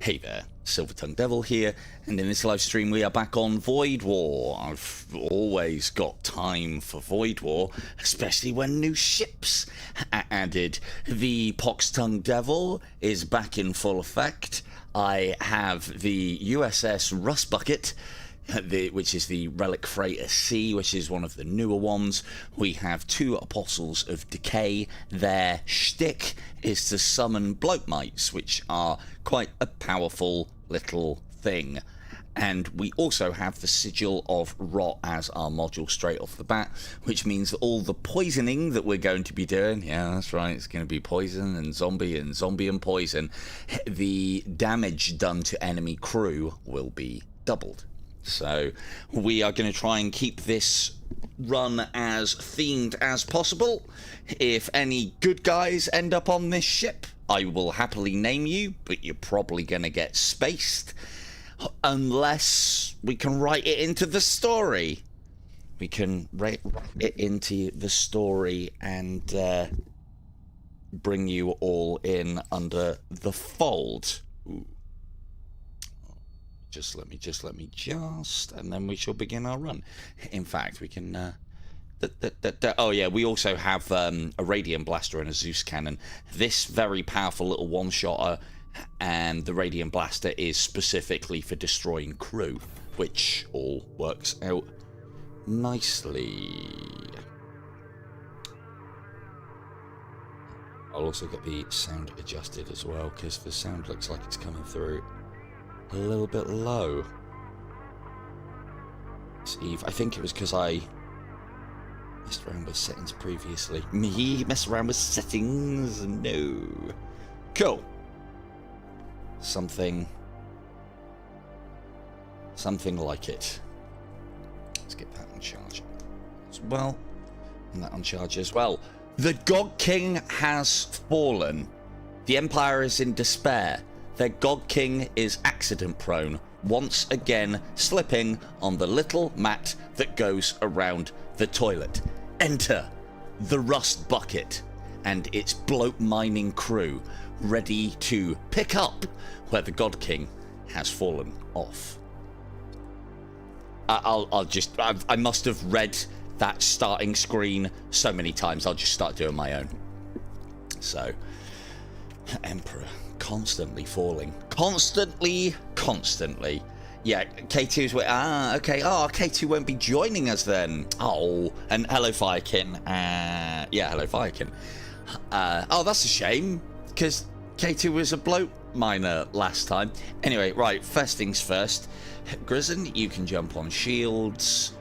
Hey there, Silver-Tongued Devil here, and in this live stream we are back on Void War. I've always got time for Void War, especially when new ships are added. The Pox-Tongued Devil is back in full effect. I have the USS Rust Bucket, which is the Relic Freighter C, which is one of the newer ones. We have two Apostles of Decay. Their shtick is to summon bloat mites, which are quite a powerful little thing. And we also have the Sigil of Rot as our module straight off the bat, which means that all the poisoning that we're going to be doing, yeah, that's right, it's going to be poison and zombie and poison, the damage done to enemy crew will be doubled. So we are going to try and keep this run as themed as possible. If any good guys end up on this ship, I will happily name you, but you're probably going to get spaced. Unless we can write it into the story. We can write it into the story and bring you all in under the fold. Ooh. Just let me, and then we shall begin our run. In fact, we can, oh yeah, we also have a Radiant Blaster and a Zeus Cannon. This very powerful little one-shotter, and the Radiant Blaster is specifically for destroying crew, which all works out nicely. I'll also get the sound adjusted as well, because the sound looks like it's coming through a little bit low. Steve, I think it was because I messed around with settings previously. Me mess around with settings? No. Cool. Something like it. Let's get that on charge as well. And that on charge as well. The God King has fallen. The Empire is in despair. Their God King is accident prone, once again slipping on the little mat that goes around the toilet. Enter the Rust Bucket and its bloat mining crew, ready to pick up where the God King has fallen off. I must have read that starting screen so many times, I'll just start doing my own. So, Emperor. Constantly falling. Constantly. Yeah, K2's... okay. Oh, K2 won't be joining us then. Oh, and hello, Firekin. Yeah, hello, Firekin. Oh, that's a shame, because K2 was a bloat miner last time. Anyway, right, first things first. Grizzon, you can jump on shields.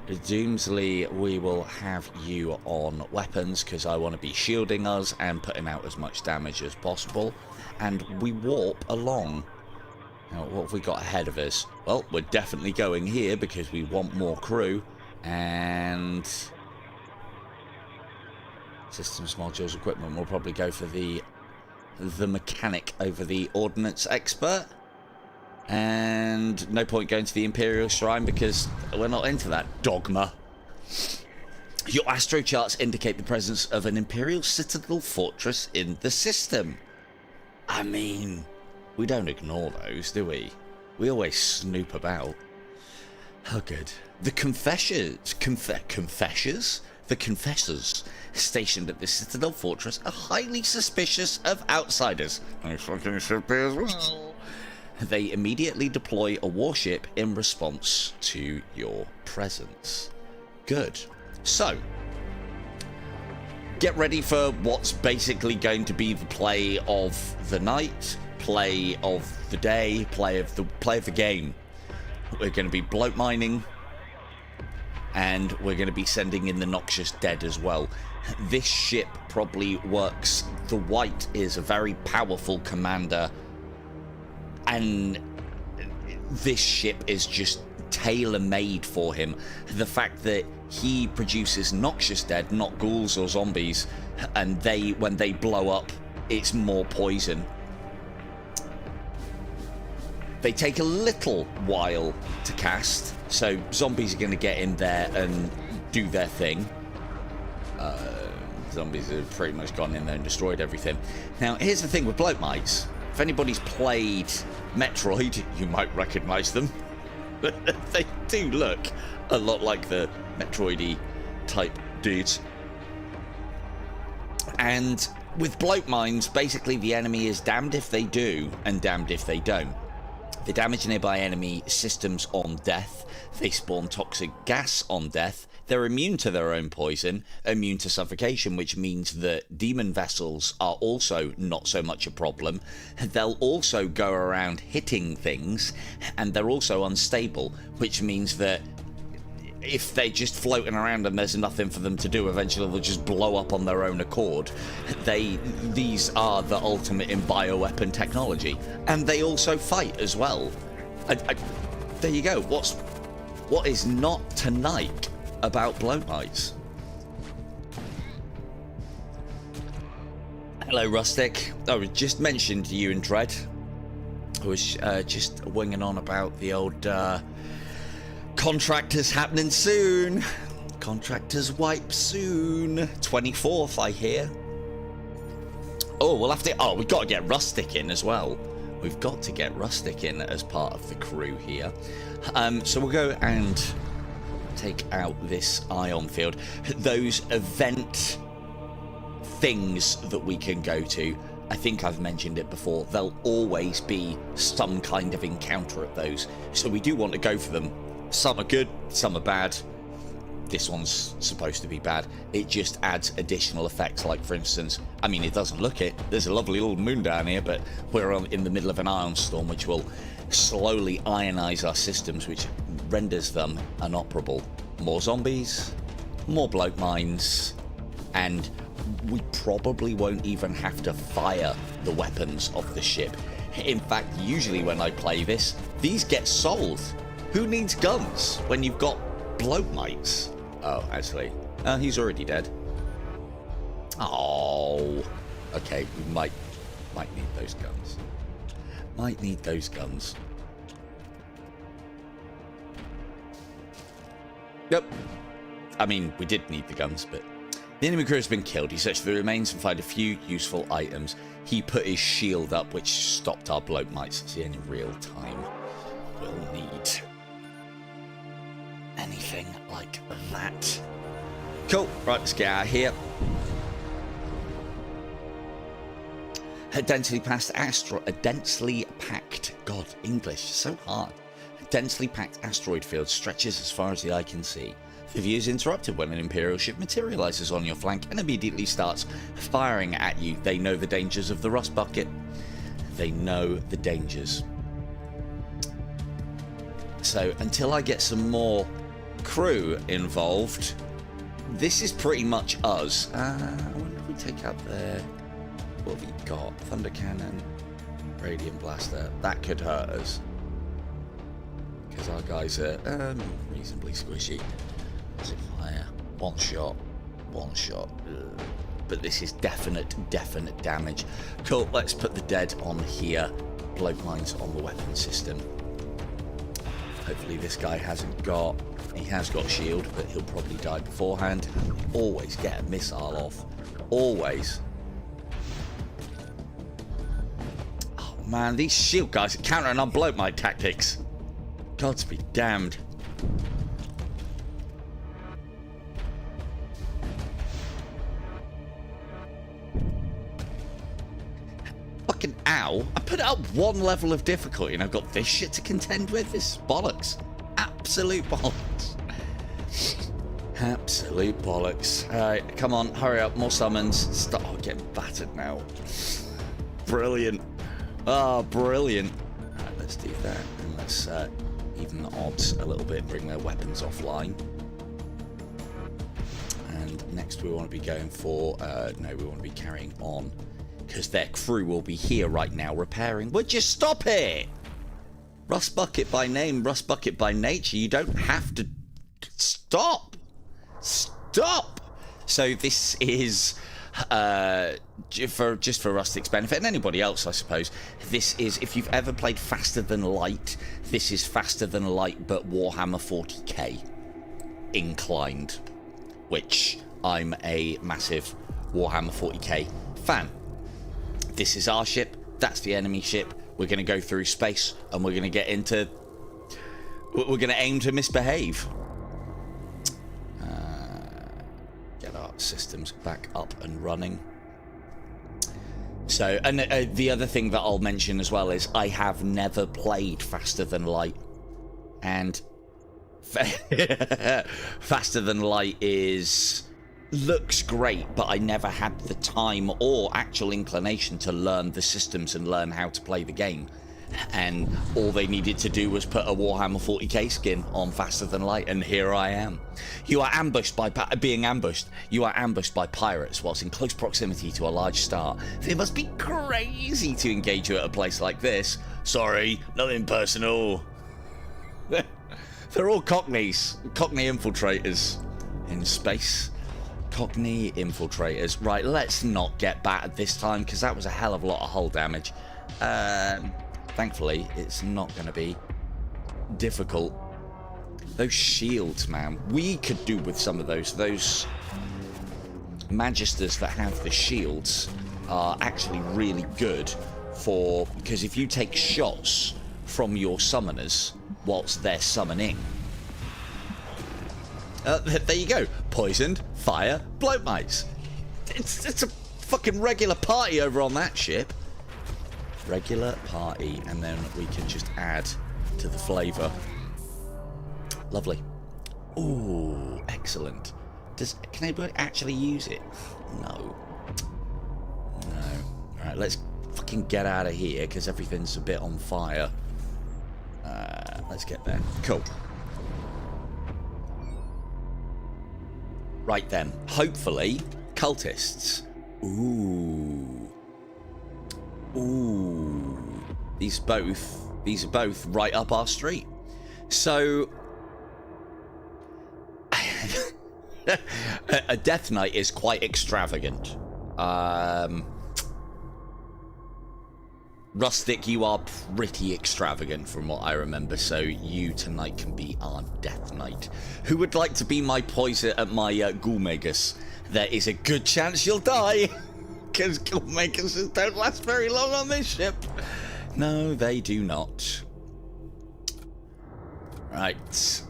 Doomsley, we will have you on weapons, because I want to be shielding us and putting out as much damage as possible. And we warp along. Now, what have we got ahead of us? Well, we're definitely going here because we want more crew. And systems, modules, equipment, we'll probably go for the mechanic over the ordnance expert. And no point going to the Imperial Shrine because we're not into that dogma. Your astro charts indicate the presence of an Imperial Citadel fortress in the system. I mean, we don't ignore those, do we? We always snoop about. Oh, good. The The Confessors stationed at the Citadel Fortress are highly suspicious of outsiders. I fucking should be as well. They immediately deploy a warship in response to your presence. Good. So, get ready for what's basically going to be the play of the night, play of the day, play of the game. We're going to be bloat mining, and we're going to be sending in the Noxious Dead as well. This ship probably works. The White is a very powerful commander, and this ship is just tailor-made for him. The fact that he produces Noxious Dead, not ghouls or zombies, and when they blow up, it's more poison. They take a little while to cast, so zombies are going to get in there and do their thing. Zombies have pretty much gone in there and destroyed everything. Now, here's the thing with bloat mites. If anybody's played Metroid, you might recognize them. They do look a lot like the Metroid-y type dudes. And with bloat mines, basically the enemy is damned if they do and damned if they don't. They damage nearby enemy systems on death. They spawn toxic gas on death. They're immune to their own poison, immune to suffocation, which means that demon vessels are also not so much a problem. They'll also go around hitting things, and they're also unstable, which means that if they're just floating around and there's nothing for them to do, eventually they'll just blow up on their own accord. These are the ultimate in bioweapon technology, and they also fight as well. There you go. What is not to like about bloat mites? Hello, Rustic. I was just mentioned you and Dread. I was just winging on about the old contractors happening soon. Contractors wipe soon. 24th, I hear. Oh, we'll have to. Oh, we've got to get Rustic in as well. We've got to get Rustic in as part of the crew here. So we'll go and take out this ion field. Those event things that we can go to, I think I've mentioned it before, there'll always be some kind of encounter at those. So we do want to go for them. Some are good, some are bad. This one's supposed to be bad. It just adds additional effects, like for instance, I mean, it doesn't look it. There's a lovely little moon down here, but we're in the middle of an ion storm, which will slowly ionize our systems, which renders them inoperable. More zombies, more bloat mines, and we probably won't even have to fire the weapons of the ship. In fact, usually when I play this, these get sold. Who needs guns when you've got bloat mites? Oh, actually, he's already dead. Oh, okay, we might need those guns. Might need those guns. Yep. I mean, we did need the guns, but the enemy crew has been killed. He searched for the remains and found a few useful items. He put his shield up, which stopped our bloat mites. It's the only real time we'll need anything like that. Cool. Right, let's get out of here. A densely packed God, English, so hard. A densely packed asteroid field stretches as far as the eye can see. The view is interrupted when an Imperial ship materializes on your flank and immediately starts firing at you. They know the dangers of the rust bucket. They know the dangers. So until I get some more crew involved, this is pretty much us. I wonder if we take out their... What have we got? Thunder cannon, radiant blaster. That could hurt us, because our guys are reasonably squishy. Fire. One shot. Ugh. But this is definite damage. Cool, let's put the dead on here. Bloat mines on the weapon system. Hopefully this guy hasn't got... He has got a shield, but he'll probably die beforehand. Always get a missile off. Always. Oh man, these shield guys are countering on bloat mine tactics. Gods be damned. Fucking ow. I put it up one level of difficulty and I've got this shit to contend with. This is bollocks. Absolute bollocks. Absolute bollocks. Alright, come on, hurry up. More summons. Stop. Oh, getting battered now. Brilliant. Oh, brilliant. Alright, let's do that. And let's even the odds a little bit, bring their weapons offline. And next we want to be going for... no, we want to be carrying on, because their crew will be here right now repairing. Would you stop it? Rust bucket by name, rust bucket by nature. You don't have to... Stop! Stop! So this is... just for Rustic's benefit, and anybody else, I suppose, this is, if you've ever played Faster Than Light, this is Faster Than Light, but Warhammer 40k inclined, which I'm a massive Warhammer 40k fan. This is our ship, That's the enemy ship. We're going to go through space, and we're going to get into... We're going to aim to misbehave. Get our systems back up and running. So, and the other thing that I'll mention as well is I have never played Faster Than Light. And Faster Than Light looks great, but I never had the time or actual inclination to learn the systems and learn how to play the game. And all they needed to do was put a Warhammer 40k skin on Faster Than Light, and here I am. You are ambushed by You are ambushed by pirates whilst in close proximity to a large star. It must be crazy to engage you at a place like this. Sorry, nothing personal. They're all Cockneys, Cockney infiltrators in space. Cockney infiltrators. Right, let's not get battered this time, because that was a hell of a lot of hull damage. Thankfully, it's not going to be difficult. Those shields, man. We could do with some of those. Those Magisters that have the shields are actually really good for... Because if you take shots from your summoners whilst they're summoning... there you go. Poisoned, fire, bloat mites. It's a fucking regular party over on that ship. Regular party, and then we can just add to the flavour. Lovely. Ooh, excellent. Can anybody actually use it? No. Alright, let's fucking get out of here, because everything's a bit on fire. Let's get there. Cool. Right then. Hopefully, cultists. Ooh. These are both right up our street. So a Death Knight is quite extravagant. Rustic, you are pretty extravagant from what I remember, so you tonight can be our Death Knight. Who would like to be my poison at my Ghoulmagus? There is a good chance you'll die. Because Ghoulmakers don't last very long on this ship. No, they do not. Right.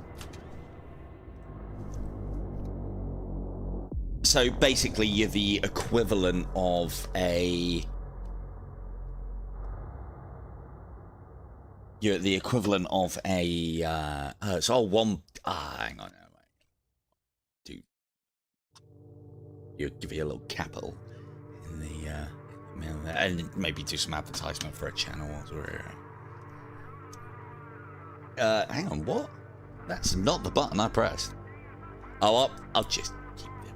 So basically, you're the equivalent of a... You're the equivalent of a... it's all one... hang on. Do... You give you a little capital. And maybe do some advertisement for a channel or hang on, what? That's not the button I pressed. Oh, I'll just keep it.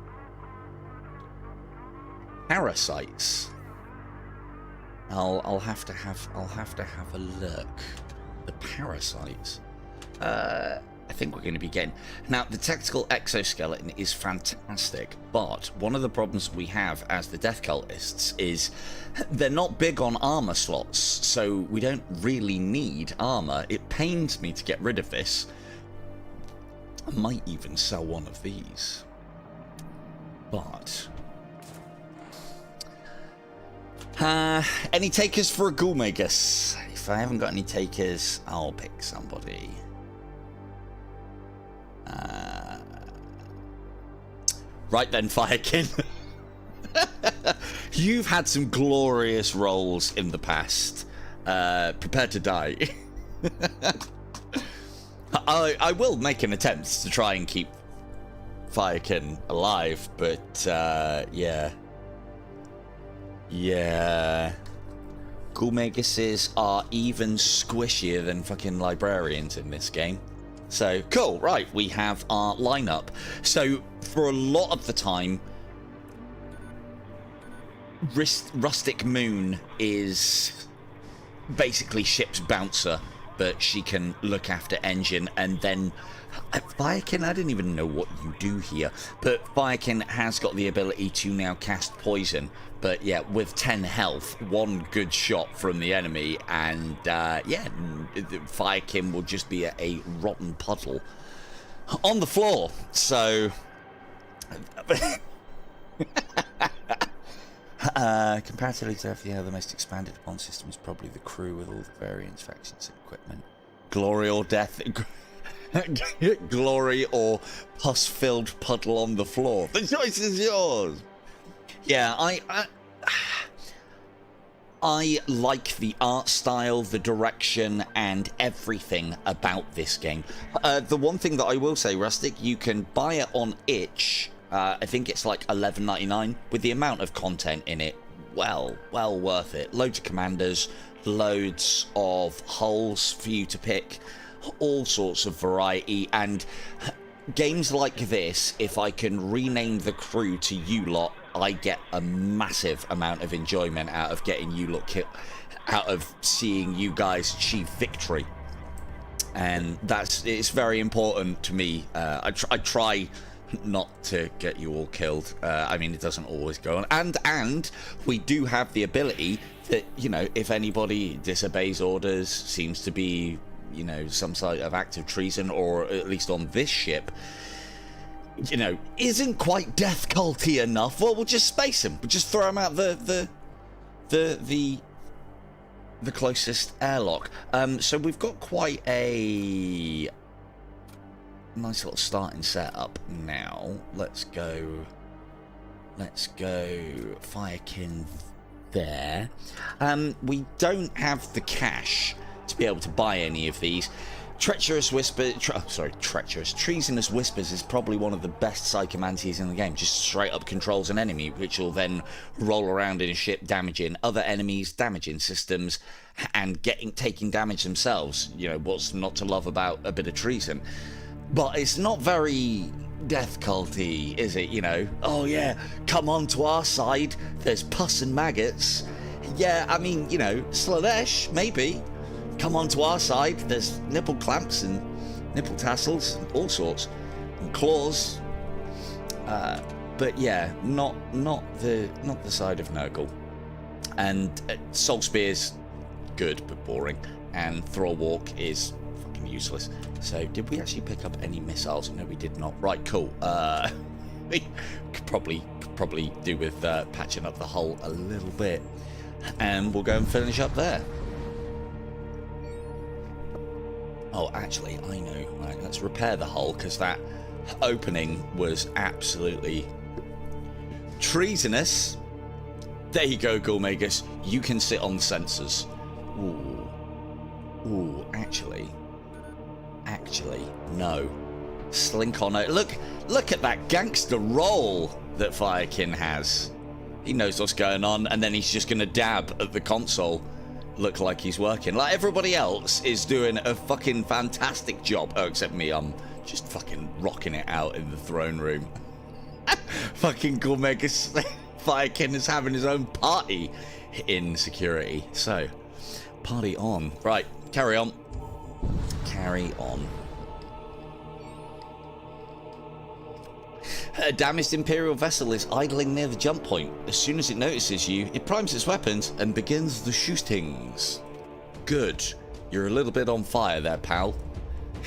Parasites. I'll have to have a look. The parasites. I think we're going to be getting... Now, the tactical exoskeleton is fantastic, but one of the problems we have as the Death Cultists is they're not big on armor slots, so we don't really need armor. It pains me to get rid of this. I might even sell one of these. But... any takers for a Ghoulmagus? If I haven't got any takers, I'll pick somebody. Right then, Firekin. You've had some glorious roles in the past. Prepare to die. I will make an attempt to try and keep Firekin alive, but yeah. Yeah. Ghoulmaguses are even squishier than fucking librarians in this game. So, cool, right, we have our lineup. So, for a lot of the time, Rustic Moon is basically ship's bouncer, but she can look after engine, and then Firekin, I didn't even know what you do here, but Firekin has got the ability to now cast poison. But yeah, with 10 health, one good shot from the enemy, and yeah, Firekin will just be a rotten puddle on the floor. So Comparatively to the most expanded upon system is probably the crew with all the variants, factions, and equipment. Glory or death. Glory or pus-filled puddle on the floor. The choice is yours. Yeah, I like the art style, the direction, and everything about this game. The one thing that I will say, Rustic, you can buy it on itch. I think it's like $11.99 with the amount of content in it. Well worth it. Loads of commanders, loads of hulls for you to pick, all sorts of variety. And games like this, if I can rename the crew to you lot, I get a massive amount of enjoyment out of getting you lot killed, out of seeing you guys achieve victory. And it's very important to me. I try not to get you all killed. I mean, it doesn't always go on. And we do have the ability that, you know, if anybody disobeys orders, seems to be, you know, some sort of act of treason, or at least on this ship, you know, isn't quite death culty enough, well, we'll just space him. We'll just throw him out the closest airlock. So we've got quite a nice little starting setup now. Let's go Firekin there. We don't have the cash to be able to buy any of these. Treacherous Treasonous Whispers is probably one of the best psychomancies in the game. Just straight up controls an enemy, which will then roll around in a ship, damaging other enemies, damaging systems, and taking damage themselves. You know, what's not to love about a bit of treason? But it's not very death culty, is it? You know, oh yeah, come on to our side, there's pus and maggots. Yeah, I mean, you know, Slanesh, maybe. Come on to our side, there's nipple clamps and nipple tassels and all sorts, and claws. But yeah, not the side of Nurgle. And Soul Spear's good but boring, and Throw Walk is fucking useless. So did we actually pick up any missiles? No, we did not. Right, cool. We could probably do with patching up the hull a little bit, and we'll go and finish up there. Oh, actually, I know. Right, let's repair the hull, because that opening was absolutely treasonous. There you go, Gulmagus. You can sit on the sensors. Ooh, actually, no. Slink on it. Look at that gangster roll that Firekin has. He knows what's going on, and then he's just going to dab at the console. Look like he's working. Like everybody else is doing a fucking fantastic job. Oh, except me, I'm just fucking rocking it out in the throne room. Fucking Gormegas Firekin is having his own party in security. So, party on. Right, carry on. Carry on. A damaged Imperial vessel is idling near the jump point. As soon as it notices you, it primes its weapons and begins the shootings. Good. You're a little bit on fire there, pal.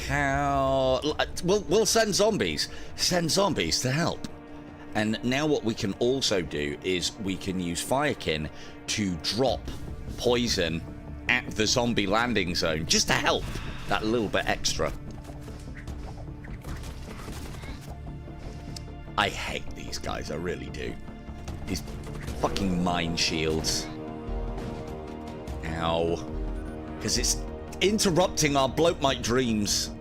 How... We'll send zombies. Send zombies to help. And now what we can also do is we can use Firekin to drop poison at the zombie landing zone, just to help that little bit extra. I hate these guys, I really do. These fucking mine shields. Ow. Because it's interrupting our bloat mite dreams.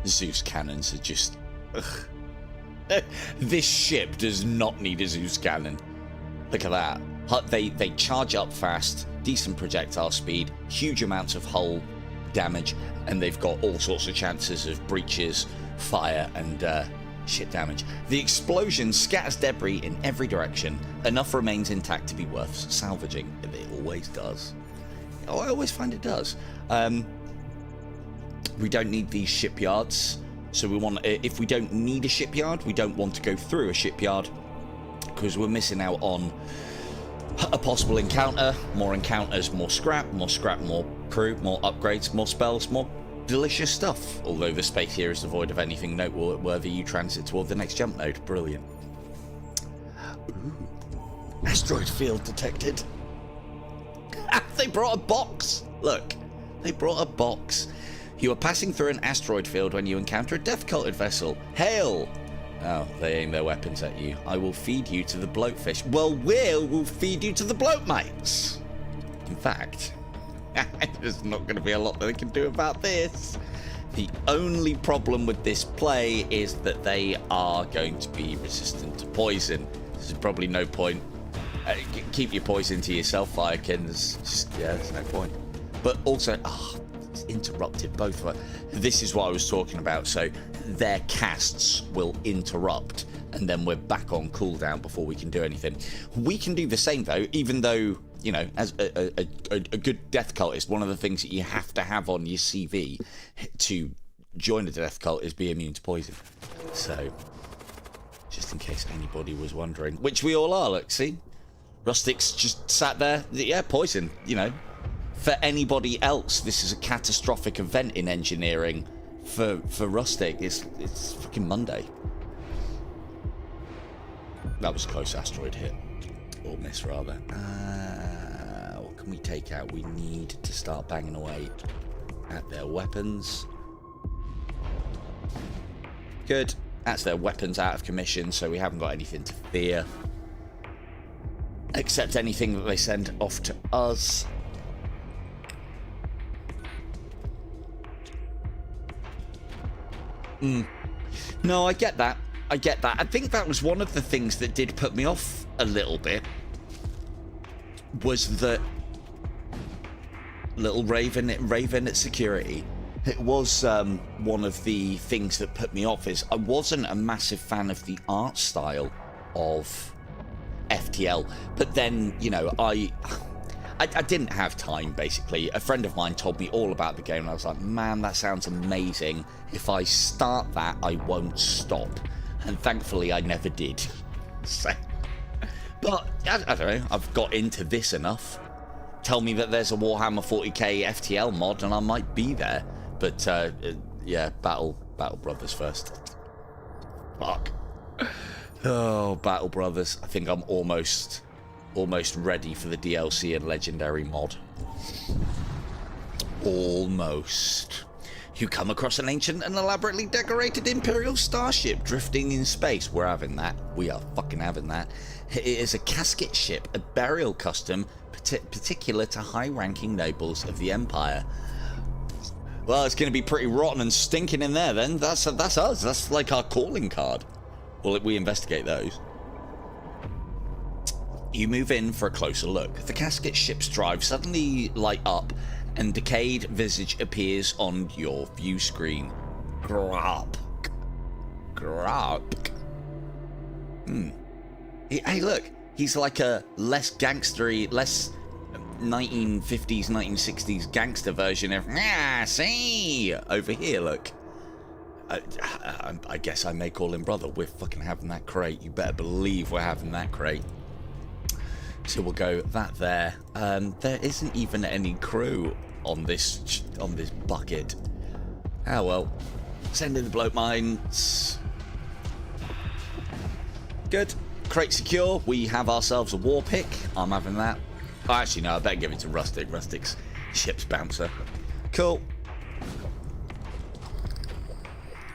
Zeus cannons are just... Ugh. This ship does not need a Zeus cannon. Look at that. They charge up fast, decent projectile speed, huge amounts of hull damage, and they've got all sorts of chances of breaches, fire, and shit damage. The explosion scatters debris in every direction. Enough remains intact to be worth salvaging. It always does. Oh, I always find it does. We don't need these shipyards, so we want. If we don't need a shipyard, we don't want to go through a shipyard, because we're missing out on a possible encounter. More encounters, more scrap, more crew, more upgrades, more spells, more delicious stuff. Although the space here is devoid of anything noteworthy, you transit toward the next jump node. Brilliant. Ooh. Asteroid field detected. They brought a box. Look, they brought a box. You are passing through an asteroid field when you encounter a death culted vessel. Hail! Oh, they aim their weapons at you. I will feed you to the bloatfish. Well, we'll feed you to the bloatmites. In fact, there's not going to be a lot that they can do about this. The only problem with this play is that they are going to be resistant to poison. There's probably no point. Keep your poison to yourself, Firekins. Yeah, there's no point. But also, it's interrupted both of us. This is what I was talking about. So their casts will interrupt, and then we're back on cooldown before we can do anything. We can do the same though, even though, you know, as a good death cultist, one of the things that you have to have on your CV to join a death cult is be immune to poison. So, just in case anybody was wondering, which we all are. Look, see, Rustics just sat there. Yeah, poison. You know, for anybody else, this is a catastrophic event in engineering. For Rustic, it's fucking Monday. That was a close asteroid hit. Or miss, rather. What can we take out? We need to start banging away at their weapons. Good. That's their weapons out of commission, so we haven't got anything to fear. Except anything that they send off to us. No, I get that. I get that. I think that was one of the things that did put me off a little bit. Was that little Raven at security. It was one of the things that put me off. Is I wasn't a massive fan of the art style of FTL, but then, you know, I didn't have time, basically. A friend of mine told me all about the game, and I was like, man, that sounds amazing. If I start that, I won't stop. And thankfully, I never did. So, but, I don't know, I've got into this enough. Tell me that there's a Warhammer 40k FTL mod, and I might be there. But, yeah, Battle Brothers first. Fuck. Oh, Battle Brothers. I think I'm almost ready for the DLC and Legendary mod. Almost. You come across an ancient and elaborately decorated Imperial starship drifting in space. We're having that. We are fucking having that. It is a casket ship, a burial custom particular to high-ranking nobles of the Empire. Well, it's going to be pretty rotten and stinking in there then. That's us. That's like our calling card. Well, we investigate those. You move in for a closer look. The casket ship's drive suddenly light up, and decayed visage appears on your view screen. Grop. Hey, look. He's like a less gangstery, less 1950s, 1960s gangster version of, see, over here, look. I guess I may call him brother. We're fucking having that crate. You better believe we're having that crate. So we'll go that there. There isn't even any crew on this bucket. Ah well. Send in the bloat mines. Good. Crate secure. We have ourselves a war pick. I'm having that. Oh, actually no, I better give it to Rustic. Rustic's ship's bouncer. Cool.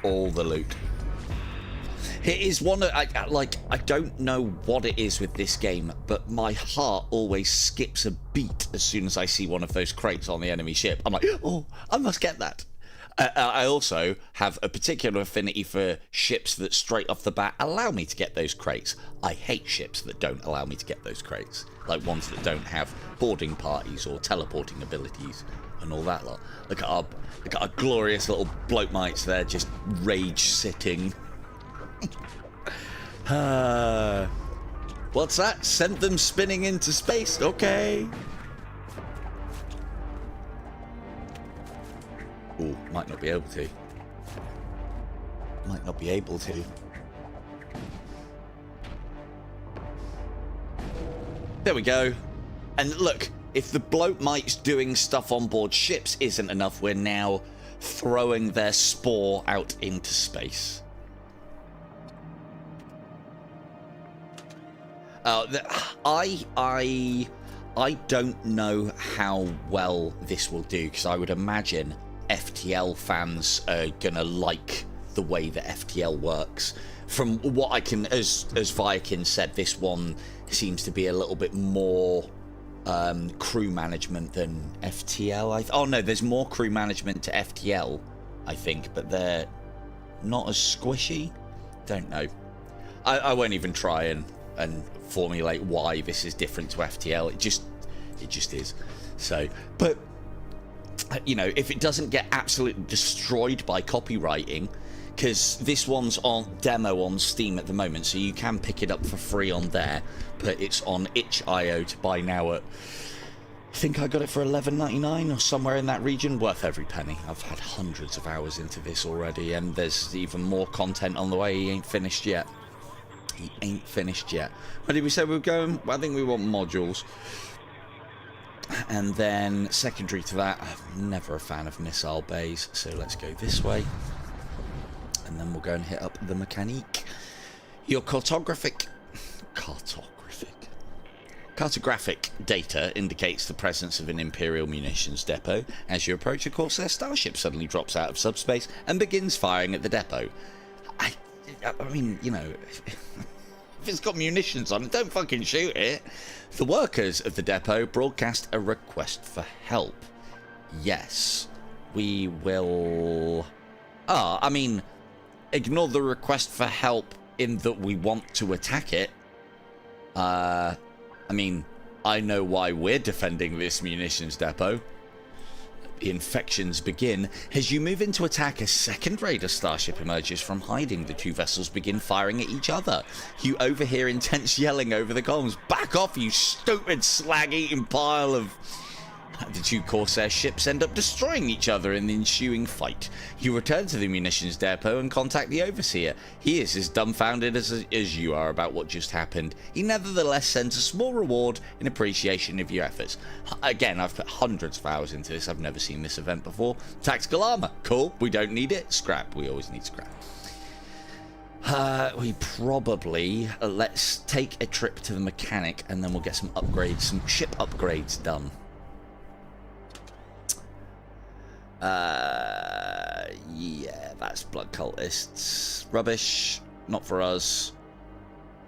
All the loot. It is one of, I don't know what it is with this game, but my heart always skips a beat as soon as I see one of those crates on the enemy ship. I'm like, oh, I must get that. I also have a particular affinity for ships that straight off the bat allow me to get those crates. I hate ships that don't allow me to get those crates, like ones that don't have boarding parties or teleporting abilities and all that lot. Look at our glorious little bloat mites there, just rage sitting. What's that? Sent them spinning into space. Okay. Ooh, might not be able to. Might not be able to. There we go. And look, if the bloat mites doing stuff on board ships isn't enough, we're now throwing their spore out into space. I don't know how well this will do, because I would imagine FTL fans are gonna like the way that FTL works. From what I can, as Viking said, this one seems to be a little bit more crew management than FTL. Oh no, there's more crew management to FTL, I think, but they're not as squishy. Don't know. I won't even try and formulate why this is different to FTL. It just is. So, but you know, if it doesn't get absolutely destroyed by copywriting, because this one's on demo on Steam at the moment, so you can pick it up for free on there, but it's on itch.io to buy now at, I think I got it for $11.99 or somewhere in that region. Worth every penny. I've had hundreds of hours into this already, and there's even more content on the way. He ain't finished yet. He ain't finished yet. Where did we say we were going? I think we want modules. And then secondary to that, I'm never a fan of missile bays, so let's go this way. And then we'll go and hit up the mechanique. Your cartographic data indicates the presence of an Imperial munitions depot. As you approach, a Corsair starship suddenly drops out of subspace and begins firing at the depot. I mean, you know, if it's got munitions on it, don't fucking shoot it. The workers of the depot broadcast a request for help. Yes, we will... I mean, ignore the request for help in that we want to attack it. I mean, I know why we're defending this munitions depot. The infections begin. As you move in to attack, a second raider starship emerges from hiding. The two vessels begin firing at each other. You overhear intense yelling over the comms. Back off, you stupid slag-eating pile of... The two Corsair ships end up destroying each other in the ensuing fight. You return to the munitions depot and contact the Overseer. He is as dumbfounded as you are about what just happened. He nevertheless sends a small reward in appreciation of your efforts. Again, I've put hundreds of hours into this. I've never seen this event before. Tactical armor. Cool. We don't need it. Scrap. We always need scrap. We probably... let's take a trip to the mechanic and then we'll get some upgrades, some ship upgrades done. Yeah, that's blood cultists. Rubbish. Not for us.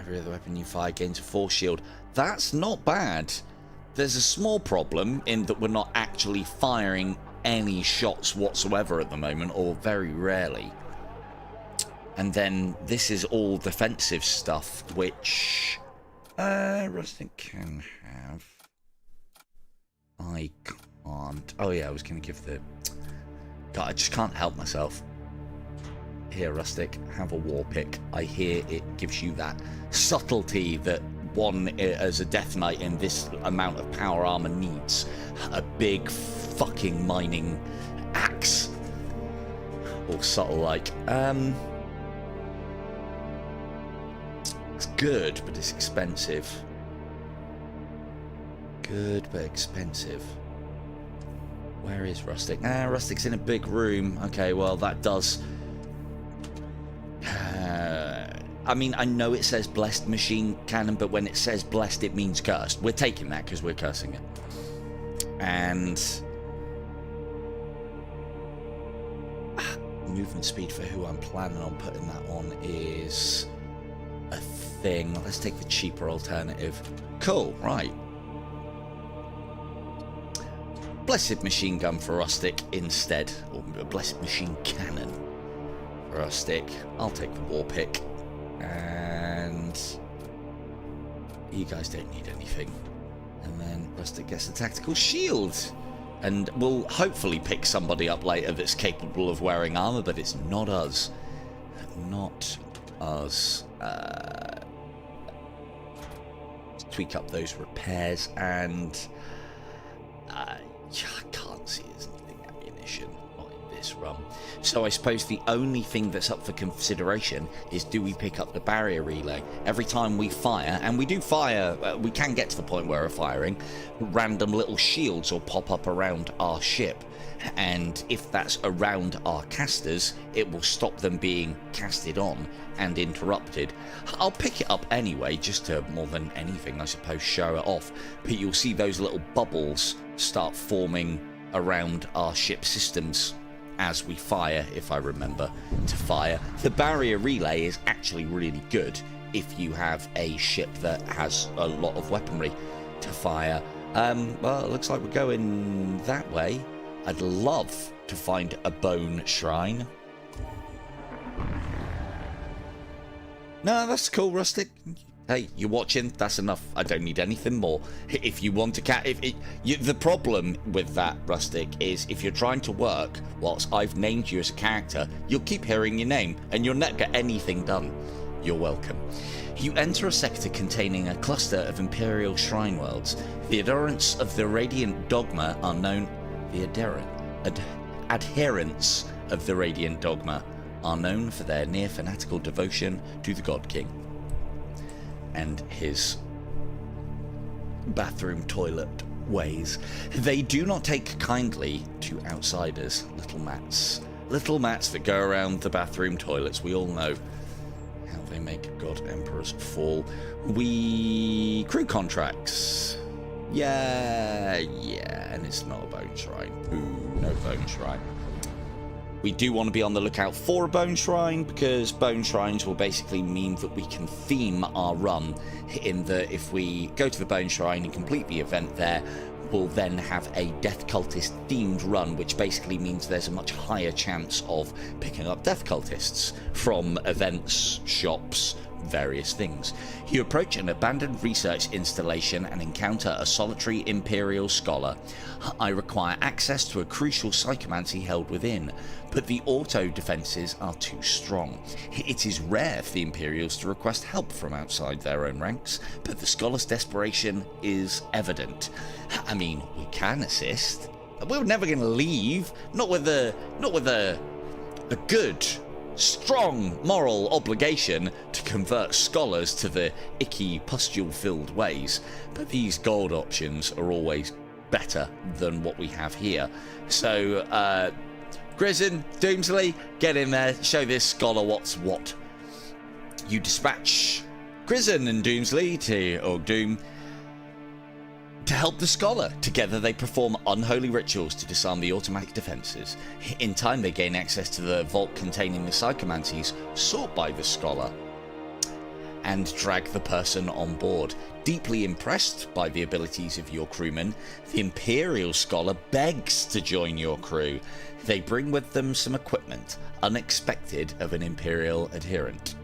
Every other weapon you fire gains a force shield. That's not bad. There's a small problem in that we're not actually firing any shots whatsoever at the moment, or very rarely. And then this is all defensive stuff, which Rustic can have. I can't. Oh yeah, I was going to give the... God, I just can't help myself. Here, Rustic, have a war pick. I hear it gives you that subtlety that one as a Death Knight in this amount of power armor needs. A big fucking mining axe. All subtle like. It's good, but it's expensive. Good, but expensive. Where is Rustic? Rustic's in a big room. Okay, well, that does... I mean, I know it says blessed machine cannon, but when it says blessed, it means cursed. We're taking that because we're cursing it. And... movement speed for who I'm planning on putting that on is a thing. Let's take the cheaper alternative. Cool, right. Blessed machine gun for Rustic instead, or a blessed machine cannon for Rustic. I'll take the war pick, and you guys don't need anything. And then Rustic gets a tactical shield, and we'll hopefully pick somebody up later that's capable of wearing armor, but it's not us. Not us. Let's tweak up those repairs, and I can't see there's anything ammunition. Not in this this run. So I suppose the only thing that's up for consideration is, do we pick up the barrier relay? Every time we fire, and we do fire, we can get to the point where we're firing, random little shields will pop up around our ship. And if that's around our casters, it will stop them being casted on and interrupted. I'll pick it up anyway, just to, more than anything, I suppose, show it off. But you'll see those little bubbles start forming around our ship systems as we fire, if I remember to fire. The barrier relay is actually really good if you have a ship that has a lot of weaponry to fire. Well, it looks like we're going that way. I'd love to find a bone shrine. No, that's cool, Rustic. Hey, you're watching. That's enough. I don't need anything more. If you want to the problem with that, Rustic, is if you're trying to work whilst I've named you as a character, you'll keep hearing your name and you'll not get anything done. You're welcome. You enter a sector containing a cluster of Imperial shrine worlds. The adherents of the Radiant Dogma are known. The adherents of the Radiant Dogma are known for their near fanatical devotion to the God King and his bathroom toilet ways. They do not take kindly to outsiders. Little mats that go around the bathroom toilets. We all know how they make God Emperors fall. Crew contracts. Yeah, and it's not a bone shrine. Ooh, no bone shrine. We do want to be on the lookout for a bone shrine, because bone shrines will basically mean that we can theme our run in that if we go to the bone shrine and complete the event there, we'll then have a death cultist themed run, which basically means there's a much higher chance of picking up death cultists from events, shops, various things. You approach an abandoned research installation and encounter a solitary Imperial scholar. I require access to a crucial psychomancy held within, but the auto defenses are too strong. It is rare for the Imperials to request help from outside their own ranks, but the scholar's desperation is evident. I mean, we can assist. We're never going to leave, not with a good, strong moral obligation to convert scholars to the icky, pustule-filled ways, but these gold options are always better than what we have here. So, Grizzin, Doomsley, get in there, show this scholar what's what. You dispatch Grizzin and Doomsley to Ogdoom to help the scholar. Together they perform unholy rituals to disarm the automatic defenses. In time they gain access to the vault containing the psychomancies sought by the scholar and drag the person on board. Deeply impressed by the abilities of your crewmen, the Imperial scholar begs to join your crew. They bring with them some equipment unexpected of an Imperial adherent.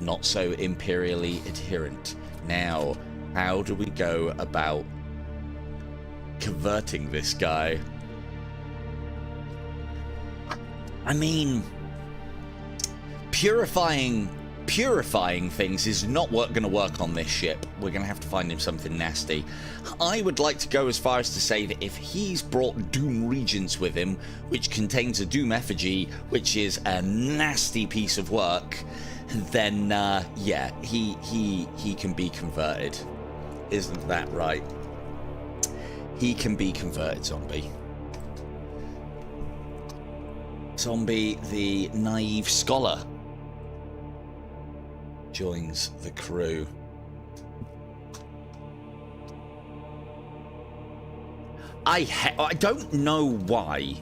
Not so imperially adherent. Now, how do we go about converting this guy? I mean, purifying things is not going to work on this ship. We're going to have to find him something nasty. I would like to go as far as to say that if he's brought Doom Regents with him, which contains a Doom effigy, which is a nasty piece of work, then yeah, he can be converted. Isn't that right? He can be converted, Zombie. Zombie, the naive scholar, joins the crew. I don't know why.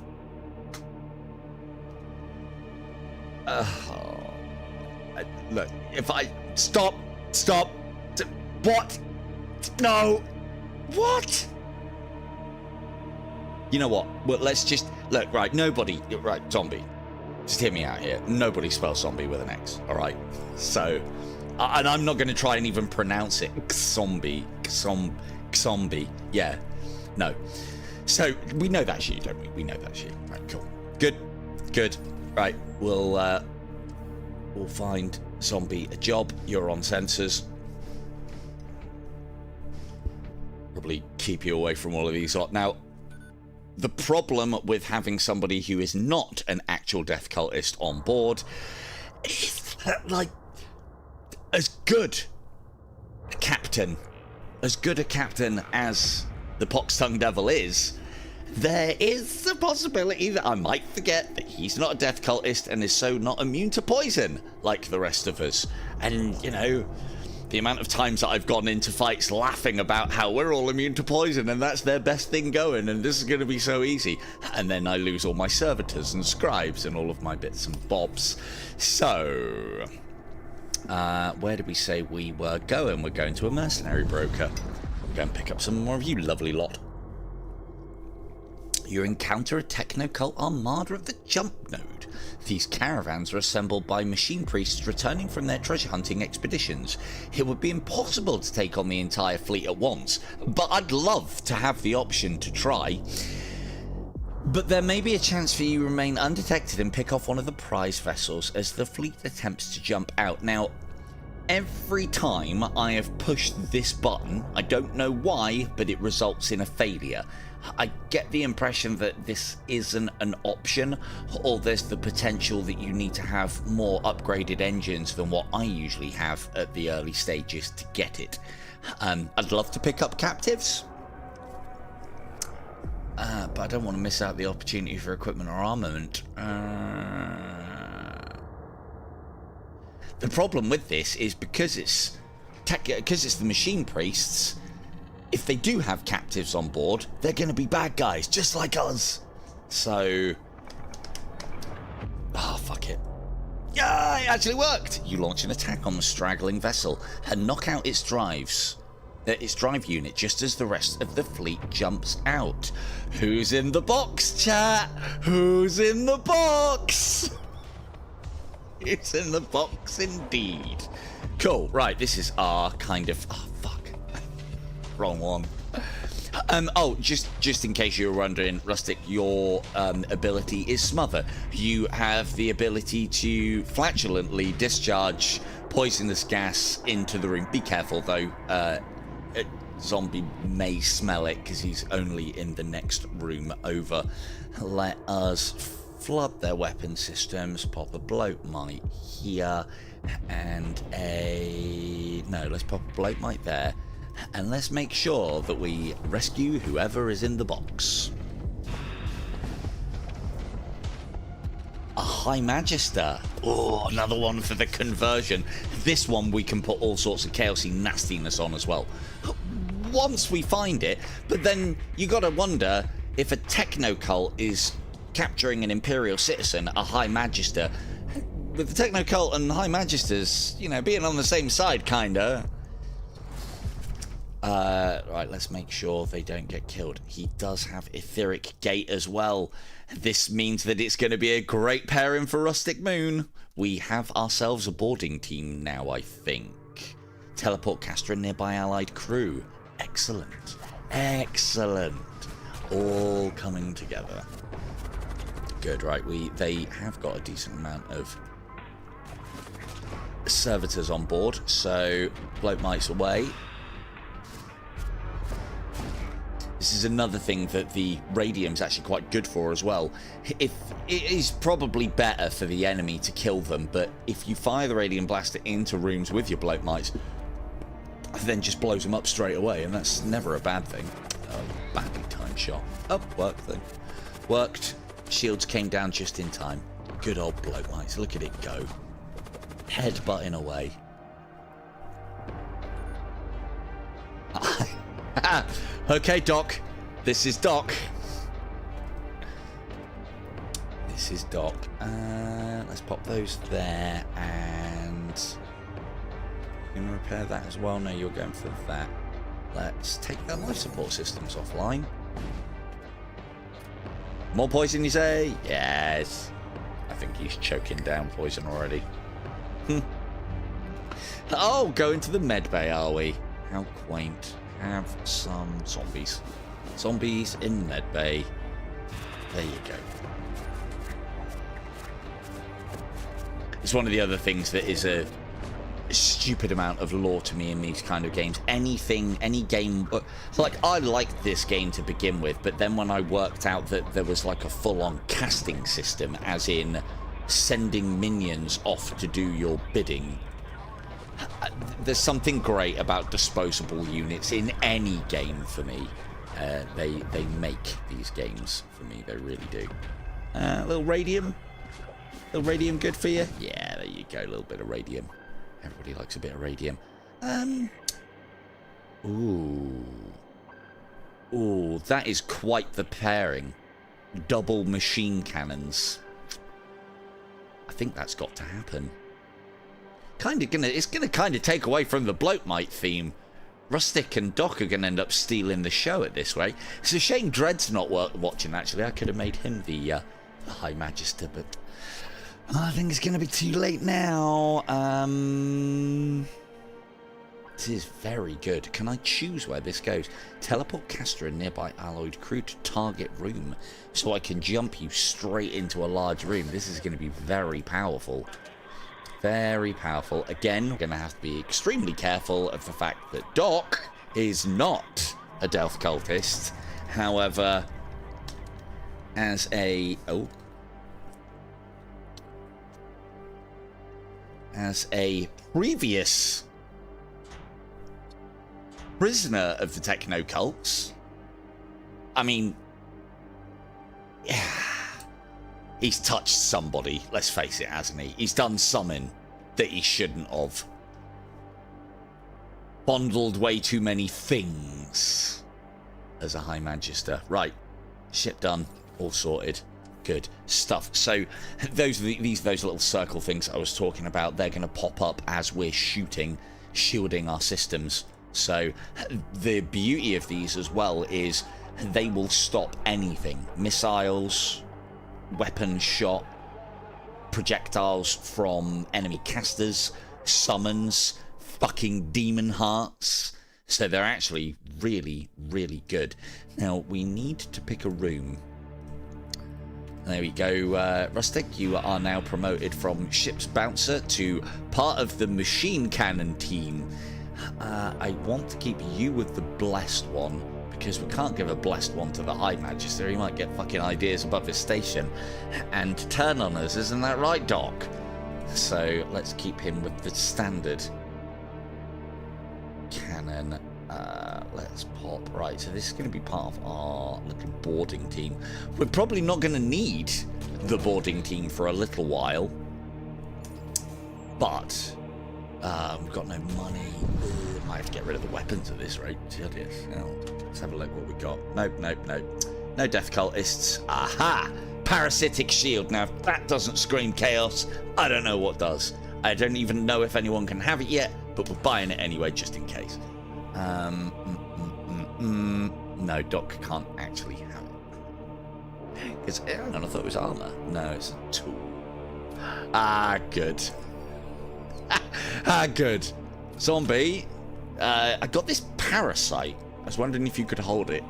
Look, if I stop. What? No. What? You know what? Well, let's just look. Right, nobody. Right, zombie. Just hear me out here. Nobody spells zombie with an X. All right. So, and I'm not going to try and even pronounce it. Zombie. Yeah. No. So we know that's you, don't we? We know that's you. Right. Cool. Good. Right. We'll find Zombie a job. You're on sensors. Probably keep you away from all of these. Now, The problem with having somebody who is not an actual death cultist on board is that, like, as good a captain as the Pox-Tongue Devil is, there is a possibility that I might forget that he's not a death cultist and is so not immune to poison like the rest of us. And, you know, the amount of times that I've gone into fights laughing about how we're all immune to poison and that's their best thing going and this is going to be so easy. And then I lose all my servitors and scribes and all of my bits and bobs. So, where did we say we were going? We're going to a mercenary broker. We're going to pick up some more of you, lovely lot. You encounter a techno-cult armada of the jump node. These caravans are assembled by machine priests returning from their treasure hunting expeditions. It would be impossible to take on the entire fleet at once, but I'd love to have the option to try. But there may be a chance for you to remain undetected and pick off one of the prize vessels as the fleet attempts to jump out. Now, every time I have pushed this button, I don't know why, but it results in a failure. I get the impression that this isn't an option, or there's the potential that you need to have more upgraded engines than what I usually have at the early stages to get it. I'd love to pick up captives, but I don't want to miss out the opportunity for equipment or armament. The problem with this is because it's the machine priests. If they do have captives on board, they're going to be bad guys, just like us. So, fuck it. Yeah, it actually worked. You launch an attack on the straggling vessel and knock out its drive unit just as the rest of the fleet jumps out. Who's in the box, chat? Who's in the box? It's in the box indeed. Cool. Right, this is our kind of... Oh, fuck. Wrong one. Just in case you were wondering, Rustic, your ability is Smother. You have the ability to flatulently discharge poisonous gas into the room. Be careful, though. A zombie may smell it because he's only in the next room over. Let us flood their weapon systems. Pop a bloat mite here. And let's pop a bloat mite there. And let's make sure that we rescue whoever is in the box. A High Magister. Oh, another one for the conversion. This one we can put all sorts of chaosy nastiness on as well. Once we find it, but then you gotta wonder if a techno-cult is capturing an Imperial citizen, a High Magister. With the techno-cult and High Magisters, you know, being on the same side, kinda. Right, let's make sure they don't get killed. He does have Etheric Gate as well. This means that it's going to be a great pairing for Rustic Moon. We have ourselves a boarding team now, I think. Teleport caster and nearby allied crew. Excellent. Excellent. All coming together. Good, right, they have got a decent amount of servitors on board, so bloat mites away. This is another thing that the radium's actually quite good for as well. If it is probably better for the enemy to kill them, but if you fire the radium blaster into rooms with your bloat mites, then just blows them up straight away, and that's never a bad thing. Oh, badly timed shot. Oh, worked then. Worked. Shields came down just in time. Good old bloat mites. Look at it go. Headbutting away. Okay, Doc. This is Doc. This is Doc. Let's pop those there, and you gonna repair that as well. No, you're going for that. Let's take the life support systems offline. More poison, you say? Yes. I think he's choking down poison already. Oh, going to the med bay, are we? How quaint. Have some zombies. Zombies in med bay. There you go. It's one of the other things that is a stupid amount of lore to me in these kind of games. Any game, like, I liked this game to begin with, but then when I worked out that there was like a full-on casting system, as in sending minions off to do your bidding, there's something great about disposable units in any game for me. They make these games for me, they really do. A little radium good for you? Yeah, there you go, a little bit of radium. Everybody likes a bit of radium. Ooh, that is quite the pairing. Double machine cannons. I think that's got to happen. It's gonna kind of take away from the bloatmite theme. Rustic and Doc are gonna end up stealing the show at this rate. It's a shame Dread's not watching. Actually, I could have made him the High Magister, but I think it's going to be too late now. This is very good. Can I choose where this goes? Teleport caster and nearby alloyed crew to target room, so I can jump you straight into a large room. This is going to be very powerful. Very powerful. Again, we're going to have to be extremely careful of the fact that Doc is not a Delph cultist. However, as a... as a previous prisoner of the techno cults, I mean, yeah, he's touched somebody, let's face it, hasn't he? He's done something that he shouldn't have. Bundled way too many things as a High Magister. Right, shit done, all sorted. Good stuff. So those little circle things I was talking about, they're going to pop up as we're shielding our systems. So the beauty of these as well is they will stop anything. Missiles, weapon shot, projectiles from enemy casters, summons, fucking demon hearts. So they're actually really, really good. Now we need to pick a room. There we go, Rustic, you are now promoted from ship's bouncer to part of the machine cannon team. I want to keep you with the blessed one, because we can't give a blessed one to the High Magister. He might get fucking ideas above his station and turn on us, isn't that right, Doc? So let's keep him with the standard cannon. Let's pop. Right, so this is going to be part of our little boarding team. We're probably not going to need the boarding team for a little while, but we've got no money. Might have to get rid of the weapons at this rate. Let's have a look what we got. Nope. No death cultists. Aha! Parasitic shield. Now, if that doesn't scream chaos, I don't know what does. I don't even know if anyone can have it yet, but we're buying it anyway, just in case. No, Doc can't actually have it. Because I thought it was armor. No, it's a tool. Good. Good. Zombie, I got this parasite. I was wondering if you could hold it.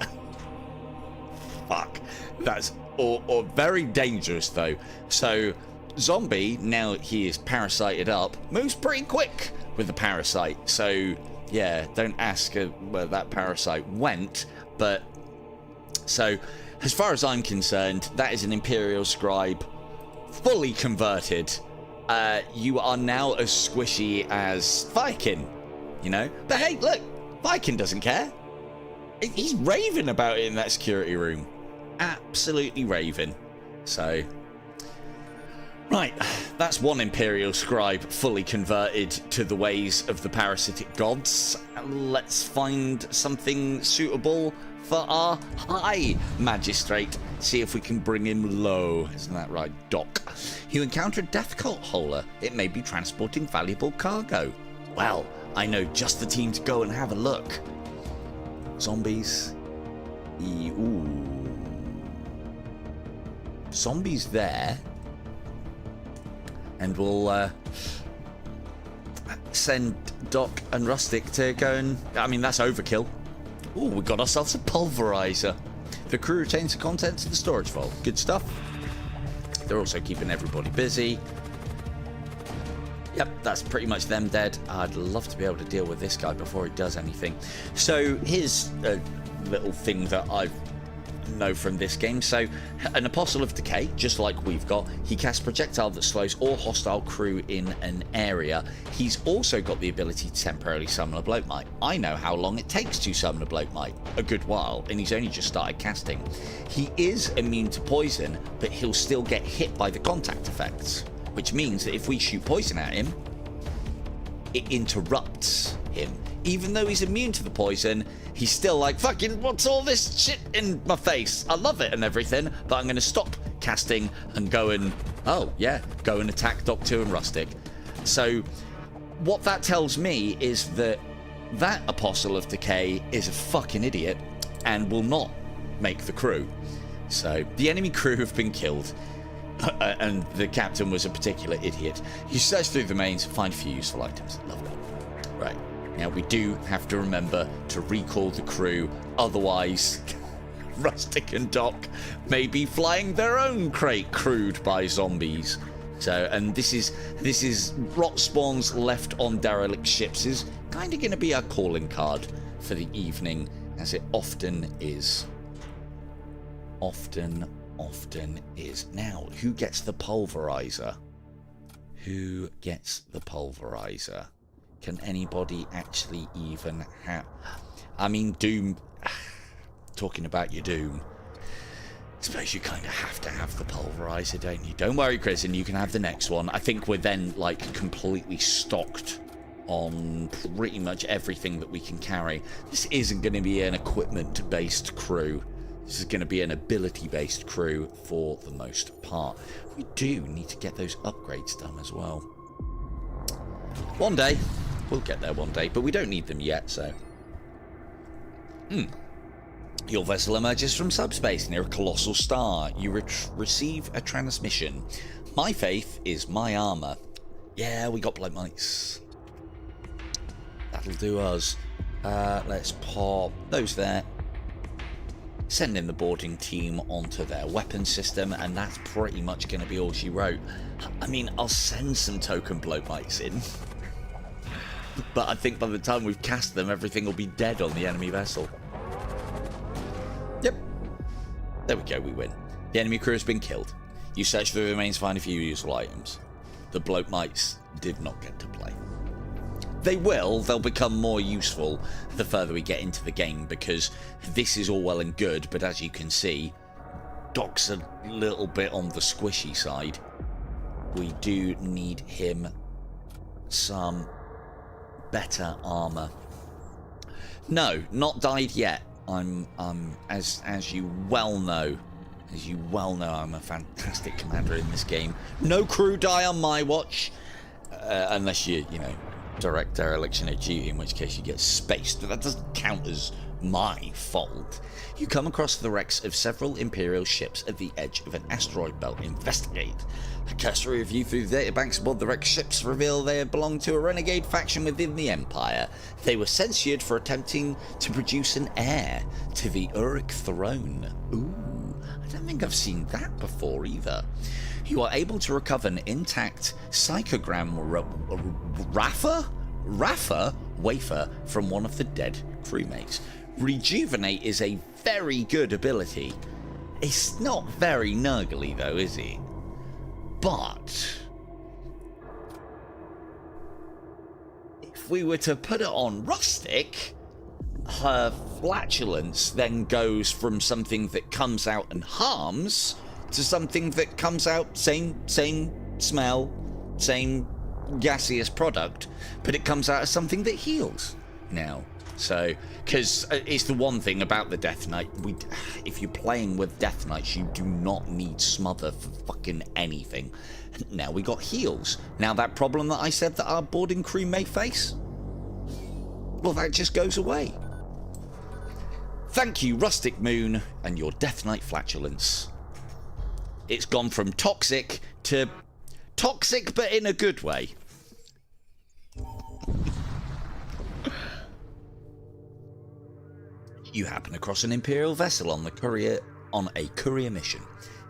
Fuck. That's or very dangerous, though. So, Zombie, now he is parasited up, moves pretty quick with the parasite. So, yeah, don't ask where that parasite went. But, so, as far as I'm concerned, that is an Imperial scribe fully converted. You are now as squishy as Viking, you know? But hey, look, Viking doesn't care. He's raving about it in that security room. Absolutely raving. So, right, that's one Imperial scribe fully converted to the ways of the parasitic gods. Let's find something suitable for our High Magistrate. See if we can bring him low. Isn't that right, Doc? You encounter a death cult holer. It may be transporting valuable cargo. Well, I know just the team to go and have a look. Zombies. Ooh. Zombies there. And we'll send Doc and Rustic to go and... I mean, that's overkill. Ooh, we got ourselves a pulverizer. The crew retains the contents of the storage vault. Good stuff. They're also keeping everybody busy. Yep, that's pretty much them dead. I'd love to be able to deal with this guy before he does anything. So here's a little thing that I know from this game. So an Apostle of Decay, just like we've got, he casts projectile that slows all hostile crew in an area. He's also got the ability to temporarily summon a bloatmite. I know how long it takes to summon a bloatmite, a good while, and he's only just started casting. He is immune to poison, but he'll still get hit by the contact effects, which means that if we shoot poison at him, it interrupts him. Even though he's immune to the poison, he's still like, fucking, what's all this shit in my face? I love it and everything, but I'm going to stop casting and go and, oh, yeah, go and attack Doc 2 and Rustic. So what that tells me is that that Apostle of Decay is a fucking idiot and will not make the crew. So the enemy crew have been killed. And the captain was a particular idiot. You search through the mains, find a few useful items. Lovely. Right. Now, we do have to remember to recall the crew, otherwise Rustic and Doc may be flying their own crate crewed by zombies. So, and this is rot spawns left on derelict ships is kind of going to be our calling card for the evening, as it often is. Often is. Now, who gets the pulverizer? Who gets the pulverizer? Can anybody actually even have... I mean, Doom... Talking about your Doom. I suppose you kind of have to have the pulverizer, don't you? Don't worry, Crisin, you can have the next one. I think we're then, like, completely stocked on pretty much everything that we can carry. This isn't going to be an equipment-based crew. This is going to be an ability-based crew for the most part. We do need to get those upgrades done as well. One day. We'll get there one day, but we don't need them yet, so... Your vessel emerges from subspace near a colossal star. You receive a transmission. My faith is my armor. Yeah, we got bloatmites. That'll do us. Let's pop those there. Send in the boarding team onto their weapon system, and that's pretty much going to be all she wrote. I mean, I'll send some token bloatmites in. But I think by the time we've cast them, everything will be dead on the enemy vessel. Yep. There we go, we win. The enemy crew has been killed. You search through the remains, find a few useful items. The bloatmites did not get to play. They will. They'll become more useful the further we get into the game, because this is all well and good, but as you can see, Doc's a little bit on the squishy side. We do need him some better armor. No, not died yet. I'm as you well know, I'm a fantastic commander in this game. No crew die on my watch, unless you know, direct dereliction at duty, in which case you get spaced, but that doesn't count as my fault. You come across the wrecks of several Imperial ships at the edge of an asteroid belt. Investigate. A cursory review through the databanks aboard the wrecked ships reveal they belong to a renegade faction within the Empire. They were censured for attempting to produce an heir to the Uric throne. Ooh, I don't think I've seen that before either. You are able to recover an intact psychogram Rafa wafer from one of the dead crewmates. Rejuvenate is a very good ability. It's not very nuggly though, is it? But if we were to put it on Rustic, her flatulence then goes from something that comes out and harms to something that comes out same smell, same gaseous product, but it comes out as something that heals now. So, because it's the one thing about the Death Knight, if you're playing with Death Knights, you do not need smother for fucking anything. Now we got heals. Now that problem that I said that our boarding crew may face, well, that just goes away. Thank you, Rustic Moon, and your Death Knight flatulence. It's gone from toxic to toxic, but in a good way. You happen across an Imperial vessel on a courier mission.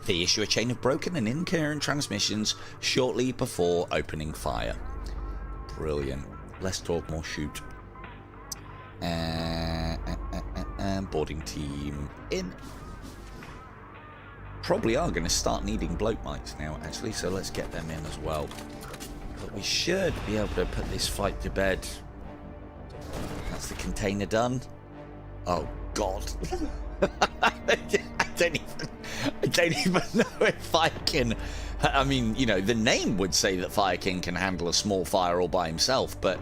They issue a chain of broken and incoherent transmissions shortly before opening fire. Brilliant. Less talk, more shoot. And boarding team in. Probably are going to start needing bloat mites now, actually, so let's get them in as well. But we should be able to put this fight to bed. That's the container done. Oh, God. I don't even know if Fire King... I mean, you know, the name would say that Fire King can handle a small fire all by himself, but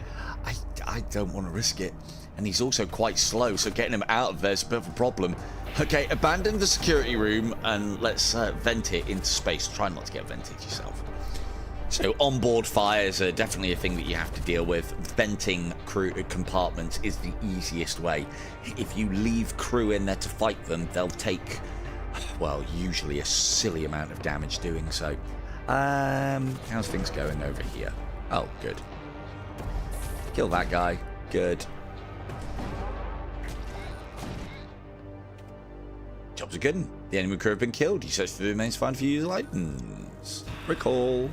I don't want to risk it. And he's also quite slow, so getting him out of there is a bit of a problem. Okay, abandon the security room and let's vent it into space. Try not to get vented yourself. So onboard fires are definitely a thing that you have to deal with. Venting crew compartments is the easiest way. If you leave crew in there to fight them, they'll take, well, usually a silly amount of damage doing so. How's things going over here? Oh, good. Kill that guy. Good. Jobs are good. The enemy crew have been killed. You search for the remains, find for user items. Recall.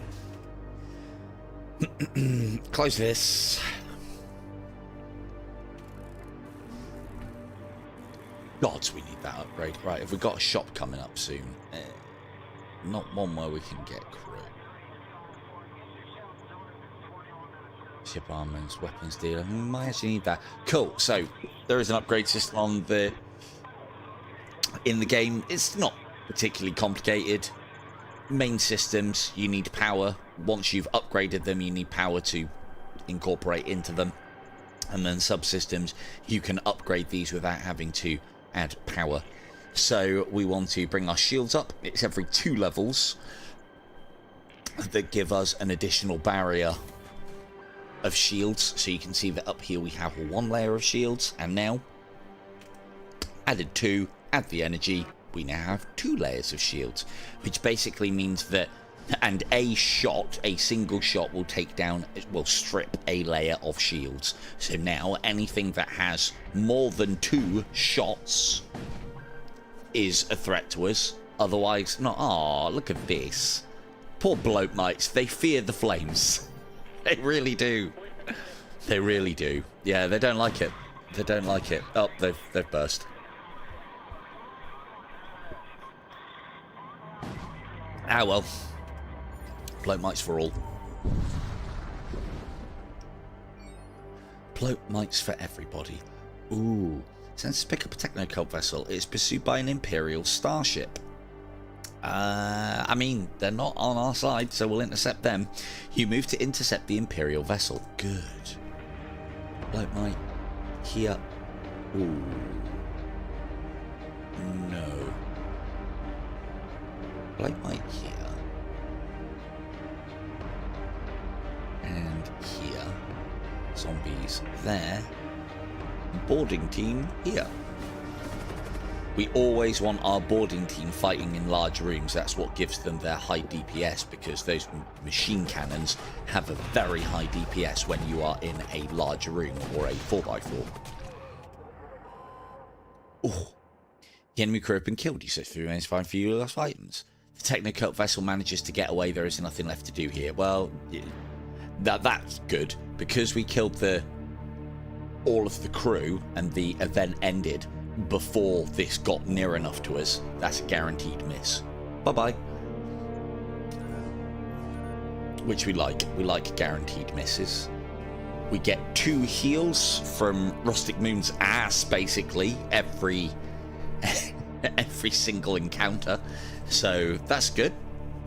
Close this. Gods, we need that upgrade. Right, have we got a shop coming up soon? Not one where we can get crew. Ship armaments, weapons dealer. Might actually need that. Cool. So there is an upgrade system on the in the game. It's not particularly complicated. Main systems, you need power. Once you've upgraded them, you need power to incorporate into them. And then subsystems, you can upgrade these without having to add power. So we want to bring our shields up. It's every 2 levels that give us an additional barrier of shields. So you can see that up here we have 1 layer of shields, and now added 2, add the energy, we now have 2 layers of shields, which basically means that, and a single shot will take down, will strip a layer of shields. So now anything that has more than 2 shots is a threat to us. Otherwise, not. Ah, look at this. Poor bloat mites. They fear the flames. They really do. They really do. Yeah, they don't like it. They don't like it. Oh, they've burst. Ah, well. Bloat mites for all. Bloat mites for everybody. Ooh. Sends to pick up a techno-cult vessel. It is pursued by an Imperial starship. I mean, they're not on our side, so we'll intercept them. You move to intercept the Imperial vessel. Good. Bloat mite. Here. Ooh. No. Bloat mite here. And here. Zombies there. Boarding team here. We always want our boarding team fighting in large rooms. That's what gives them their high DPS, because those machine cannons have a very high DPS when you are in a large room or a 4x4. Oh, the enemy crew have been killed. You search for remains, find for you lost items. The techno-cult vessel manages to get away. There is nothing left to do here. Well, that's good, because we killed all of the crew and the event ended before this got near enough to us. That's a guaranteed miss. Bye-bye. Which we like. We like guaranteed misses. We get 2 heals from Rustic Moon's ass, basically, every single encounter. So that's good.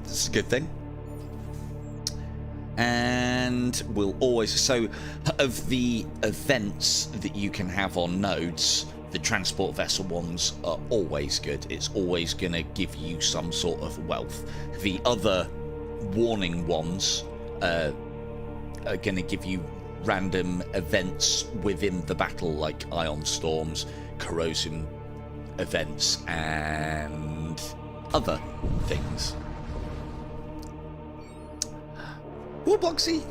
That's a good thing. And we'll always... So, of the events that you can have on nodes, the transport vessel ones are always good. It's always going to give you some sort of wealth. The other warning ones are going to give you random events within the battle, like ion storms, corrosion events, and other things. Boxy.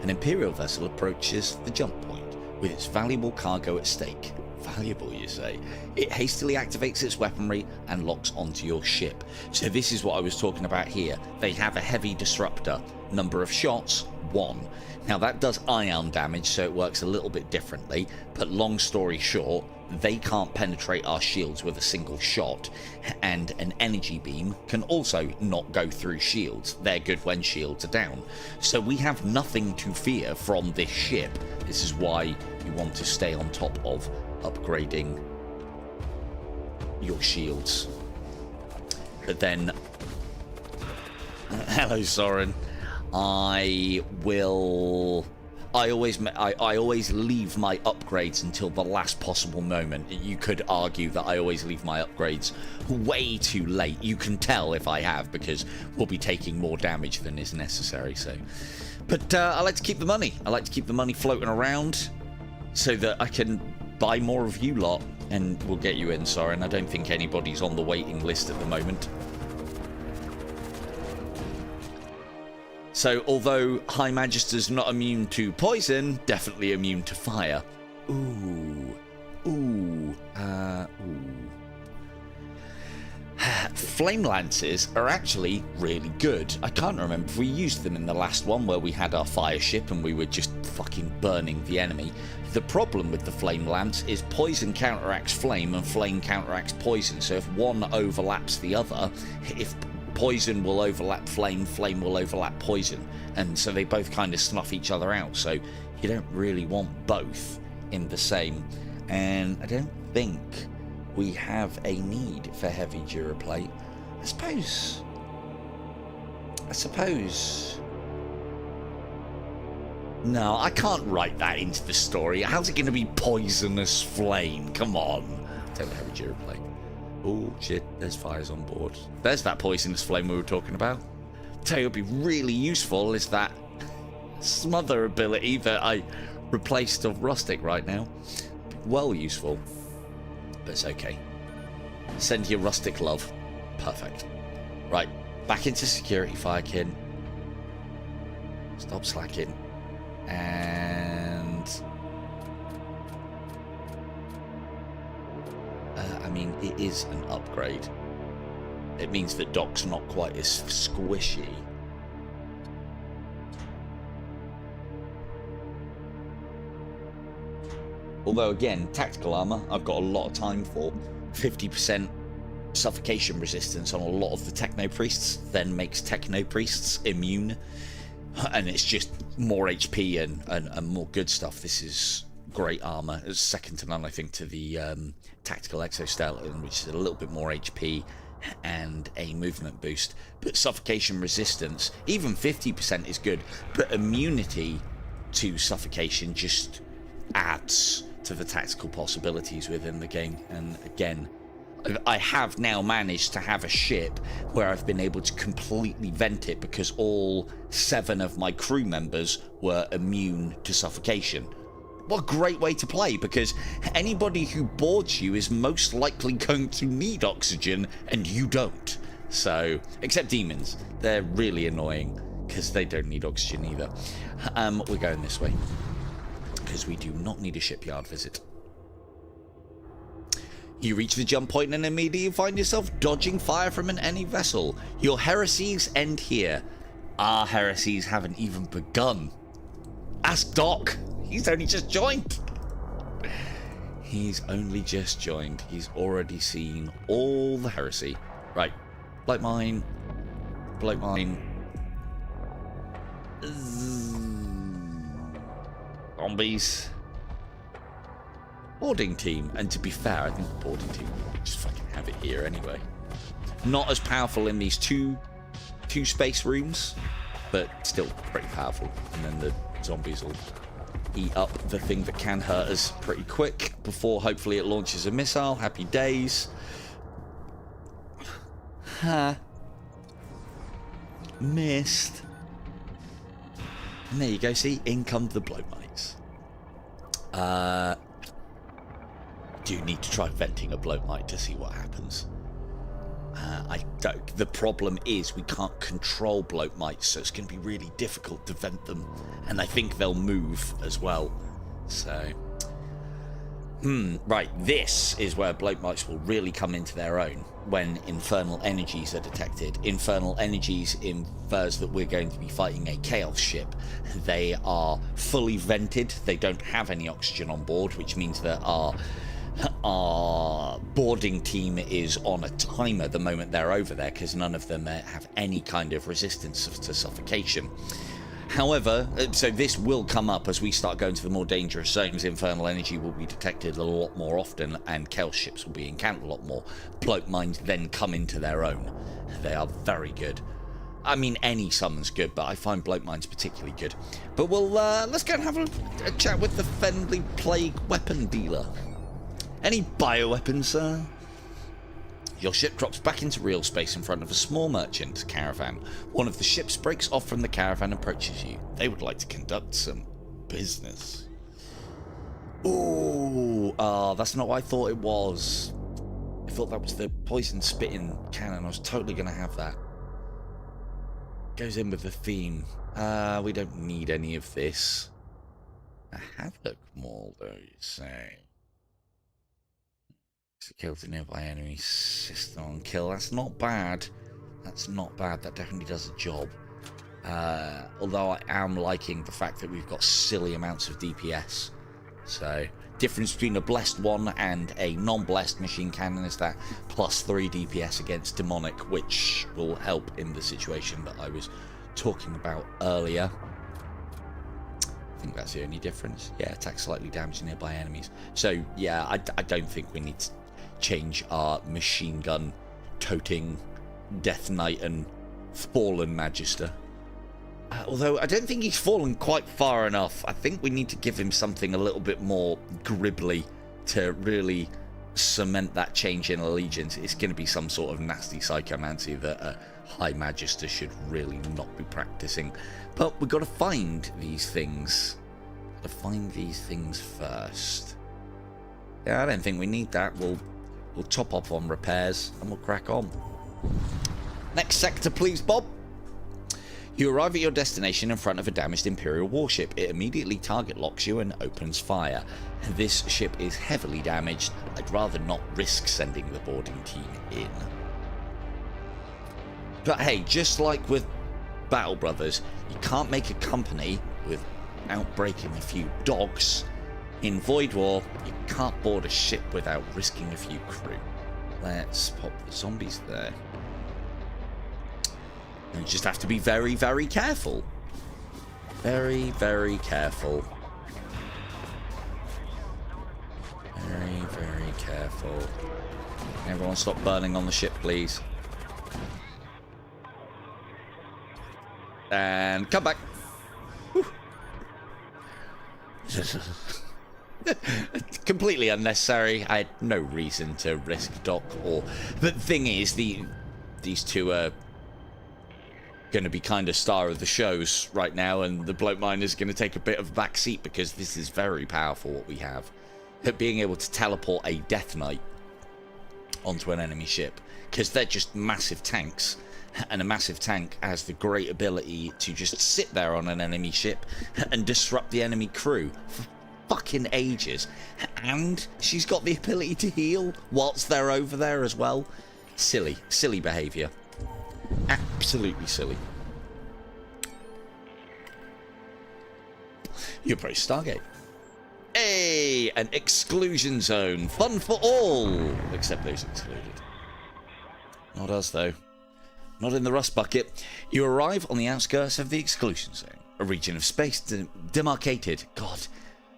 An Imperial vessel approaches the jump point with its valuable cargo at stake. Valuable, you say? It hastily activates its weaponry and locks onto your ship. So this is what I was talking about here. They have a heavy disruptor. Number of shots, 1. Now that does ion damage, so it works a little bit differently, but long story short, they can't penetrate our shields with a single shot, and an energy beam can also not go through shields. They're good when shields are down. So we have nothing to fear from this ship. This is why you want to stay on top of upgrading your shields. But then, hello Soren, I always leave my upgrades until the last possible moment. You could argue that I always leave my upgrades way too late. You can tell if I have, because we'll be taking more damage than is necessary. So, but I like to keep the money. I like to keep the money floating around so that I can buy more of you lot, and we'll get you in, Soren. I don't think anybody's on the waiting list at the moment. So, although High Magister's not immune to poison, definitely immune to fire. Flame lances are actually really good. I can't remember if we used them in the last one where we had our fire ship and we were just fucking burning the enemy. The problem with the flame lance is poison counteracts flame and flame counteracts poison. So if one overlaps the other, if poison will overlap flame, flame will overlap poison, and so they both kind of snuff each other out, so you don't really want both in the same. And I don't think we have a need for heavy Duraplate. I suppose no, I can't write that into the story. How's it going to be poisonous flame? Come on. Don't have heavy Duraplate. Oh shit, there's fires on board. There's that poisonous flame we were talking about. Tell you what would be really useful is that smother ability that I replaced of rustic right now. Well useful. But it's okay. Send your rustic love. Perfect. Right, back into security, Firekin. Stop slacking. And I mean, it is an upgrade. It means that Doc's not quite as squishy. Although, again, tactical armor, I've got a lot of time for. 50% suffocation resistance on a lot of the techno priests then makes techno priests immune. And it's just more HP and more good stuff. This is great armor. It's second to none, I think, to the tactical exoskeleton, which is a little bit more HP and a movement boost. But suffocation resistance, even 50% is good, but immunity to suffocation just adds to the tactical possibilities within the game. And again, I have now managed to have a ship where I've been able to completely vent it because all 7 of my crew members were immune to suffocation. What a great way to play, because anybody who boards you is most likely going to need oxygen and you don't. So, except demons. They're really annoying because they don't need oxygen either. We're going this way because we do not need a shipyard visit. You reach the jump point and immediately find yourself dodging fire from an enemy vessel. Your heresies end here. Our heresies haven't even begun. Ask Doc. He's only just joined. He's only just joined. He's already seen all the heresy. Right. Bloke mine. Bloke mine. Zombies. Boarding team. And to be fair, I think the boarding team will just fucking have it here anyway. Not as powerful in these two space rooms, but still pretty powerful. And then the zombies will eat up the thing that can hurt us pretty quick before hopefully it launches a missile. Happy days. Ha. Missed. And there you go, see? In come the blow mites. Do need to try venting a blow mite to see what happens. I don't. The problem is we can't control bloat mites, so it's going to be really difficult to vent them. And I think they'll move as well. So, Right, this is where bloke mites will really come into their own when infernal energies are detected. Infernal energies infers that we're going to be fighting a chaos ship. They are fully vented, they don't have any oxygen on board, which means that our boarding team is on a timer the moment they're over there, because none of them have any kind of resistance to suffocation. However, so this will come up as we start going to the more dangerous zones. Infernal energy will be detected a lot more often, and chaos ships will be encountered a lot more. Bloke mines then come into their own. They are very good. I mean, any summon's good, but I find bloke mines particularly good. But we'll let's go and have a chat with the Fendley Plague weapon dealer. Any bioweapons, sir? Your ship drops back into real space in front of a small merchant caravan. One of the ships breaks off from the caravan and approaches you. They would like to conduct some business. Ooh, that's not what I thought it was. I thought that was the poison spitting cannon. I was totally going to have that. Goes in with the theme. We don't need any of this. A havoc maul, though, you say. Kill to nearby enemy system on kill. That's not bad. That's not bad. That definitely does a job. Although I am liking the fact that we've got silly amounts of DPS. So, difference between a blessed one and a non-blessed machine cannon is that +3 DPS against demonic, which will help in the situation that I was talking about earlier. I think that's the only difference. Yeah, attack slightly damage nearby enemies. So, yeah, I don't think we need to change our machine gun toting Death Knight and Fallen Magister. Although I don't think he's fallen quite far enough. I think we need to give him something a little bit more gribbly to really cement that change in allegiance. It's going to be some sort of nasty psychomancy that a High Magister should really not be practicing. But we've got to find these things. Got to find these things first. Yeah, I don't think we need that. We'll top up on repairs and we'll crack on. Next sector, please, Bob. You arrive at your destination in front of a damaged Imperial warship. It immediately target locks you and opens fire. This ship is heavily damaged. I'd rather not risk sending the boarding team in. But hey, just like with Battle Brothers, you can't make a company without breaking a few dogs. In Void War, you can't board a ship without risking a few crew. Let's pop the zombies there. You just have to be very, very careful. Very, very careful. Very, very careful. Everyone stop burning on the ship, please. And come back. Completely unnecessary. I had no reason to risk dock or... But the thing is, these two are going to be kind of star of the shows right now, and the bloke miner is going to take a bit of a back seat because this is very powerful what we have. Being able to teleport a Death Knight onto an enemy ship, because they're just massive tanks, and a massive tank has the great ability to just sit there on an enemy ship and disrupt the enemy crew for fucking ages. And she's got the ability to heal whilst they're over there as well. Silly behaviour. Absolutely silly. You approach Stargate. Hey, an exclusion zone. Fun for all, except those excluded. Not us, though. Not in the rust bucket. You arrive on the outskirts of the exclusion zone, a region of space demarcated. God,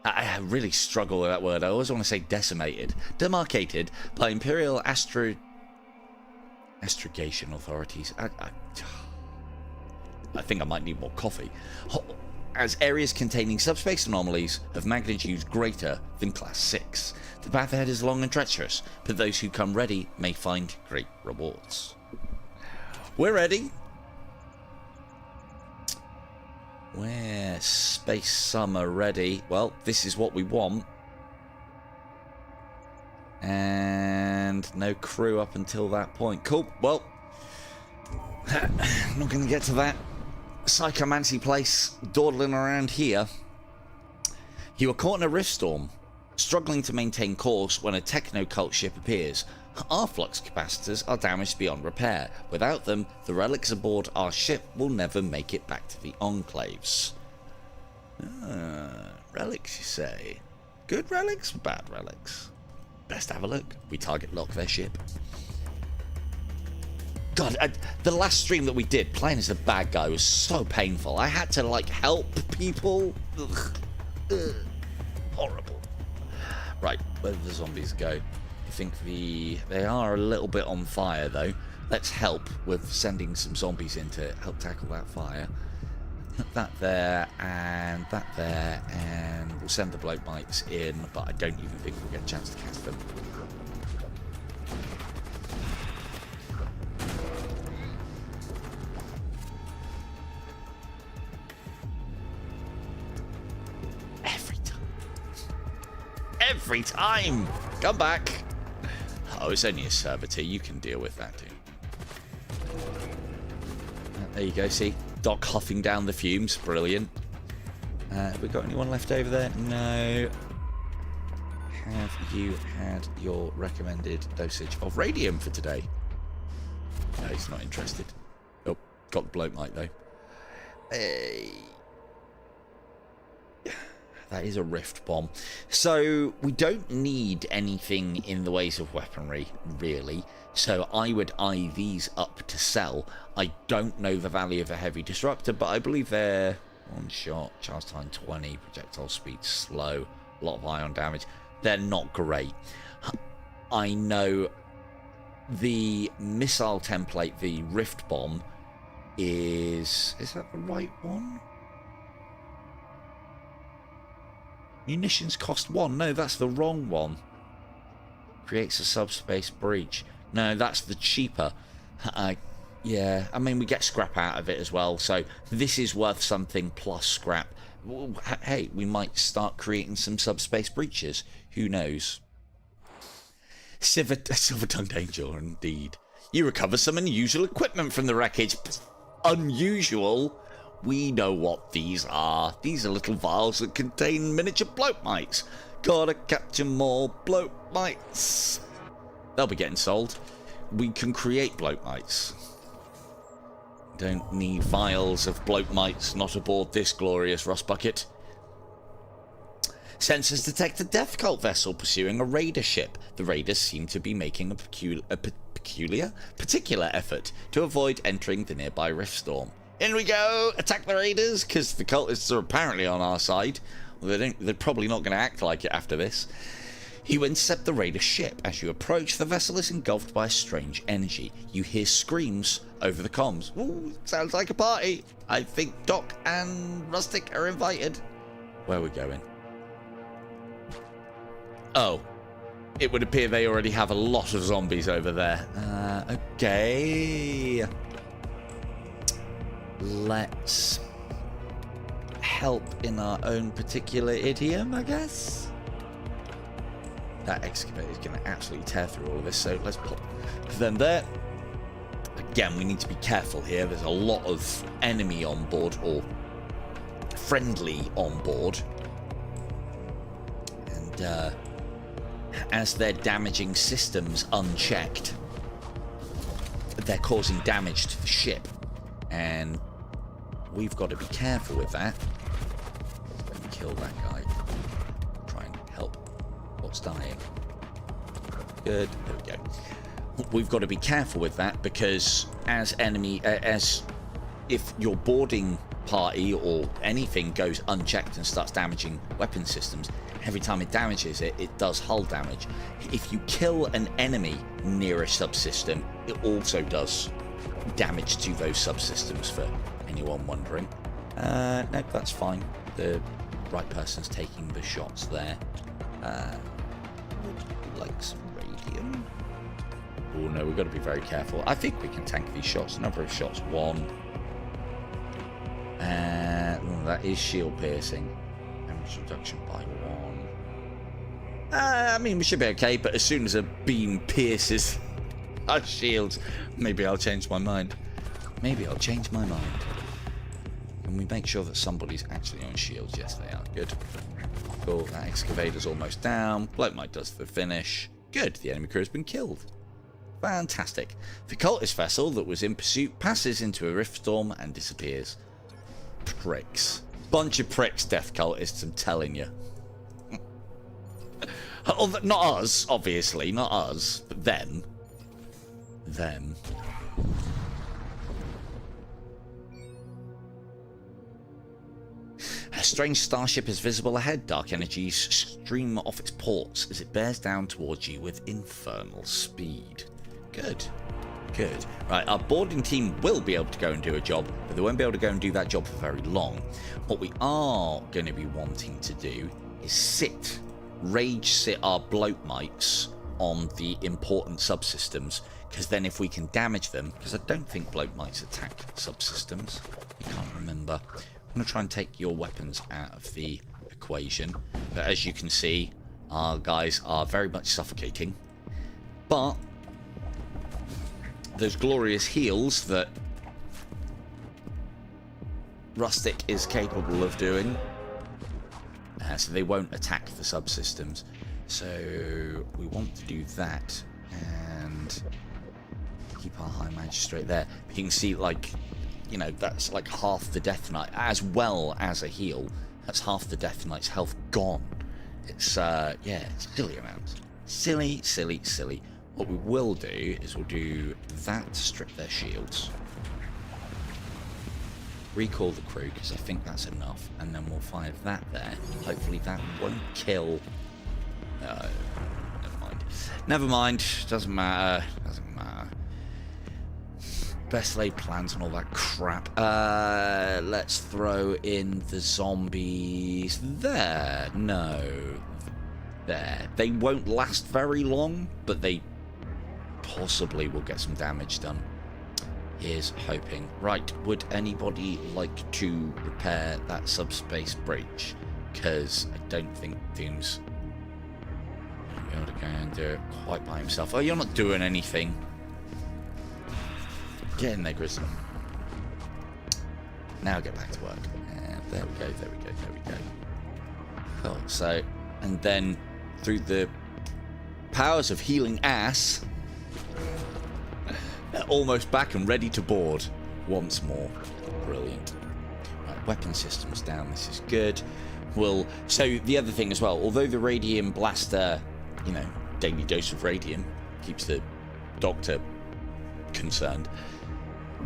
I really struggle with that word. I always want to say decimated. Demarcated by Imperial astrogation authorities. I think I might need more coffee. As areas containing subspace anomalies of magnitudes greater than Class 6. The path ahead is long and treacherous, but those who come ready may find great rewards. We're ready. We're Space Summer ready. Well, this is what we want. And no crew up until that point. Cool. Well, I'm not going to get to that psychomancy place dawdling around here. You were caught in a rift storm. struggling to maintain course when a techno-cult ship appears. Our flux capacitors are damaged beyond repair. Without them, the relics aboard our ship will never make it back to the enclaves. Relics, you say? Good relics or bad relics? Best have a look. We target lock their ship. God, the last stream that we did, playing as a bad guy, was so painful. I had to, like, help people. Ugh. Horrible. Right, where did the zombies go? I think they are a little bit on fire, though. Let's help with sending some zombies in to help tackle that fire. That there, and we'll send the bloke mites in, but I don't even think we'll get a chance to cast them. Every time! Come back! Oh, it's only a servitor. You can deal with that, dude. There you go, see? Doc huffing down the fumes. Brilliant. Have we got anyone left over there? No. Have you had your recommended dosage of radium for today? No, he's not interested. Oh, got the bloke mic, though. Hey. That is a rift bomb. So we don't need anything in the ways of weaponry, really. So I would eye these up to sell. I don't know the value of a heavy disruptor, but I believe they're one shot, charge time 20, projectile speed slow, a lot of ion damage. They're not great. I know the missile template, the rift bomb, is that the right one? Munitions cost 1. No, that's the wrong one. Creates a subspace breach. No, that's the cheaper. Yeah, I mean, we get scrap out of it as well. So this is worth something plus scrap. Well, hey, we might start creating some subspace breaches. Who knows? Silver-tongued angel, indeed. You recover some unusual equipment from the wreckage. Unusual? We know what these are. These are little vials that contain miniature bloat mites. Gotta capture more bloat mites. They'll be getting sold. We can create bloat mites. Don't need vials of bloat mites not aboard this glorious rust bucket. Sensors detect a death cult vessel pursuing a raider ship. The raiders seem to be making a particular effort to avoid entering the nearby rift storm. In we go! Attack the raiders, because the cultists are apparently on our side. Well, they're probably not going to act like it after this. You intercept the raider ship. As you approach, the vessel is engulfed by a strange energy. You hear screams over the comms. Ooh, sounds like a party. I think Doc and Rustic are invited. Where are we going? Oh. It would appear they already have a lot of zombies over there. Okay. Let's help in our own particular idiom, I guess. That excavator is going to absolutely tear through all of this, so let's put them there. Again, we need to be careful here. There's a lot of enemy on board, or friendly on board. And as they're damaging systems unchecked, they're causing damage to the ship. And we've got to be careful with that. Let me kill that guy. Try and help what's dying. Good. There we go. We've got to be careful with that, because as if your boarding party or anything goes unchecked and starts damaging weapon systems, every time it damages it, it does hull damage. If you kill an enemy near a subsystem, it also does damage to those subsystems, for anyone wondering. Nope, that's fine. The right person's taking the shots there. Would like some radium. Oh no, we've got to be very careful. I think we can tank these shots. Number of shots, 1. That is shield piercing. Damage reduction by 1. I mean, we should be okay, but as soon as a beam pierces our shields, maybe I'll change my mind. Maybe I'll change my mind. Can we make sure that somebody's actually on shields? Yes, they are. Good. Cool, that excavator's almost down. Bloke Mike does the finish. Good, the enemy crew has been killed. Fantastic. The cultist vessel that was in pursuit passes into a rift storm and disappears. Pricks. Bunch of pricks, death cultists, I'm telling you. Not us, obviously, not us, but them. Them. A strange starship is visible ahead. Dark energies stream off its ports as it bears down towards you with infernal speed. Good. Good. Right, our boarding team will be able to go and do a job, but they won't be able to go and do that job for very long. What we are going to be wanting to do is rage sit our bloat mites on the important subsystems, because then if we can damage them, because I don't think bloat mites attack subsystems, I can't remember. I'm going to try and take your weapons out of the equation, but as you can see, our guys are very much suffocating. But those glorious heals that Rustic is capable of doing, so they won't attack the subsystems. So we want to do that and keep our High Magistrate there. You can see, like, you know, that's like half the Death Knight, as well as a heal. That's half the Death Knight's health gone. It's, yeah, it's silly amounts. Silly, silly, silly. What we will do is we'll do that to strip their shields. Recall the crew, because I think that's enough. And then we'll fire that there. Hopefully that won't kill... never mind. Never mind. Doesn't matter. Doesn't matter. Best laid plans and all that crap. Let's throw in the zombies there. No. There. They won't last very long, but they possibly will get some damage done. Here's hoping. Right, would anybody like to repair that subspace bridge? Because I don't think Doom's going to be able to go and do it quite by himself. Oh, you're not doing anything. Get in there, Grizzly. Now get back to work. And there we go, there we go, there we go. Cool, so, and then through the powers of healing ass, they're almost back and ready to board once more. Brilliant. Right, weapon systems down, this is good. So the other thing as well, although the radium blaster, you know, daily dose of radium keeps the doctor concerned,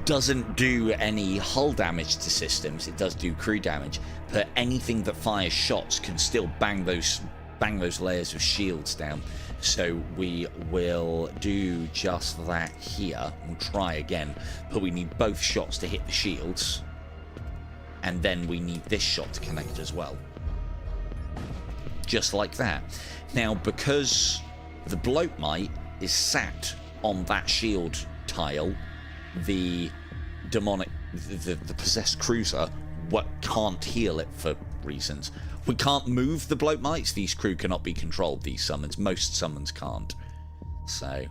doesn't do any hull damage to systems. It does do crew damage, but anything that fires shots can still bang those layers of shields down. So we will do just that here. We'll try again, but we need both shots to hit the shields, and then we need this shot to connect as well. Just like that. Now, because the bloat mite is sat on that shield tile, the demonic, the possessed cruiser can't heal it for reasons. We can't move the bloat mites. These crew cannot be controlled, these summons. Most summons can't. So,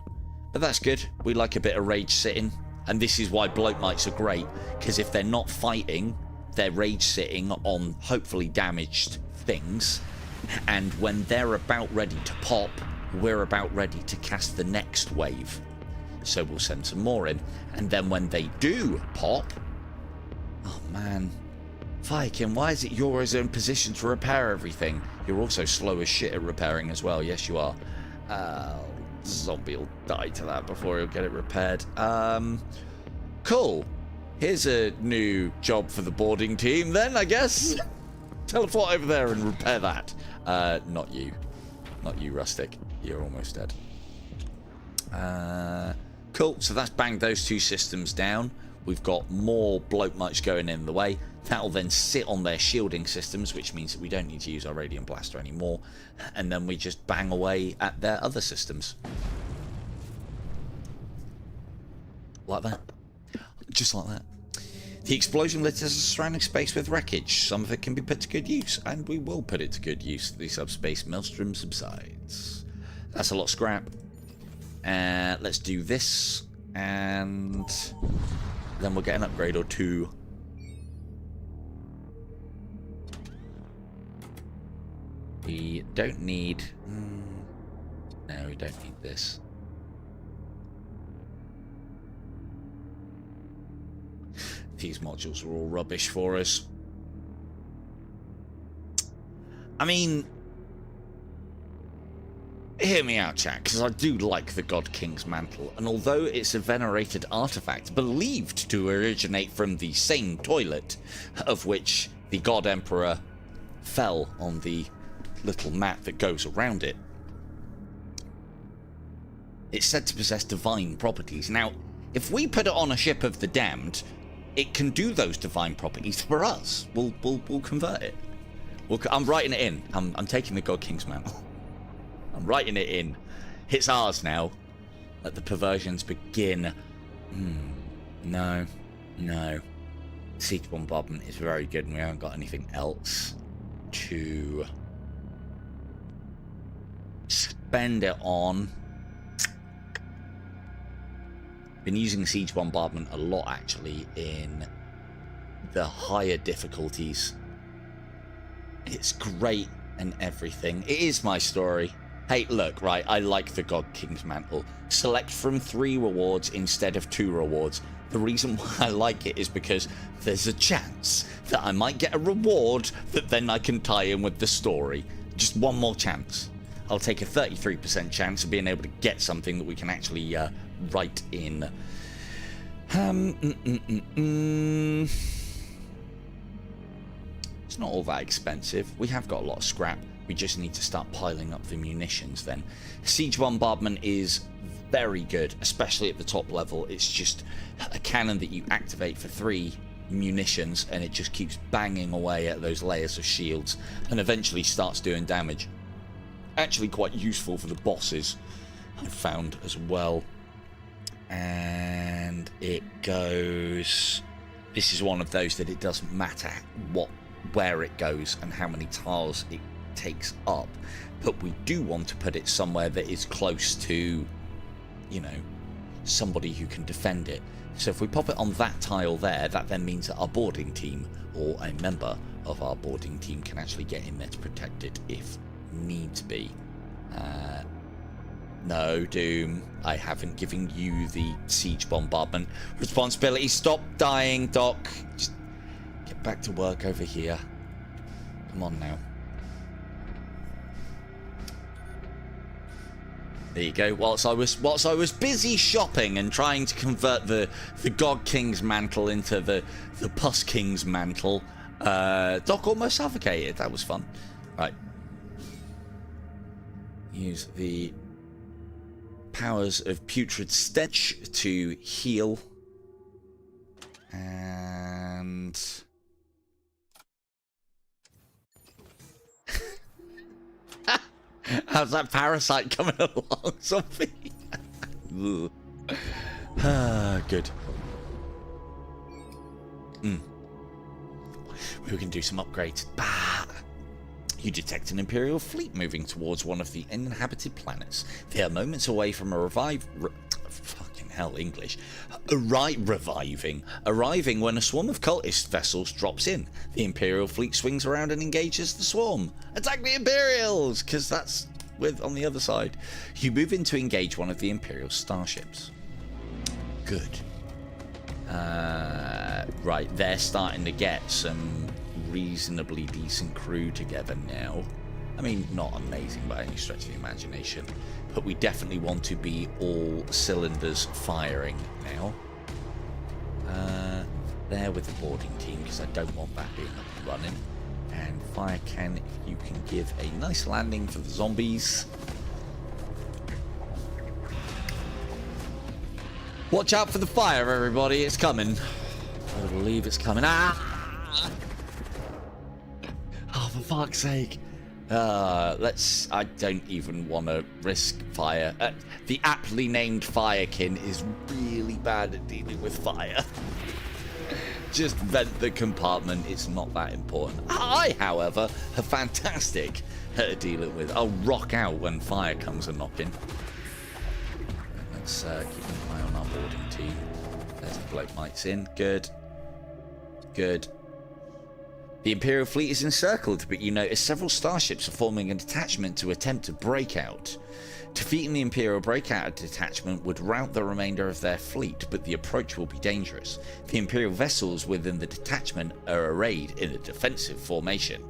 but that's good. We like a bit of rage sitting. And this is why bloat mites are great, because if they're not fighting, they're rage sitting on hopefully damaged things. And when they're about ready to pop, we're about ready to cast the next wave. So we'll send some more in. And then when they do pop... Oh, man. Viking, why is it you're in position to repair everything? You're also slow as shit at repairing as well. Yes, you are. Zombie will die to that before he'll get it repaired. Cool. Here's a new job for the boarding team then, I guess. Teleport over there and repair that. Not you. Not you, Rustic. You're almost dead. Cool. So that's banged those two systems down. We've got more bloat mites going in the way. That'll then sit on their shielding systems, which means that we don't need to use our radiant blaster anymore. And then we just bang away at their other systems. Like that. Just like that. The explosion litters a surrounding space with wreckage. Some of it can be put to good use, and we will put it to good use. The subspace maelstrom subsides. That's a lot of scrap. Let's do this, and then we'll get an upgrade or two. We don't need... no, we don't need this. These modules are all rubbish for us. I mean... hear me out, chat, because I do like the God King's Mantle, and although it's a venerated artifact believed to originate from the same toilet of which the God Emperor fell on the little mat that goes around it, it's said to possess divine properties. Now, if we put it on a ship of the damned, it can do those divine properties for us. We'll convert it. I'm writing it in. I'm taking the God King's Mantle. I'm writing it in. It's ours now. Let the perversions begin. No. Siege bombardment is very good, and we haven't got anything else to spend it on. Been using siege bombardment a lot, actually, in the higher difficulties. It's great and everything. It is my story. Hey, look, right, I like the God King's Mantle. Select from 3 rewards instead of 2 rewards. The reason why I like it is because there's a chance that I might get a reward that then I can tie in with the story. Just one more chance. I'll take a 33% chance of being able to get something that we can actually write in. It's not all that expensive. We have got a lot of scrap. We just need to start piling up the munitions then. Siege bombardment is very good, especially at the top level. It's just a cannon that you activate for 3 munitions, and it just keeps banging away at those layers of shields and eventually starts doing damage. Actually quite useful for the bosses, I've found as well. And it goes... this is one of those that it doesn't matter where it goes and how many tiles it takes up, but we do want to put it somewhere that is close to, you know, somebody who can defend it. So if we pop it on that tile there, that then means that our boarding team, or a member of our boarding team, can actually get in there to protect it if needs be. No, Doom, I haven't given you the siege bombardment responsibility. Stop dying, Doc. Just get back to work over here. Come on now. There you go. Whilst I was busy shopping and trying to convert the God King's Mantle into the Pus King's Mantle, Doc almost suffocated. That was fun. Right. Use the powers of putrid stench to heal. And... how's that parasite coming along, Sophie? Good. We can do some upgrades. Bah! You detect an Imperial fleet moving towards one of the uninhabited planets. They are moments away from a fucking hell, English. Arriving when a swarm of cultist vessels drops in. The Imperial fleet swings around and engages the swarm. Attack the Imperials! Because that's on the other side. You move in to engage one of the Imperial starships. Good. Right, they're starting to get some reasonably decent crew together now. I mean, not amazing by any stretch of the imagination, but we definitely want to be all cylinders firing now. There with the boarding team, because I don't want that being up and running. And fire can, if you can give a nice landing for the zombies. Watch out for the fire, everybody. It's coming. I believe it's coming. Ah! Oh, for fuck's sake. I don't even want to risk fire. The aptly named Firekin is really bad at dealing with fire. Just vent the compartment, it's not that important. I, however, are fantastic at dealing with. I'll rock out when fire comes a knocking. Let's keep an eye on our boarding team. There's the bloke mites in. Good. Good. The Imperial fleet is encircled, but you notice several starships are forming a detachment to attempt a breakout. Defeating the Imperial breakout detachment would rout the remainder of their fleet, but the approach will be dangerous. The Imperial vessels within the detachment are arrayed in a defensive formation.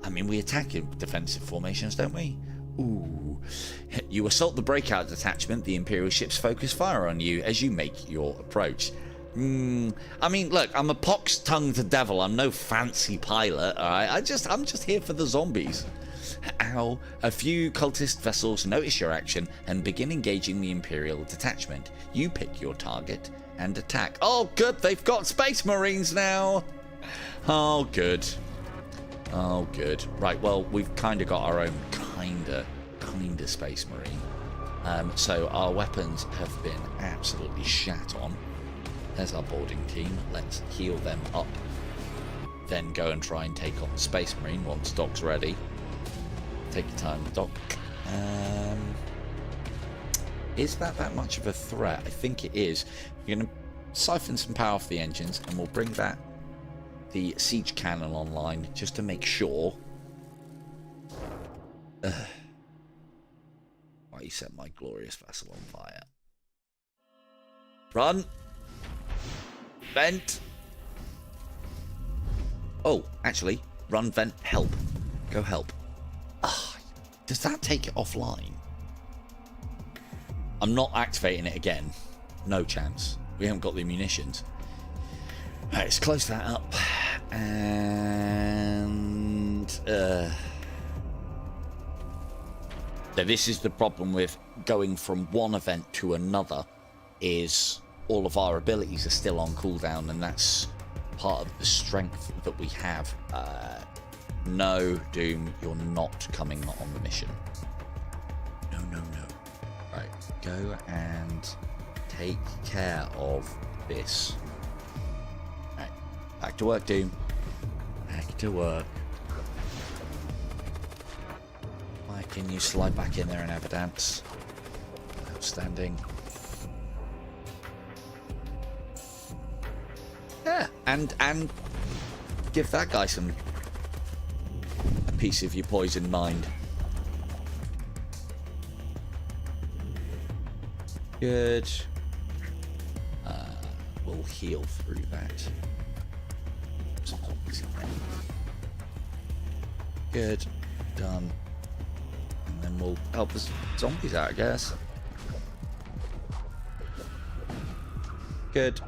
I mean, we attack in defensive formations, don't we? Ooh. You assault the breakout detachment, the Imperial ships focus fire on you as you make your approach. I mean, look, I'm a pox-tongued devil. I'm no fancy pilot, alright? I'm just here for the zombies. Ow. A few cultist vessels notice your action and begin engaging the Imperial detachment. You pick your target and attack. Oh, good. They've got Space Marines now. Oh, good. Oh, good. Right, well, we've kind of got our own kind of Space Marine. So our weapons have been absolutely shat on. There's our boarding team. Let's heal them up. Then go and try and take on the Space Marine once Doc's ready. Take your time, Doc. Is that much of a threat? I think it is. We're going to siphon some power off the engines, and we'll bring the siege cannon online just to make sure. Why you set my glorious vessel on fire? Run! Vent! Oh, actually, run, vent, help. Go help. Ah, does that take it offline? I'm not activating it again. No chance. We haven't got the munitions. Right, let's close that up. And so this is the problem with going from one event to another, is all of our abilities are still on cooldown, and that's part of the strength that we have. No, Doom, you're not coming on the mission. No. Right, go and take care of this. Right, back to work, Doom. Back to work. Why can you slide back in there and have a dance? Outstanding. Yeah, and give that guy a piece of your poisoned mind. Good. We'll heal through that. Good. Done. And then we'll help the zombies out, I guess. Good.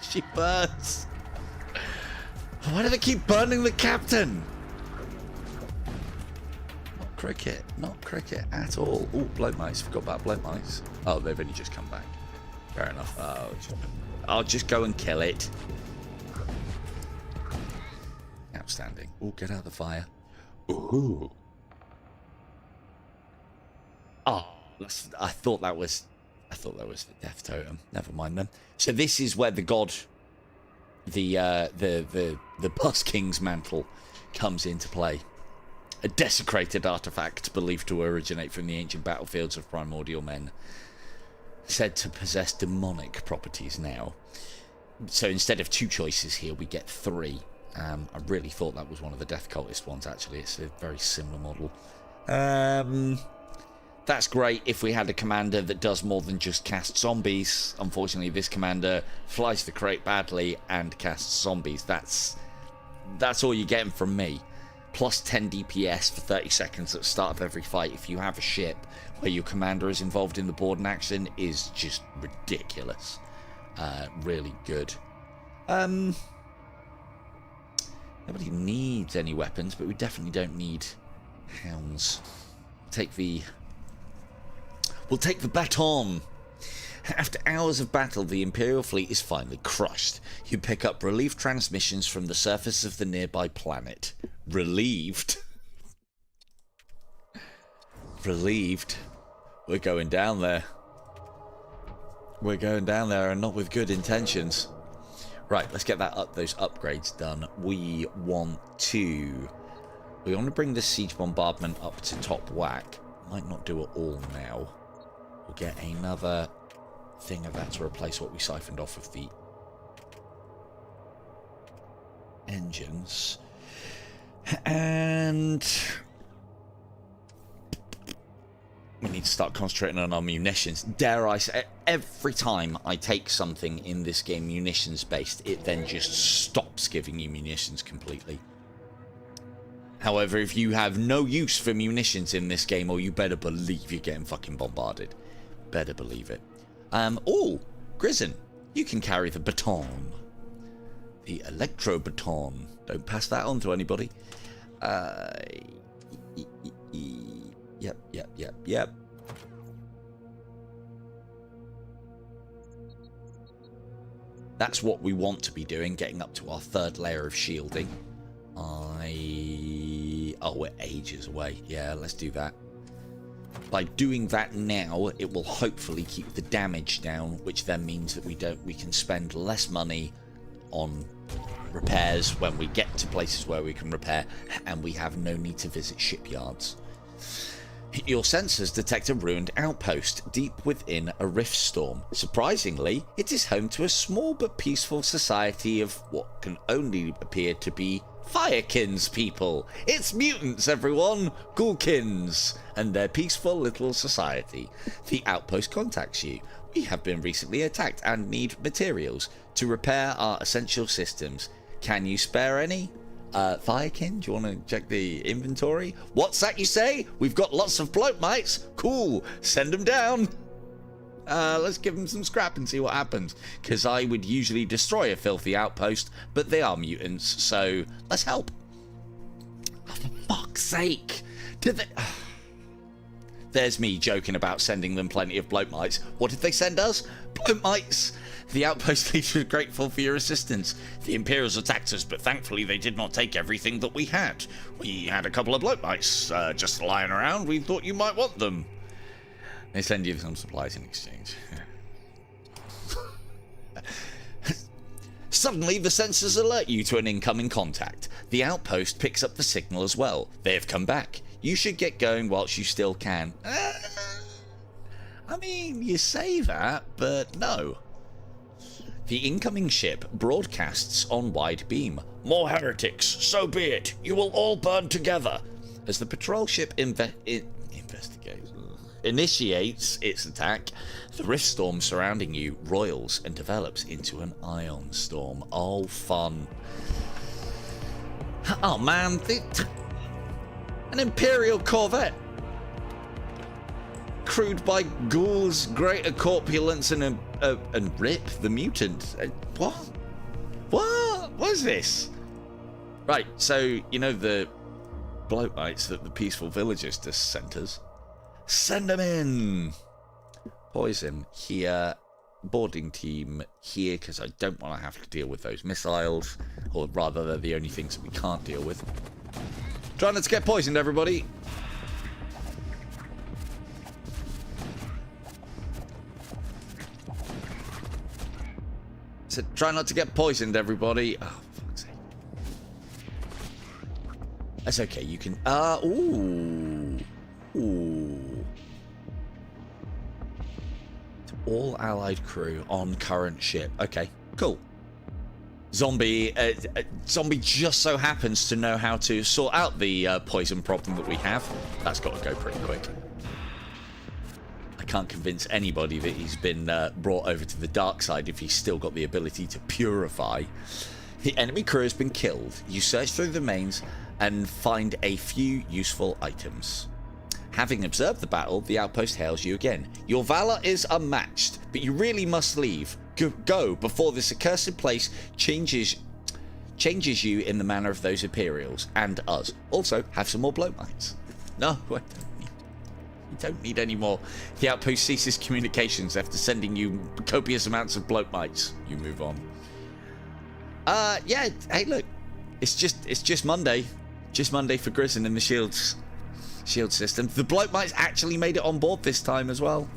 She burns. Why do they keep burning the captain? Not cricket at all. Oh, blow mice. Forgot about blow mice. Oh, they've only just come back. Fair enough. I'll just go and kill it. Outstanding. Oh, get out of the fire. Ooh. Oh, I thought that was the death totem. Never mind then. So this is where the god, the Bus King's mantle, comes into play. A desecrated artifact believed to originate from the ancient battlefields of primordial men, said to possess demonic properties now. So instead of 2 choices here, we get 3. I really thought that was one of the death cultist ones. Actually, it's a very similar model. That's great if we had a commander that does more than just cast zombies. Unfortunately, this commander flies the crate badly and casts zombies. That's all you're getting from me. Plus 10 DPS for 30 seconds at the start of every fight if you have a ship where your commander is involved in the boarding action is just ridiculous. Really good. Nobody needs any weapons, but we definitely don't need hounds. We'll take the baton. After hours of battle, the Imperial fleet is finally crushed. You pick up relief transmissions from the surface of the nearby planet. Relieved? Relieved? We're going down there. We're going down there, and not with good intentions. Right, let's get those upgrades done. We want to bring the siege bombardment up to top whack. Might not do it all now. We'll get another thing of that to replace what we siphoned off of the engines. And we need to start concentrating on our munitions. Dare I say, every time I take something in this game munitions based, it then just stops giving you munitions completely. However, if you have no use for munitions in this game, you better believe you're getting fucking bombarded. Better believe it. Oh, Grizzin, you can carry the baton. The electro baton. Don't pass that on to anybody. Yep. That's what we want to be doing, getting up to our 3rd layer of shielding. Oh, we're ages away. Yeah, let's do that. By doing that now, it will hopefully keep the damage down, which then means that we can spend less money on repairs when we get to places where we can repair, and we have no need to visit shipyards. Your sensors detect a ruined outpost deep within a rift storm. Surprisingly, it is home to a small but peaceful society of what can only appear to be Firekins people. It's mutants, everyone! Ghoulkins! And their peaceful little society. The outpost contacts you. We have been recently attacked and need materials to repair our essential systems. Can you spare any? Firekin, do you want to check the inventory? What's that you say? We've got lots of bloat mites. Cool. Send them down. Let's give them some scrap and see what happens. Because I would usually destroy a filthy outpost, but they are mutants, so let's help. Oh, for fuck's sake. Did they... There's me joking about sending them plenty of bloat mites. What did they send us? Bloat mites. The outpost leader was grateful for your assistance. The Imperials attacked us, but thankfully they did not take everything that we had. We had a couple of bloat mites just lying around. We thought you might want them. They send you some supplies in exchange. Suddenly, the sensors alert you to an incoming contact. The outpost picks up the signal as well. They have come back. You should get going whilst you still can. I mean, you say that, but no. The incoming ship broadcasts on wide beam. More heretics, so be it. You will all burn together. As the patrol ship initiates its attack, the rift storm surrounding you roils and develops into an ion storm. Oh, fun. Oh, man. An Imperial corvette. Crewed by ghouls, greater corpulence, and Rip, the mutant. What? What is this? Right, so, you know the bloat mites that the peaceful villagers just sent us? Send them in! Poison here. Boarding team here, because I don't want to have to deal with those missiles. Or rather, they're the only things that we can't deal with. Try not to get poisoned, everybody. So try not to get poisoned, everybody. Oh, for fuck's sake. That's okay, you can... Ooh. All allied crew on current ship. Okay, cool. Zombie just so happens to know how to sort out the poison problem that we have. That's got to go pretty quick. I can't convince anybody that he's been brought over to the dark side if he's still got the ability to purify. The enemy crew has been killed. You search through the mains and find a few useful items. Having observed the battle, the outpost hails you again. Your valor is unmatched, but you really must leave. Go before this accursed place changes you in the manner of those Imperials and us. Also, have some more bloat mites. No, you don't need any more. The outpost ceases communications after sending you copious amounts of bloat mites. You move on. Yeah. Hey, look, it's just Monday. Just Monday for Grizzin and the shield system. The bloat mites actually made it on board this time as well.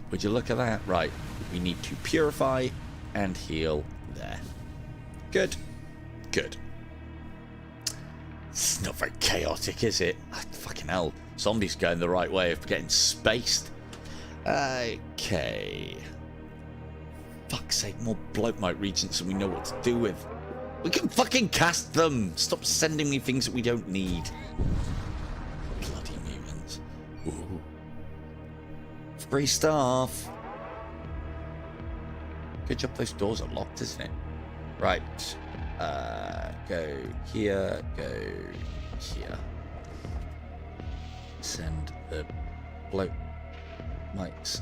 Would you look at that? Right. We need to purify and heal there. Good. Good. It's not very chaotic, is it? Fucking hell. Zombies going the right way of getting spaced. Okay. Fuck's sake, more bloatmite regents than we know what to do with. We can fucking cast them! Stop sending me things that we don't need. Bloody mutants. Ooh. Free stuff. Good job those doors are locked, isn't it? Right. Go here, go here. Send the bloatmites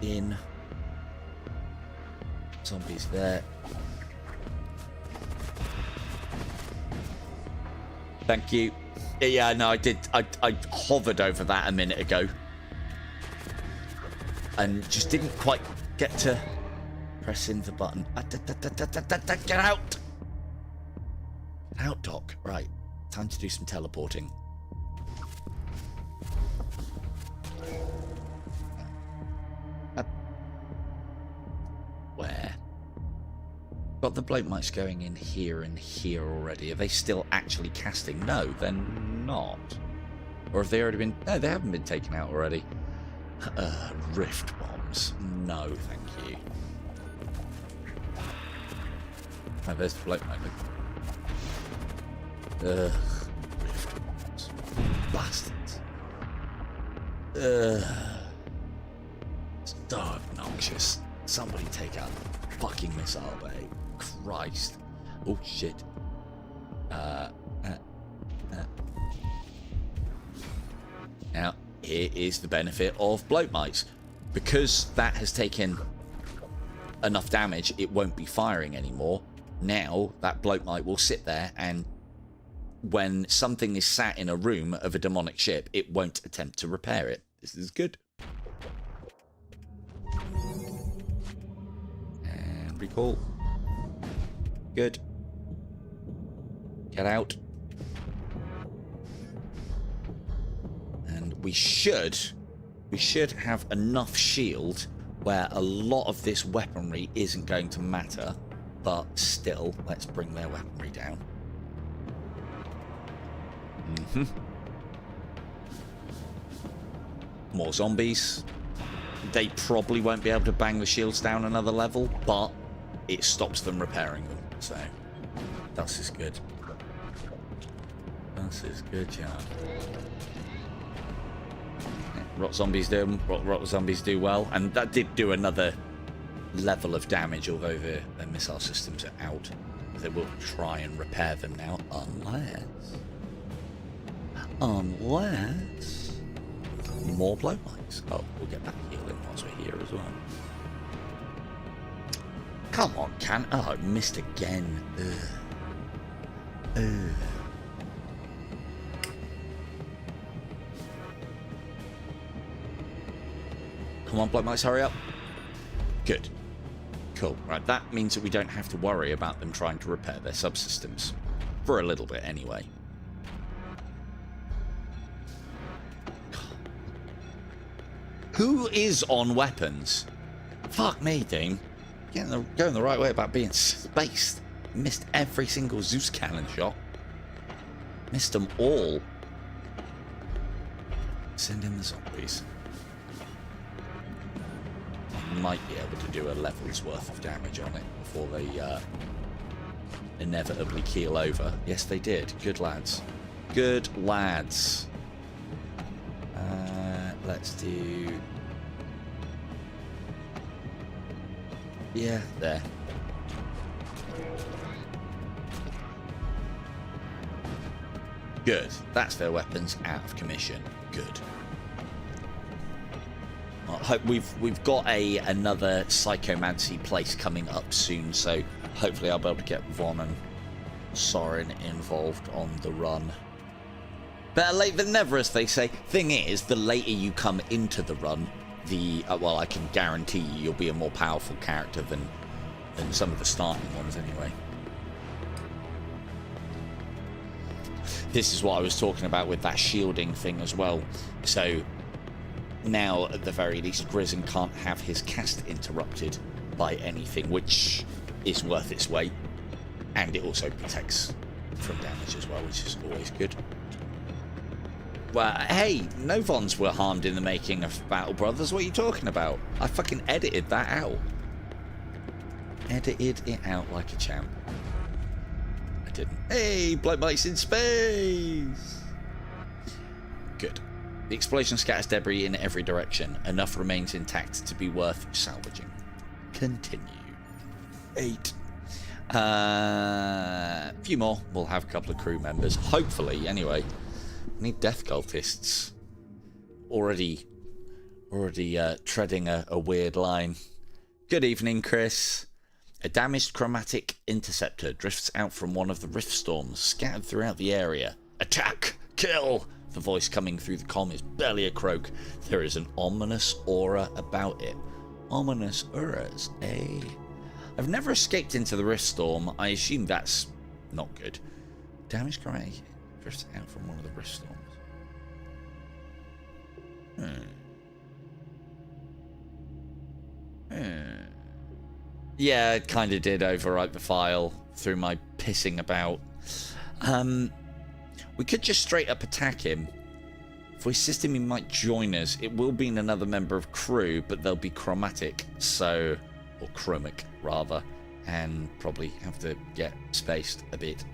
in. Zombies there. Thank you. Yeah, no, I did. I hovered over that a minute ago. And just didn't quite get to pressing the button. Get out! Get out, Doc. Right. Time to do some teleporting. Where? Got the bloatmites going in here and here already. Are they still actually casting? No, they're not. Or have they already been... No, they haven't been taken out already. Rift bombs. No, thank you. Oh, there's the bloatmite. Rift bombs. Bastards. So obnoxious. Somebody take out the fucking missile bay. Christ. Oh, shit. Now, here is the benefit of bloatmites. Because that has taken enough damage, it won't be firing anymore. Now, that bloatmite will sit there, and when something is sat in a room of a demonic ship, it won't attempt to repair it. This is good. And recall. Good. Get out. And we should have enough shield where a lot of this weaponry isn't going to matter, but still, let's bring their weaponry down. More zombies. They probably won't be able to bang the shields down another level, but it stops them repairing them. So, das is good. Das is good, yeah. Rot zombies do well, and that did do another level of damage, although their missile systems are out. They will try and repair them now, unless more bloatmites. Oh, we'll get that healing once we're here as well. Come on, can... Oh, I missed again. Come on, bloatmites, hurry up. Good. Cool. Right, that means that we don't have to worry about them trying to repair their subsystems. For a little bit, anyway. Who is on weapons? Fuck me, Dean. Going the right way about being spaced. Missed every single Zeus cannon shot. Missed them all. Send in the zombies. Might be able to do a level's worth of damage on it before they inevitably keel over. Yes, they did. Good lads. Good lads. Let's do... Yeah, there. Good. That's their weapons out of commission. Good. I hope we've got another psychomancy place coming up soon, so hopefully I'll be able to get Von and Soren involved on the run. Better late than never, as they say. Thing is, the later you come into the run, the well, I can guarantee you'll be a more powerful character than some of the starting ones anyway. This is what I was talking about with that shielding thing as well. So now, at the very least, Grizzin can't have his cast interrupted by anything, which is worth its weight. And it also protects from damage as well, which is always good. Well, hey, no Vons were harmed in the making of Battle Brothers. What are you talking about? I fucking edited that out. edited it out like a champ. I didn't. Hey, bloke bites in space! Good. The explosion scatters debris in every direction. Enough remains intact to be worth salvaging. Continue. 8. Few more. We'll have a couple of crew members. Hopefully, anyway. We need death cultists. Already treading a weird line. Good evening, Chris. A damaged chromatic interceptor drifts out from one of the rift storms scattered throughout the area. Attack! Kill! The voice coming through the comm is barely a croak. There is an ominous aura about it. Ominous auras, eh? I've never escaped into the rift storm. I assume that's not good. Damaged chromatic drifts out from one of the rift storms. Yeah, it kind of did overwrite the file through my pissing about. We could just straight up attack him. If we assist him, he might join us. It will be another member of crew, but they'll be chromatic, so... or chromic, rather. And probably have to get spaced a bit.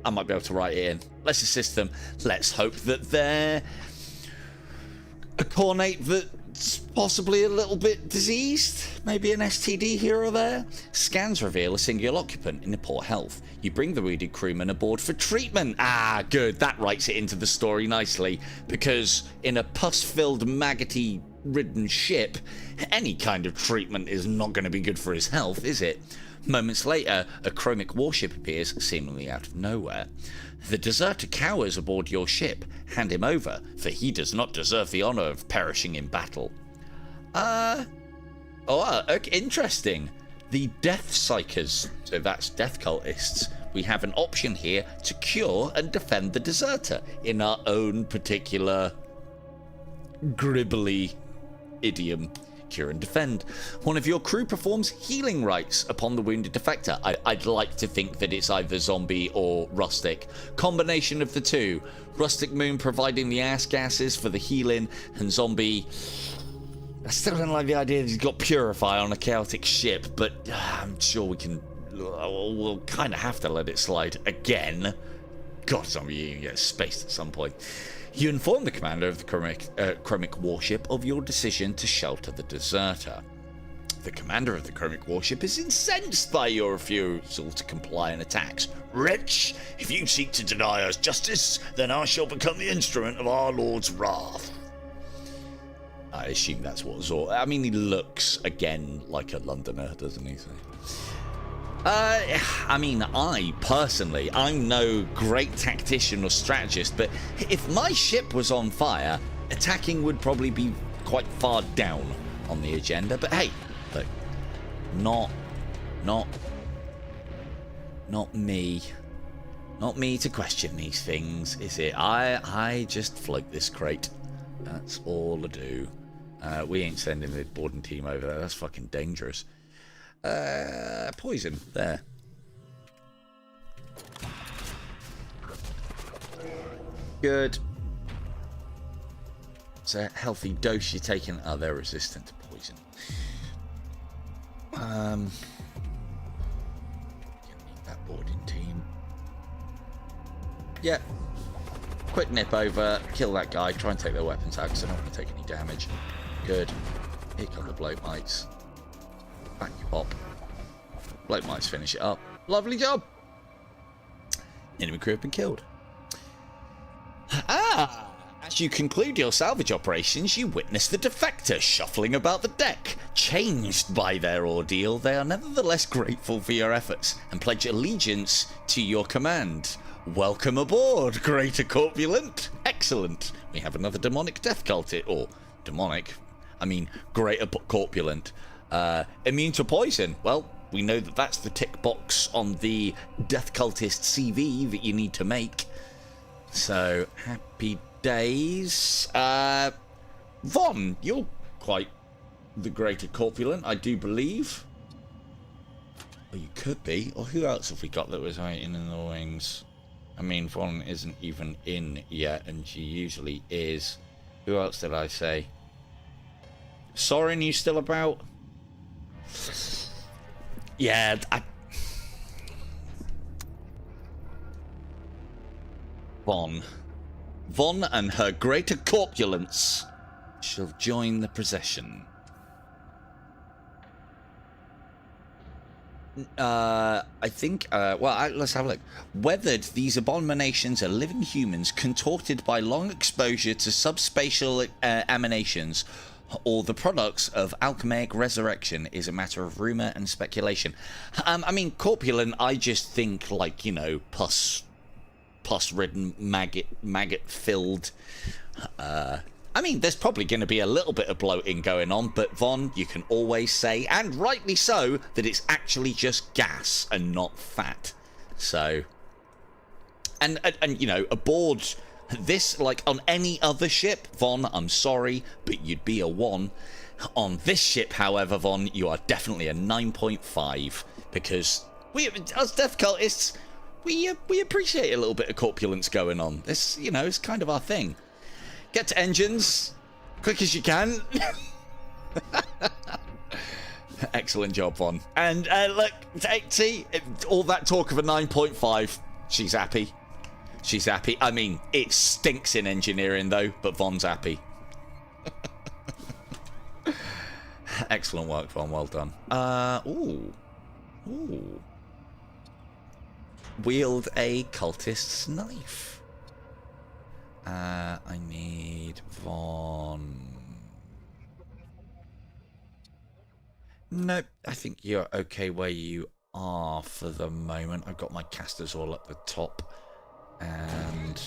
I might be able to write it in. Let's assist them. Let's hope that they're a cornate that's possibly a little bit diseased. Maybe an STD here or there. Scans reveal a single occupant in poor health. You bring the wounded crewman aboard for treatment. Ah, good. That writes it into the story nicely. Because in a pus-filled, maggoty-ridden ship, any kind of treatment is not going to be good for his health, is it? Moments later, a chromic warship appears, seemingly out of nowhere. The deserter cowers aboard your ship. Hand him over, for he does not deserve the honor of perishing in battle. Okay, interesting. The Death Psychers, so that's death cultists. We have an option here to cure and defend the deserter in our own particular gribbly idiom. Cure and defend. One of your crew performs healing rites upon the wounded defector. I'd like to think that it's either zombie or rustic. Combination of the two. Rustic Moon providing the ass gases for the healing, and zombie... I still don't like the idea that he's got Purify on a chaotic ship, but I'm sure we can... We'll kind of have to let it slide again. God, zombie, you can get spaced at some point. You inform the commander of the chromic warship of your decision to shelter the deserter. The commander of the chromic warship is incensed by your refusal to comply and attacks. Wretch, if you seek to deny us justice, then I shall become the instrument of our Lord's wrath. I assume that's what Zor... I mean, he looks, again, like a Londoner, doesn't he? So... I mean, I'm no great tactician or strategist, but if my ship was on fire, attacking would probably be quite far down on the agenda. But hey, look, not me to question these things, is it? I just float this crate. That's all I do. We ain't sending the boarding team over there. That's fucking dangerous. Poison. There. Good. It's a healthy dose you're taking. Oh, they're resistant to poison. Gonna need that boarding team. Yeah. Quick nip over, kill that guy, try and take their weapons out because they're not going to take any damage. Good. Here come the bloke mites. Back you pop. Bloke mites finish it up. Lovely job. Enemy crew have been killed. As you conclude your salvage operations, you witness the defector shuffling about the deck. Changed by their ordeal, they are nevertheless grateful for your efforts and pledge allegiance to your command. Welcome aboard, Greater Corpulent. Excellent. We have another demonic death cultist, or demonic, I mean Greater Corpulent. Immune to poison. Well, we know that that's the tick box on the death cultist CV that you need to make. So, happy days. Von, you're quite the Greater Corpulent, I do believe. Or you could be. Or who else have we got that was waiting in the wings? I mean, Von isn't even in yet, and she usually is. Who else did I say? Soren, you still about? Yeah, Von and her greater corpulence shall join the procession. I think, let's have a look. Weathered, these abominations are living humans contorted by long exposure to subspatial emanations, or the products of alchemic resurrection is a matter of rumor and speculation. I mean, corpulent, I just think, like, you know, pus-ridden, maggot-filled. I mean, there's probably going to be a little bit of bloating going on, but Von, you can always say, and rightly so, that it's actually just gas and not fat. So, and you know, aboard this, like on any other ship, Von, I'm sorry, but you'd be a 1. On this ship, however, Von, you are definitely a 9.5, because we, as death cultists, we appreciate a little bit of corpulence going on. This, you know, is kind of our thing. Get to engines, quick as you can. Excellent job, Von. And look, see, all that talk of a 9.5, she's happy. She's happy. I mean, it stinks in engineering, though, but Von's happy. Excellent work, Von. Well done. Ooh. Wield a cultist's knife. I need Von. Nope, I think you're okay where you are for the moment. I've got my casters all up the top. And...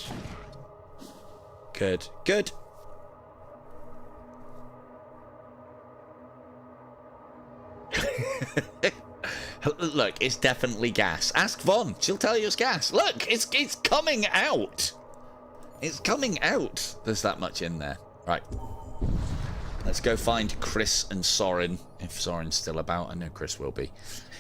Good. Look, it's definitely gas. Ask Von. She'll tell you it's gas. Look, it's coming out. It's coming out. There's that much in there. Right. Let's go find Chris and Soren. If Soren's still about. I know Chris will be.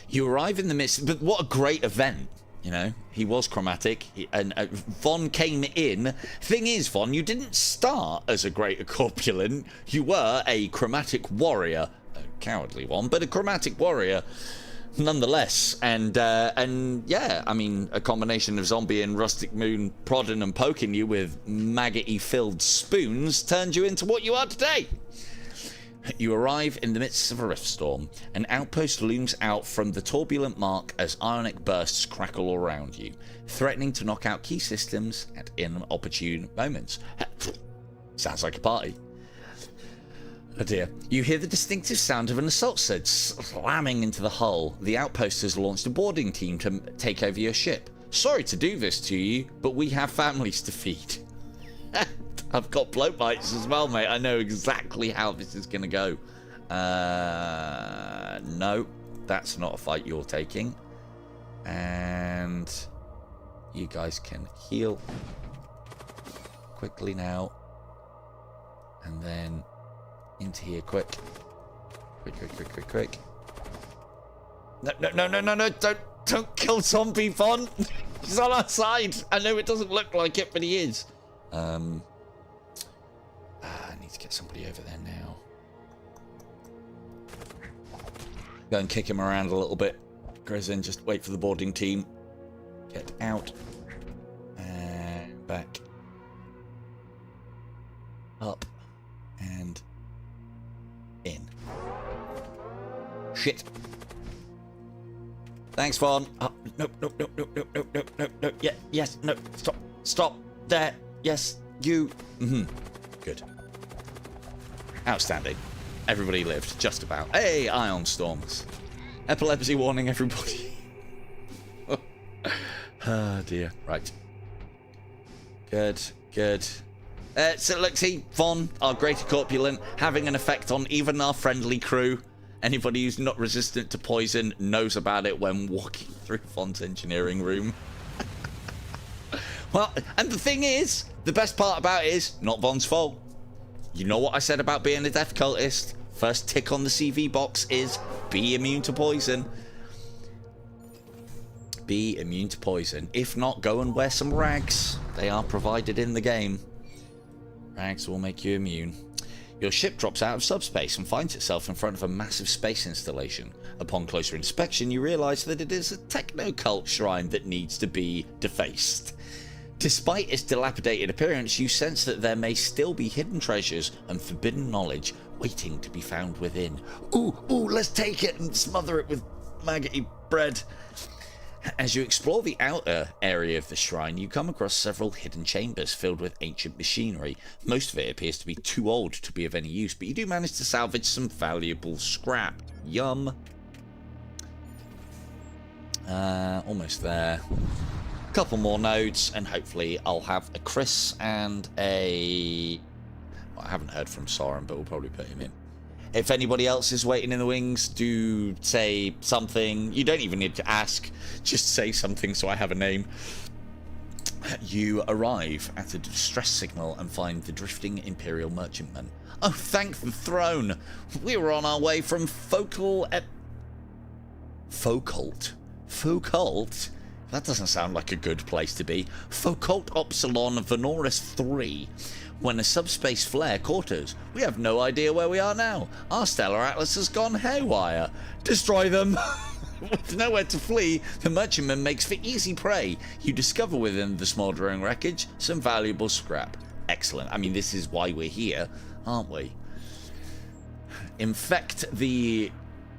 You arrive in the midst... But what a great event. You know, he was chromatic. And Von came in. Thing is, Von, you didn't start as a greater corpulent. You were a chromatic warrior. A cowardly one, but a chromatic warrior nonetheless. And yeah, I mean, a combination of zombie and rustic moon prodding and poking you with maggoty filled spoons turned you into what you are today. You arrive in the midst of a rift storm. An outpost looms out from the turbulent mark as ionic bursts crackle all around you, threatening to knock out key systems at inopportune moments. Sounds like a party. Oh dear. You hear the distinctive sound of an assault surge slamming into the hull. The outpost has launched a boarding team to take over your ship. Sorry to do this to you, but we have families to feed. I've got bloat bites as well, mate. I know exactly how this is going to go. No, that's not a fight you're taking. And you guys can heal quickly now. And then into here, quick. Quick. No, don't kill zombie, Von. He's on our side. I know it doesn't look like it, but he is. I need to get somebody over there now. Go and kick him around a little bit. Grizin, just wait for the boarding team. Get out. And back. Up. And in. Shit. Thanks, Von. Oh, no. Yeah, yes, no. Stop. There. Yes, you. Good. Outstanding. Everybody lived, just about. Hey, ion storms. Epilepsy warning, everybody. Oh, dear. Right. Good. So, look, see, Von, our greater corpulent, having an effect on even our friendly crew. Anybody who's not resistant to poison knows about it when walking through Von's engineering room. Well, and the thing is, the best part about it is not Von's fault. You know what I said about being a death cultist? First tick on the CV box is be immune to poison. must be immune to poison. If not, go and wear some rags. They are provided in the game. Rags will make you immune. Your ship drops out of subspace and finds itself in front of a massive space installation. Upon closer inspection, you realise that it is a techno-cult shrine that needs to be defaced. Despite its dilapidated appearance, you sense that there may still be hidden treasures and forbidden knowledge waiting to be found within. Ooh, let's take it and smother it with maggoty bread. As you explore the outer area of the shrine, you come across several hidden chambers filled with ancient machinery. Most of it appears to be too old to be of any use, but you do manage to salvage some valuable scrap. Yum. Almost there. Couple more nodes, and hopefully I'll have a Chris and a... Well, I haven't heard from Soren, but we'll probably put him in. If anybody else is waiting in the wings, do say something. You don't even need to ask. Just say something so I have a name. You arrive at a distress signal and find the drifting Imperial merchantman. Oh, thank the throne! We were on our way from Focult? Focult? That doesn't sound like a good place to be. Focult Upsilon Venoris 3. When a subspace flare caught us, we have no idea where we are now. Our stellar atlas has gone haywire. Destroy them! With nowhere to flee, the merchantman makes for easy prey. You discover within the smouldering wreckage some valuable scrap. Excellent. I mean, this is why we're here, aren't we? Infect the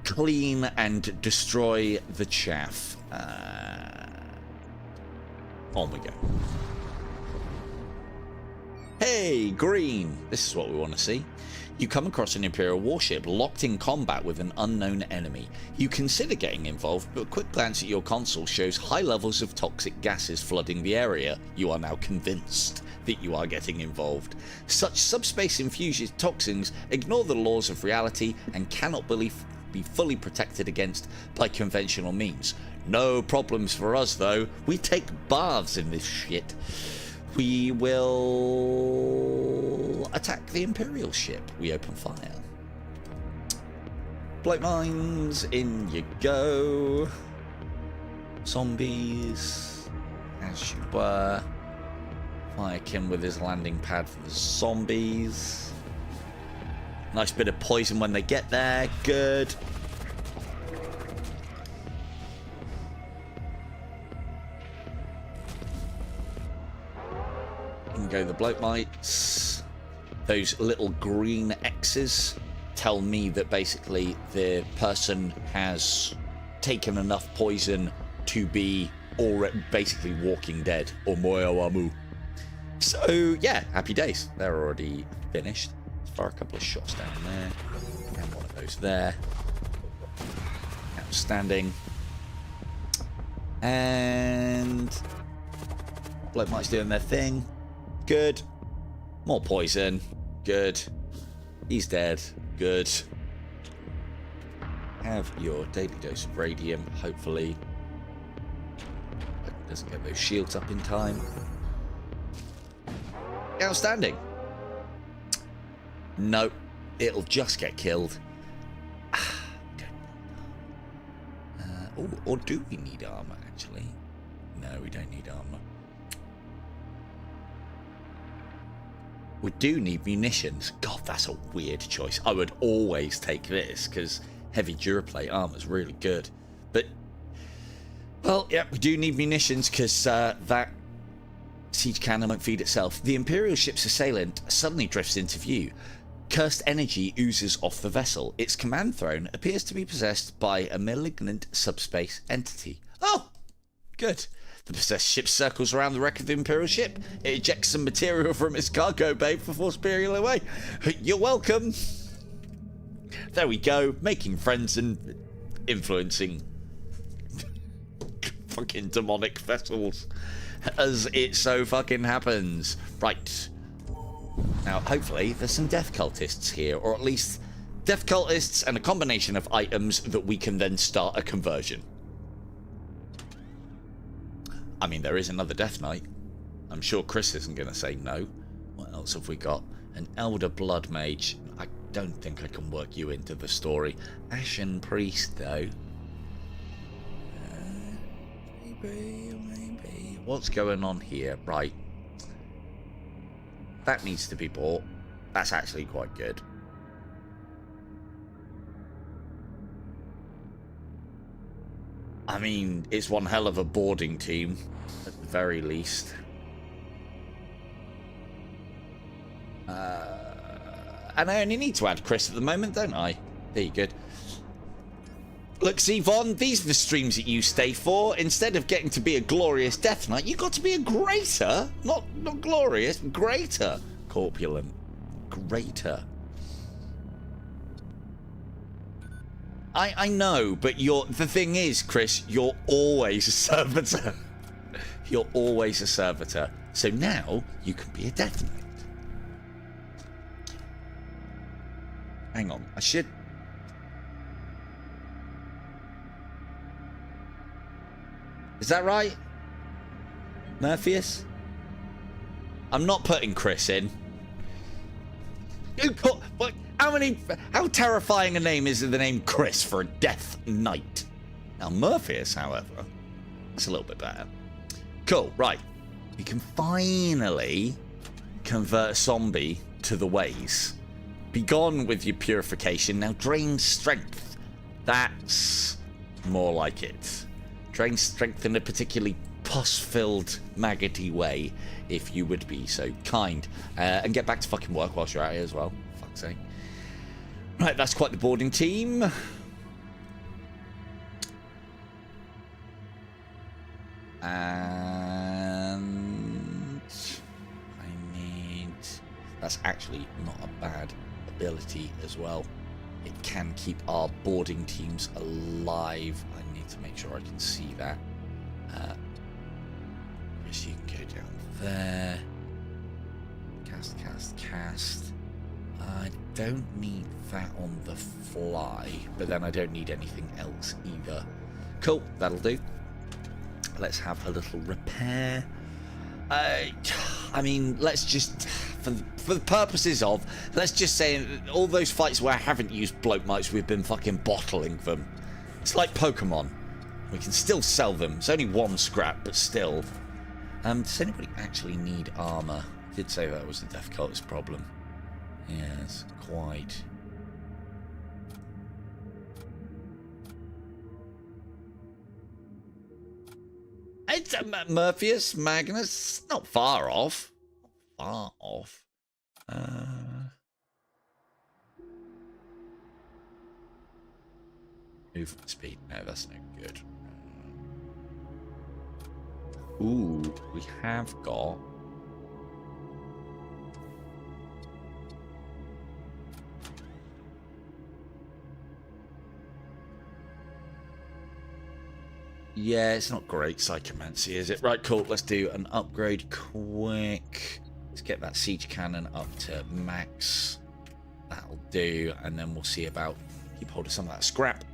clean and destroy the chaff. On we go. Hey, green! This is what we want to see. You come across an Imperial warship locked in combat with an unknown enemy. You consider getting involved, but a quick glance at your console shows high levels of toxic gases flooding the area. You are now convinced that you are getting involved. Such subspace-infused toxins ignore the laws of reality and cannot be fully protected against by conventional means. No problems for us, though. We take baths in this shit. We will attack the Imperial ship. We open fire. Bloat mines, in you go. Zombies, as you were. Fire Kim with his landing pad for the zombies. Nice bit of poison when they get there. Good. In go the bloat mites. Those little green X's tell me that basically the person has taken enough poison to be basically walking dead, or moyo amu. So yeah, happy days. They're already finished. Fire a couple of shots down there, and one of those there. Outstanding. And bloat mites doing their thing. Good. More poison. Good. He's dead. Good. Have your daily dose of radium, hopefully. Hope it doesn't get those shields up in time. Outstanding. No, it'll just get killed. Or do we need armor, actually? No, we don't need armor. We do need munitions. God, that's a weird choice. I would always take this, because heavy Duraplate armor is really good. But, well, yeah, we do need munitions, because that siege cannon won't feed itself. The Imperial ship's assailant suddenly drifts into view. Cursed energy oozes off the vessel. Its command throne appears to be possessed by a malignant subspace entity. Oh, good. The possessed ship circles around the wreck of the Imperial ship. It ejects some material from its cargo bay before spearing away. You're welcome. There we go. Making friends and influencing fucking demonic vessels. As it so fucking happens. Right. Now, hopefully, there's some death cultists here. Or at least death cultists and a combination of items that we can then start a conversion. I mean, there is another Death Knight. I'm sure Chris isn't going to say no. What else have we got? An Elder Blood Mage. I don't think I can work you into the story. Ashen Priest, though. maybe. What's going on here? Right. That needs to be bought. That's actually quite good. I mean, it's one hell of a boarding team, at the very least. And I only need to add Chris at the moment, don't I? There you go. Look, Yvonne, these are the streams that you stay for. Instead of getting to be a glorious Death Knight, you got to be a greater, not glorious, greater corpulent. Greater. I know, but the thing is, Chris, you're always a servitor. You're always a servitor. So now you can be a Death Knight. Hang on, I should... Is that right? Murpheus? I'm not putting Chris in. What? How terrifying a name is the name Chris for a Death Knight? Now Murpheus, however, it's a little bit better. Cool, right. We can finally convert a zombie to the ways. Be gone with your purification. Now drain strength. That's more like it. Drain strength in a particularly pus-filled, maggoty way, if you would be so kind. And get back to fucking work whilst you're out here as well. Fuck's sake. Right, that's quite the boarding team. And I need... That's actually not a bad ability as well. It can keep our boarding teams alive. I need to make sure I can see that. Chris, you can go down there. Cast. I don't need that on the fly, but then I don't need anything else either. Cool, that'll do. Let's have a little repair. I mean, let's just, for the purposes of, let's just say all those fights where I haven't used bloat mites, we've been fucking bottling them. It's like Pokemon. We can still sell them. It's only one scrap, but still. Does anybody actually need armor? I did say that was the Death Cultist problem. Yes, quite. It's Murpheus, Magnus, not far off. Not far off. Movement speed. No, that's no good. Ooh, we have got... Yeah, it's not great psychomancy, is it? Right, cool. Let's do an upgrade quick. Let's get that siege cannon up to max. That'll do. And then we'll see about keep hold of some of that scrap.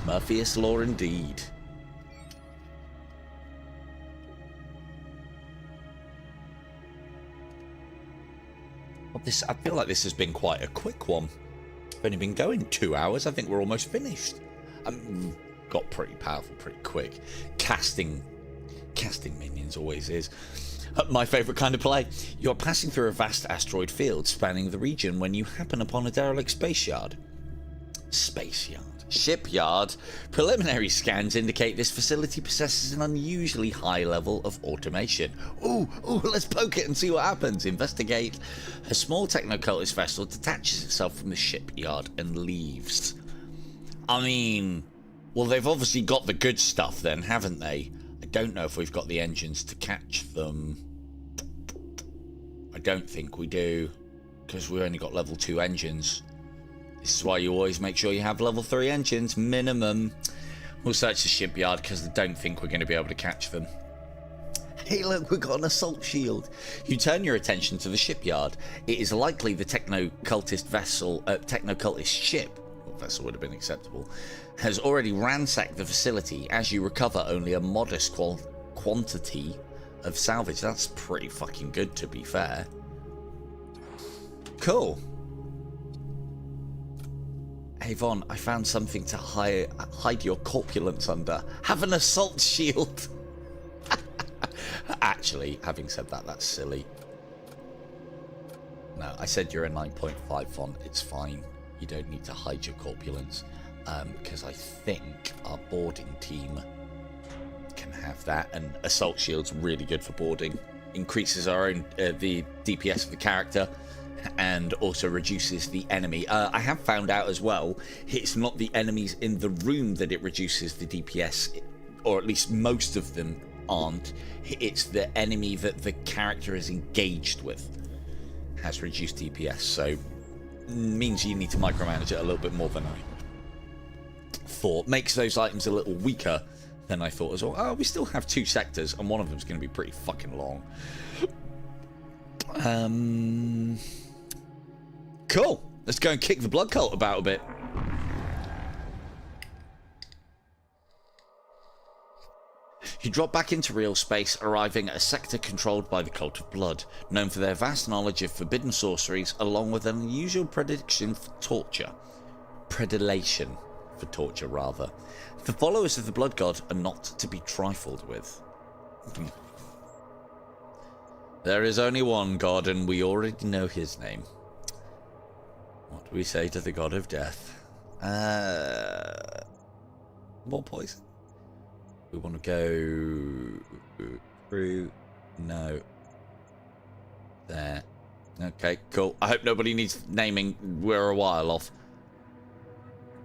Murpheus lore indeed. Well, I feel like this has been quite a quick one. We've only been going 2 hours. I think we're almost finished. Got pretty powerful pretty quick. Casting minions always is my favourite kind of play. You're passing through a vast asteroid field spanning the region when you happen upon a derelict spaceyard. Shipyard. Preliminary scans indicate this facility possesses an unusually high level of automation. Ooh, let's poke it and see what happens. Investigate. A small techno-cultist vessel detaches itself from the shipyard and leaves. I mean... Well, they've obviously got the good stuff then, haven't they? I don't know if we've got the engines to catch them. I don't think we do, because we've only got level 2 engines. This is why you always make sure you have level 3 engines, minimum. We'll search the shipyard, because I don't think we're going to be able to catch them. Hey, look, we've got an assault shield. You turn your attention to the shipyard. It is likely the techno-cultist ship, vessel would have been acceptable, has already ransacked the facility as you recover only a modest quantity of salvage. That's pretty fucking good, to be fair. Cool. Hey Von, I found something to hide your corpulence under. Have an assault shield. Actually, having said that, that's silly. No, I said you're a 9.5 Von. It's fine. You don't need to hide your corpulence. Because I think our boarding team can have that. And assault shield's really good for boarding. Increases our own the DPS of the character. And also reduces the enemy. I have found out as well, it's not the enemies in the room that it reduces the DPS, or at least most of them aren't. It's the enemy that the character is engaged with has reduced DPS, so means you need to micromanage it a little bit more than I thought. Makes those items a little weaker than I thought as well. Oh, we still have 2 sectors, and one of them's going to be pretty fucking long. Cool. Let's go and kick the blood cult about a bit. You drop back into real space, arriving at a sector controlled by the Cult of Blood, known for their vast knowledge of forbidden sorceries, along with an unusual predilection for torture. Predilation for torture, rather. The followers of the Blood God are not to be trifled with. There is only one God, and we already know his name. What do we say to the God of Death? More poison. We want to go through. No. There. Okay, cool. I hope nobody needs naming. We're a while off.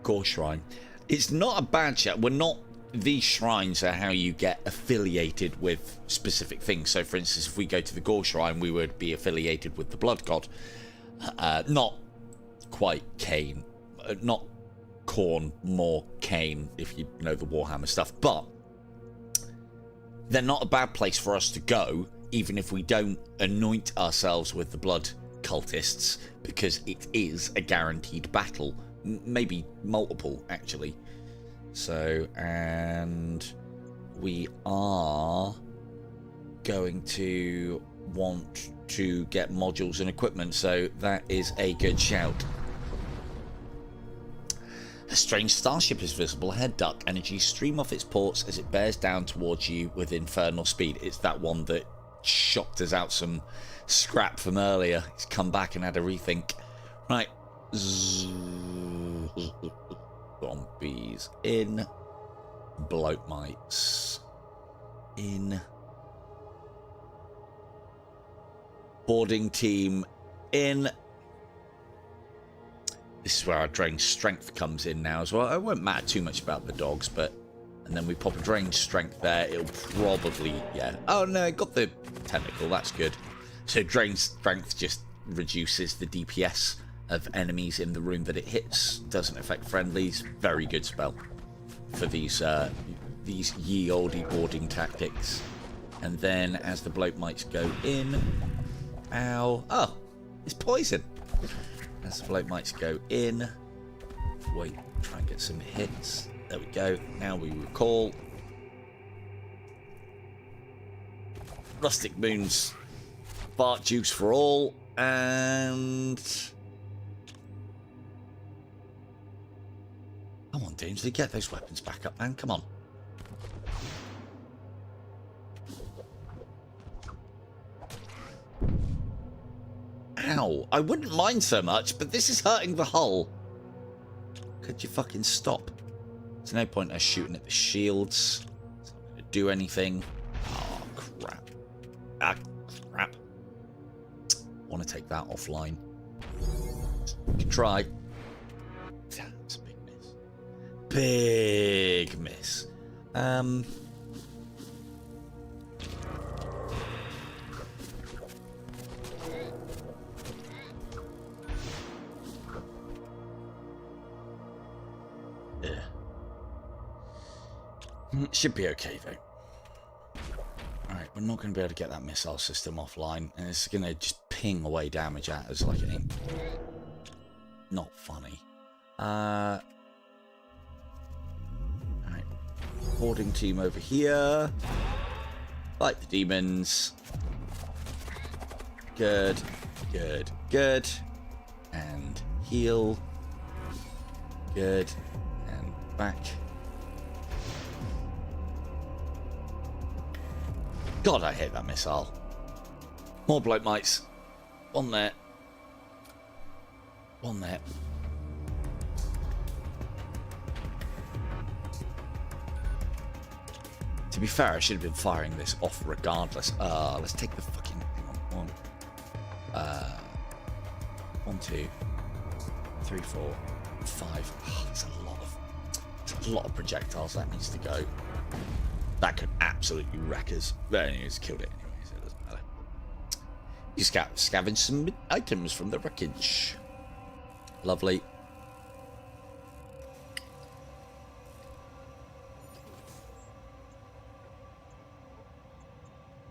Gore Shrine. It's not a bad chat. We're not. These shrines are how you get affiliated with specific things. So, for instance, if we go to the Gore Shrine, we would be affiliated with the Blood God. Not quite Cain. Not Khorne, more Cain, if you know the Warhammer stuff. But they're not a bad place for us to go, even if we don't anoint ourselves with the blood cultists, because it is a guaranteed battle. Maybe multiple, actually. So, and we are going to want to get modules and equipment, so that is a good shout. A strange starship is visible ahead. Dark energies stream off its ports as it bears down towards you with infernal speed. It's that one that shocked us out some scrap from earlier. It's come back and had a rethink. Right. Zombies in. Bloat mites in. Boarding team in. This is where our drain strength comes in now as well. It won't matter too much about the dogs, but... And then we pop a drain strength there. It'll probably... Yeah. Oh, no, it got the tentacle. That's good. So drain strength just reduces the DPS of enemies in the room that it hits. Doesn't affect friendlies. Very good spell for these ye olde boarding tactics. And then as the bloat mites go in... Ow. Oh, it's poison. As the bloat mites go in, wait, try and get some hits. There we go. Now we recall. Rustic Moons, Bart Juice for all, and... Come on, Danger, get those weapons back up, man. Come on. Ow, I wouldn't mind so much, but this is hurting the hull. Could you fucking stop? There's no point us shooting at the shields. It's not going to do anything. Oh, crap. Ah, crap. Want to take that offline. You can try. Damn, it's a big miss. Big miss. Should be okay though. Alright, we're not going to be able to get that missile system offline, and it's going to just ping away damage at us like it ain't. Not funny. Alright. Boarding team over here. Fight the demons. Good, good, good. And heal. Good. And back. God, I hate that missile. More bloke mites. One there. One there. To be fair, I should have been firing this off regardless. Let's take the fucking... Hang on. 1, 2, 3, 4, 5. Oh, that's a lot of projectiles that needs to go. That could absolutely wreck us. But anyways, killed it anyway, so it doesn't matter. You scavenge some items from the wreckage. Lovely.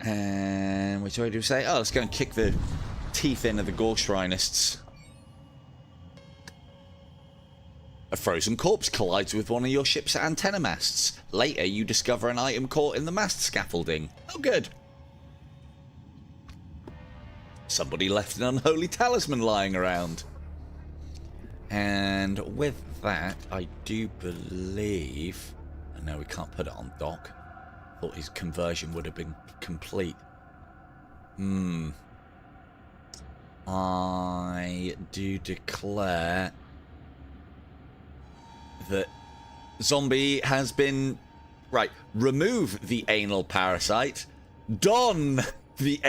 And which way do we say? Oh, let's go and kick the teeth in of the Gorshinists. A frozen corpse collides with one of your ship's antenna masts. Later, you discover an item caught in the mast scaffolding. Oh, good. Somebody left an unholy talisman lying around. And with that, I do believe... Oh, no, we can't put it on dock. Thought his conversion would have been complete. I do declare that zombie has been... Right, remove the anal parasite. Don the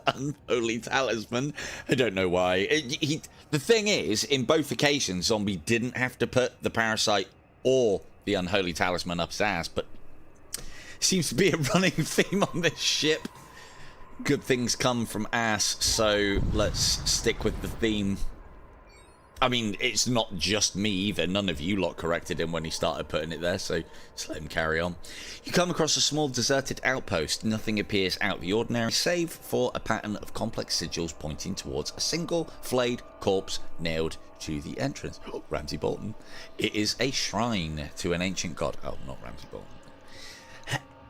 unholy talisman. I don't know why. The thing is, in both occasions, zombie didn't have to put the parasite or the unholy talisman up his ass, but seems to be a running theme on this ship. Good things come from ass, so let's stick with the theme. I mean, it's not just me either. None of you lot corrected him when he started putting it there, so just let him carry on. You come across a small deserted outpost. Nothing appears out of the ordinary, save for a pattern of complex sigils pointing towards a single flayed corpse nailed to the entrance. Oh, Ramsay Bolton. It is a shrine to an ancient god. Oh, not Ramsay Bolton.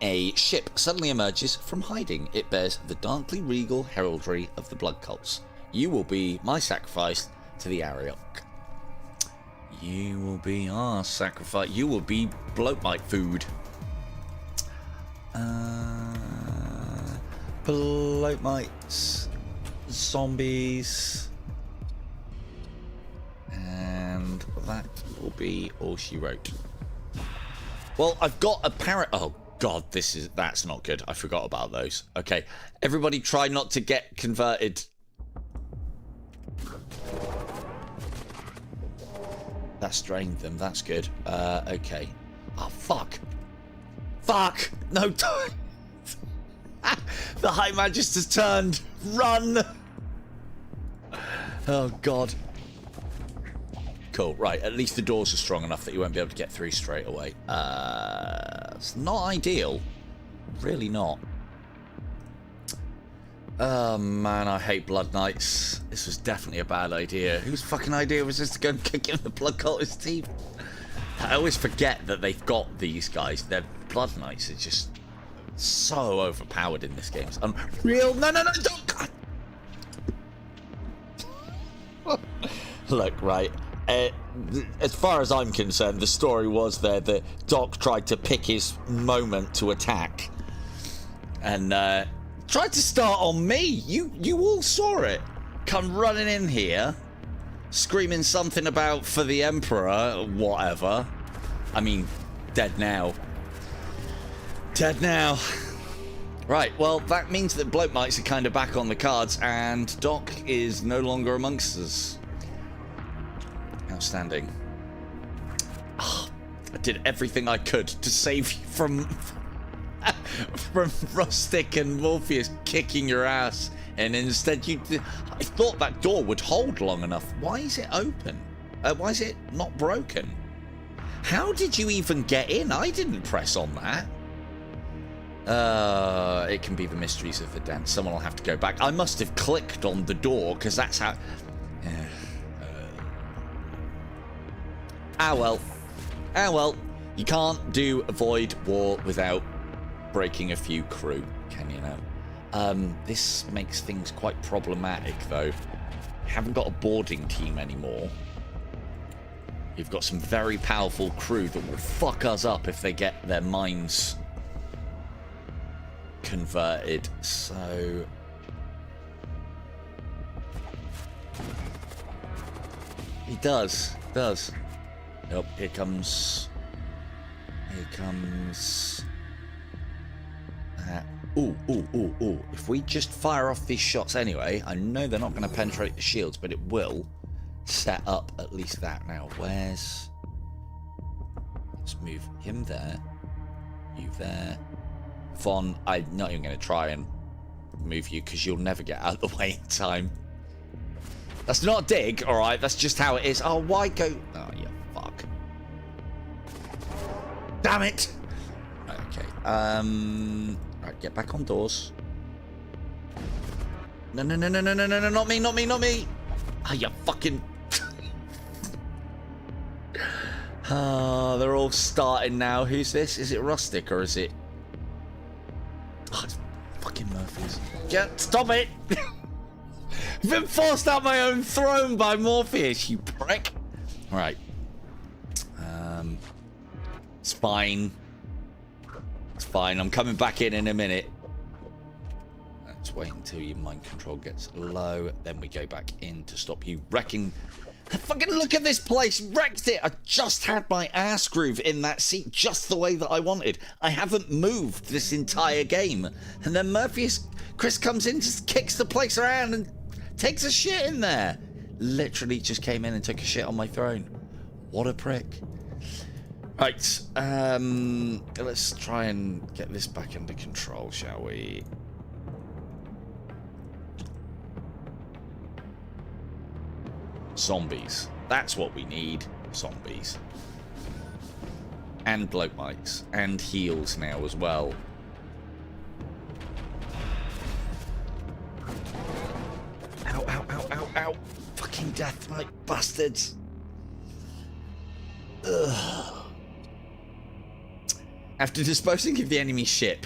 A ship suddenly emerges from hiding. It bears the darkly regal heraldry of the blood cults. You will be my sacrifice to the Ariok. You will be our sacrifice. You will be bloatmite food. Bloatmites, zombies, and that will be all she wrote. Well, I've got a parrot. Oh God, that's not good. I forgot about those. Okay, everybody, try not to get converted. That strained them. That's good. Okay. Oh, fuck. Fuck! No time! The High Magister's turned! Run! Oh, God. Cool. Right, at least the doors are strong enough that you won't be able to get through straight away. It's not ideal. Really not. Oh, man, I hate Blood Knights. This was definitely a bad idea. Whose fucking idea was this to go and kick in the Blood Cultist teeth? I always forget that they've got these guys. Their Blood Knights are just so overpowered in this game. It's unreal. No, don't. Look, right. As far as I'm concerned, the story was there that Doc tried to pick his moment to attack. And, tried to start on me. You all saw it. Come running in here, screaming something about for the Emperor, whatever. I mean, dead now. Dead now. Right, well, that means that bloatmites are kind of back on the cards, and Doc is no longer amongst us. Outstanding. Oh, I did everything I could to save you from Rustic and Morpheus kicking your ass, and instead I thought that door would hold long enough. Why is it open? Why is it not broken? How did you even get in? I didn't press on that. It can be the mysteries of the den. Someone will have to go back. I must have clicked on the door, because that's how... well. You can't do a void war without breaking a few crew, can you know? This makes things quite problematic, though. Haven't got a boarding team anymore. You've got some very powerful crew that will fuck us up if they get their minds converted. So he does. Nope, here comes ooh. If we just fire off these shots anyway, I know they're not going to penetrate the shields, but it will set up at least that. Now, let's move him there, you there. Von, I'm not even going to try and move you because you'll never get out of the way in time. That's not a dig, alright? That's just how it is. Oh, why go... Oh, you fuck. Damn it! Okay. Right, get back on doors. No, not me. Oh, you fucking... they're all starting now. Who's this? Is it Rustic or is it... Oh, it's fucking Murphy's. Stop it! I've been forced out my own throne by Morpheus, you prick. Right. It's fine. It's fine. I'm coming back in a minute. Let's wait until your mind control gets low. Then we go back in to stop you wrecking. Fucking look at this place. Wrecked it. I just had my ass groove in that seat just the way that I wanted. I haven't moved this entire game. And then Chris comes in, just kicks the place around and takes a shit in there. Literally just came in and took a shit on my throne. What a prick. Right, let's try and get this back under control, shall we? Zombies. That's what we need. Zombies. And bloat mics. And heals now as well. Ow. Fucking death knight bastards. Ugh. After disposing of the enemy ship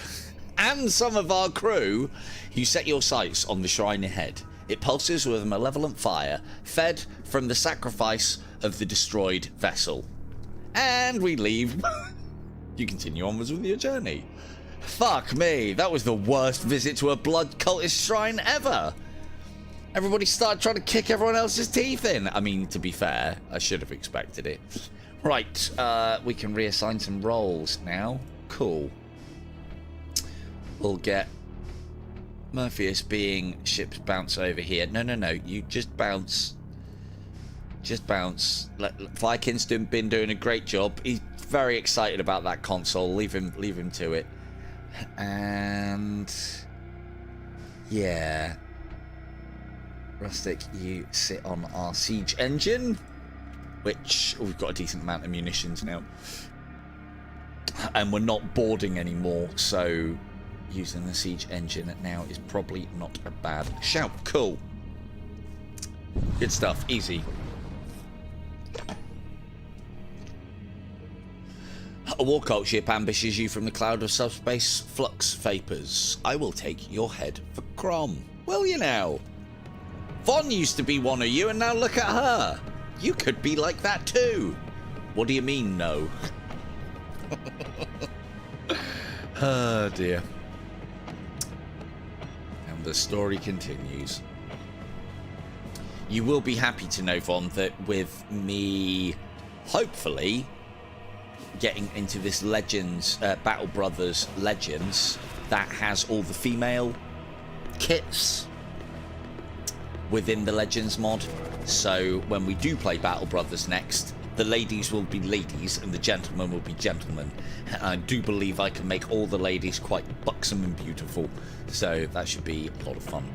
and some of our crew, you set your sights on the shrine ahead. It pulses with a malevolent fire, fed from the sacrifice of the destroyed vessel. And we leave. You continue onwards with your journey. Fuck me, that was the worst visit to a blood cultist shrine ever. Everybody started trying to kick everyone else's teeth in. I mean, to be fair, I should have expected it. Right, we can reassign some roles now. Cool. We'll get Morpheus being ships bounce over here. No, you just bounce. Just bounce. Viking's been doing a great job. He's very excited about that console. Leave him to it. And yeah. Rustic, you sit on our siege engine, which we've got a decent amount of munitions now. And we're not boarding anymore, so using the siege engine now is probably not a bad shout. Cool. Good stuff. Easy. A war cult ship ambushes you from the cloud of subspace flux vapors. I will take your head for Crom. Will you now? Von used to be one of you, and now look at her. You could be like that too. What do you mean, no? Oh dear. And the story continues. You will be happy to know, Von, that with me, hopefully, getting into this Legends, Battle Brothers Legends, that has all the female kits within the Legends mod. So when we do play Battle Brothers next, the ladies will be ladies and the gentlemen will be gentlemen. And I do believe I can make all the ladies quite buxom and beautiful. So that should be a lot of fun.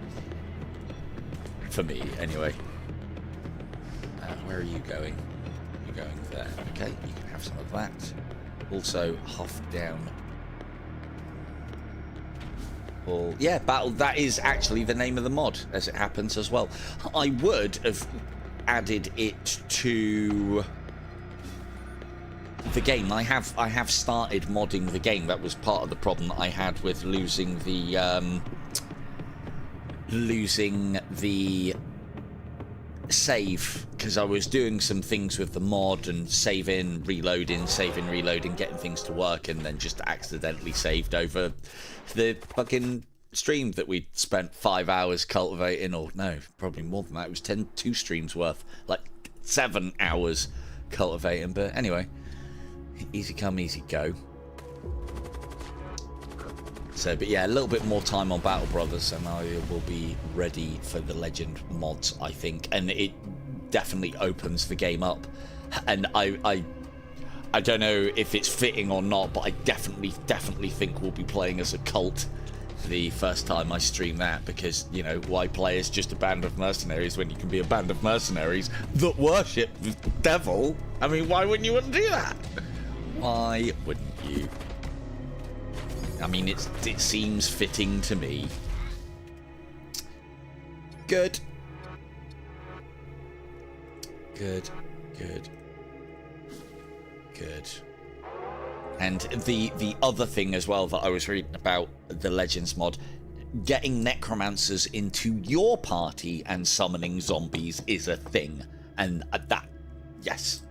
For me, anyway. Where are you going? You're going there. Okay, you can have some of that. Also, huff down. Well, yeah, battle. That is actually the name of the mod, as it happens as well. I would have added it to the game. I have started modding the game. That was part of the problem I had with losing the save, because I was doing some things with the mod and saving, reloading, getting things to work, and then just accidentally saved over the fucking stream that we'd spent 5 hours cultivating, or no, probably more than that. It was 2 streams worth, like 7 hours cultivating. But anyway, easy come, easy go. So, but yeah, a little bit more time on Battle Brothers, and I will be ready for the Legend mods, I think. And it definitely opens the game up. And I don't know if it's fitting or not, but I definitely think we'll be playing as a cult the first time I stream that, because, you know, why play as just a band of mercenaries when you can be a band of mercenaries that worship the devil? I mean, why wouldn't you want to do that? Why wouldn't you? I mean, it seems fitting to me. Good. Good. And the other thing as well that I was reading about the Legends mod, getting necromancers into your party and summoning zombies is a thing. And that, yes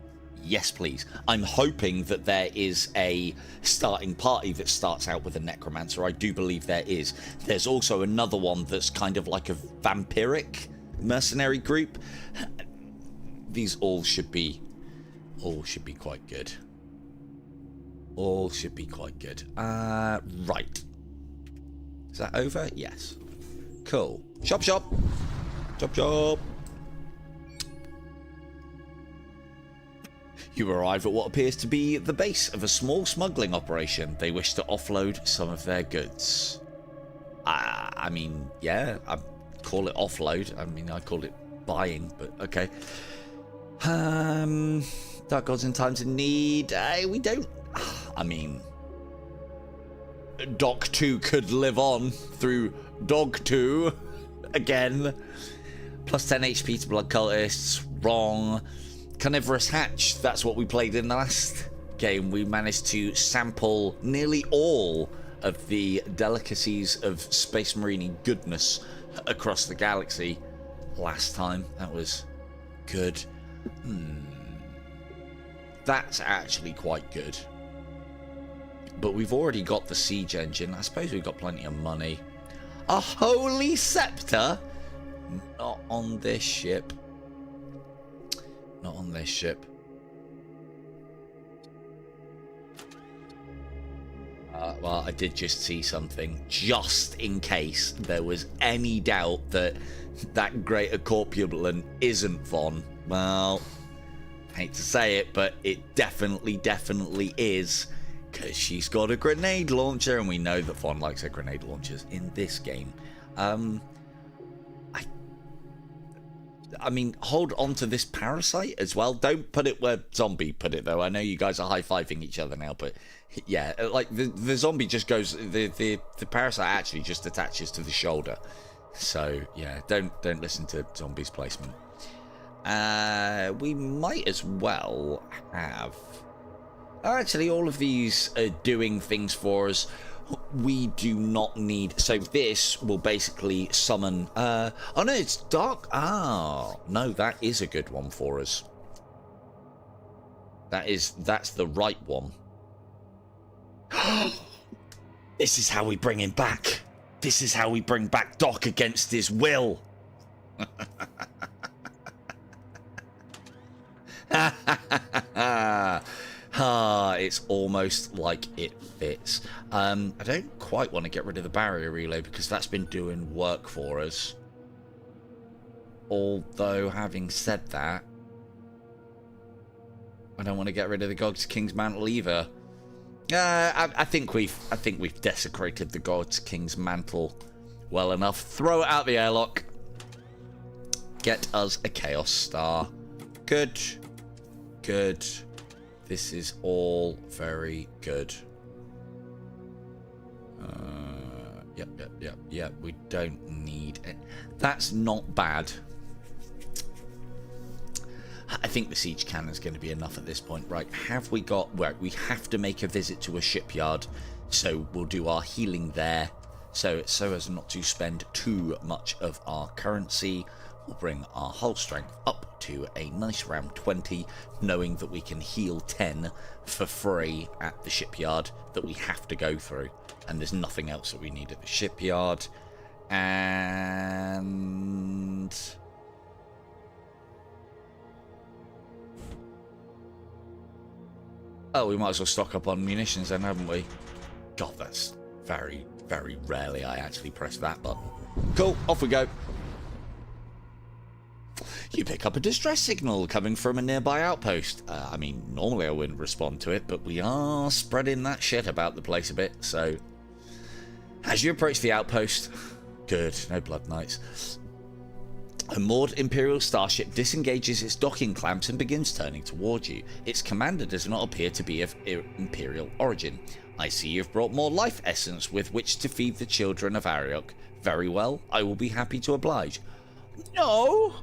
please. I'm hoping that there is a starting party that starts out with a necromancer. I do believe there is. There's also another one that's kind of like a vampiric mercenary group. These all should be quite good. All should be quite good. Right. Is that over? Yes. Cool. Shop. You arrive at what appears to be the base of a small smuggling operation. They wish to offload some of their goods. I mean, yeah, I call it offload. I mean, I call it buying, but okay. Dark gods in times of need. We don't. I mean, Doc 2 could live on through Dog 2 again. Plus 10 HP to blood cultists. Wrong. Carnivorous Hatch, that's what we played in the last game. We managed to sample nearly all of the delicacies of Space Marine goodness across the galaxy last time. That was good. That's actually quite good. But we've already got the siege engine. I suppose we've got plenty of money. A holy scepter? Not on this ship. Not on this ship. Well, I did just see something, just in case there was any doubt that that greater corpulent isn't Von. Well, hate to say it, but it definitely is, because she's got a grenade launcher, and we know that Von likes her grenade launchers in this game. I mean, hold on to this parasite as well. Don't put it where zombie put it, though. I know you guys are high-fiving each other now, but yeah, like the zombie just goes, the parasite actually just attaches to the shoulder. So yeah, don't listen to zombie's placement. We might as well have. Actually, all of these are doing things for us. We do not need. So this will basically summon. Oh no, it's dark. No, that is a good one for us. That's the right one. This is how we bring him back. This is how we bring back Doc against his will. It's almost like it fits. I don't quite want to get rid of the barrier relay because that's been doing work for us. Although, having said that, I don't want to get rid of the God's King's Mantle either. I think we've desecrated the God's King's Mantle well enough. Throw it out the airlock. Get us a Chaos Star. Good. This is all very good. Yep. We don't need it. That's not bad. I think the siege cannon is going to be enough at this point. Right, have we got... Well, we have to make a visit to a shipyard, so we'll do our healing there, so as not to spend too much of our currency. will bring our hull strength up to a nice round 20, knowing that we can heal 10 for free at the shipyard that we have to go through. And there's nothing else that we need at the shipyard. And... oh, we might as well stock up on munitions then, haven't we? God, that's very, very rarely I actually press that button. Cool, off we go. You pick up a distress signal coming from a nearby outpost. I mean, normally I wouldn't respond to it, but we are spreading that shit about the place a bit, so... as you approach the outpost... good, no blood knights. A moored Imperial starship disengages its docking clamps and begins turning towards you. Its commander does not appear to be of Imperial origin. I see you've brought more life essence with which to feed the children of Ariok. Very well, I will be happy to oblige. No,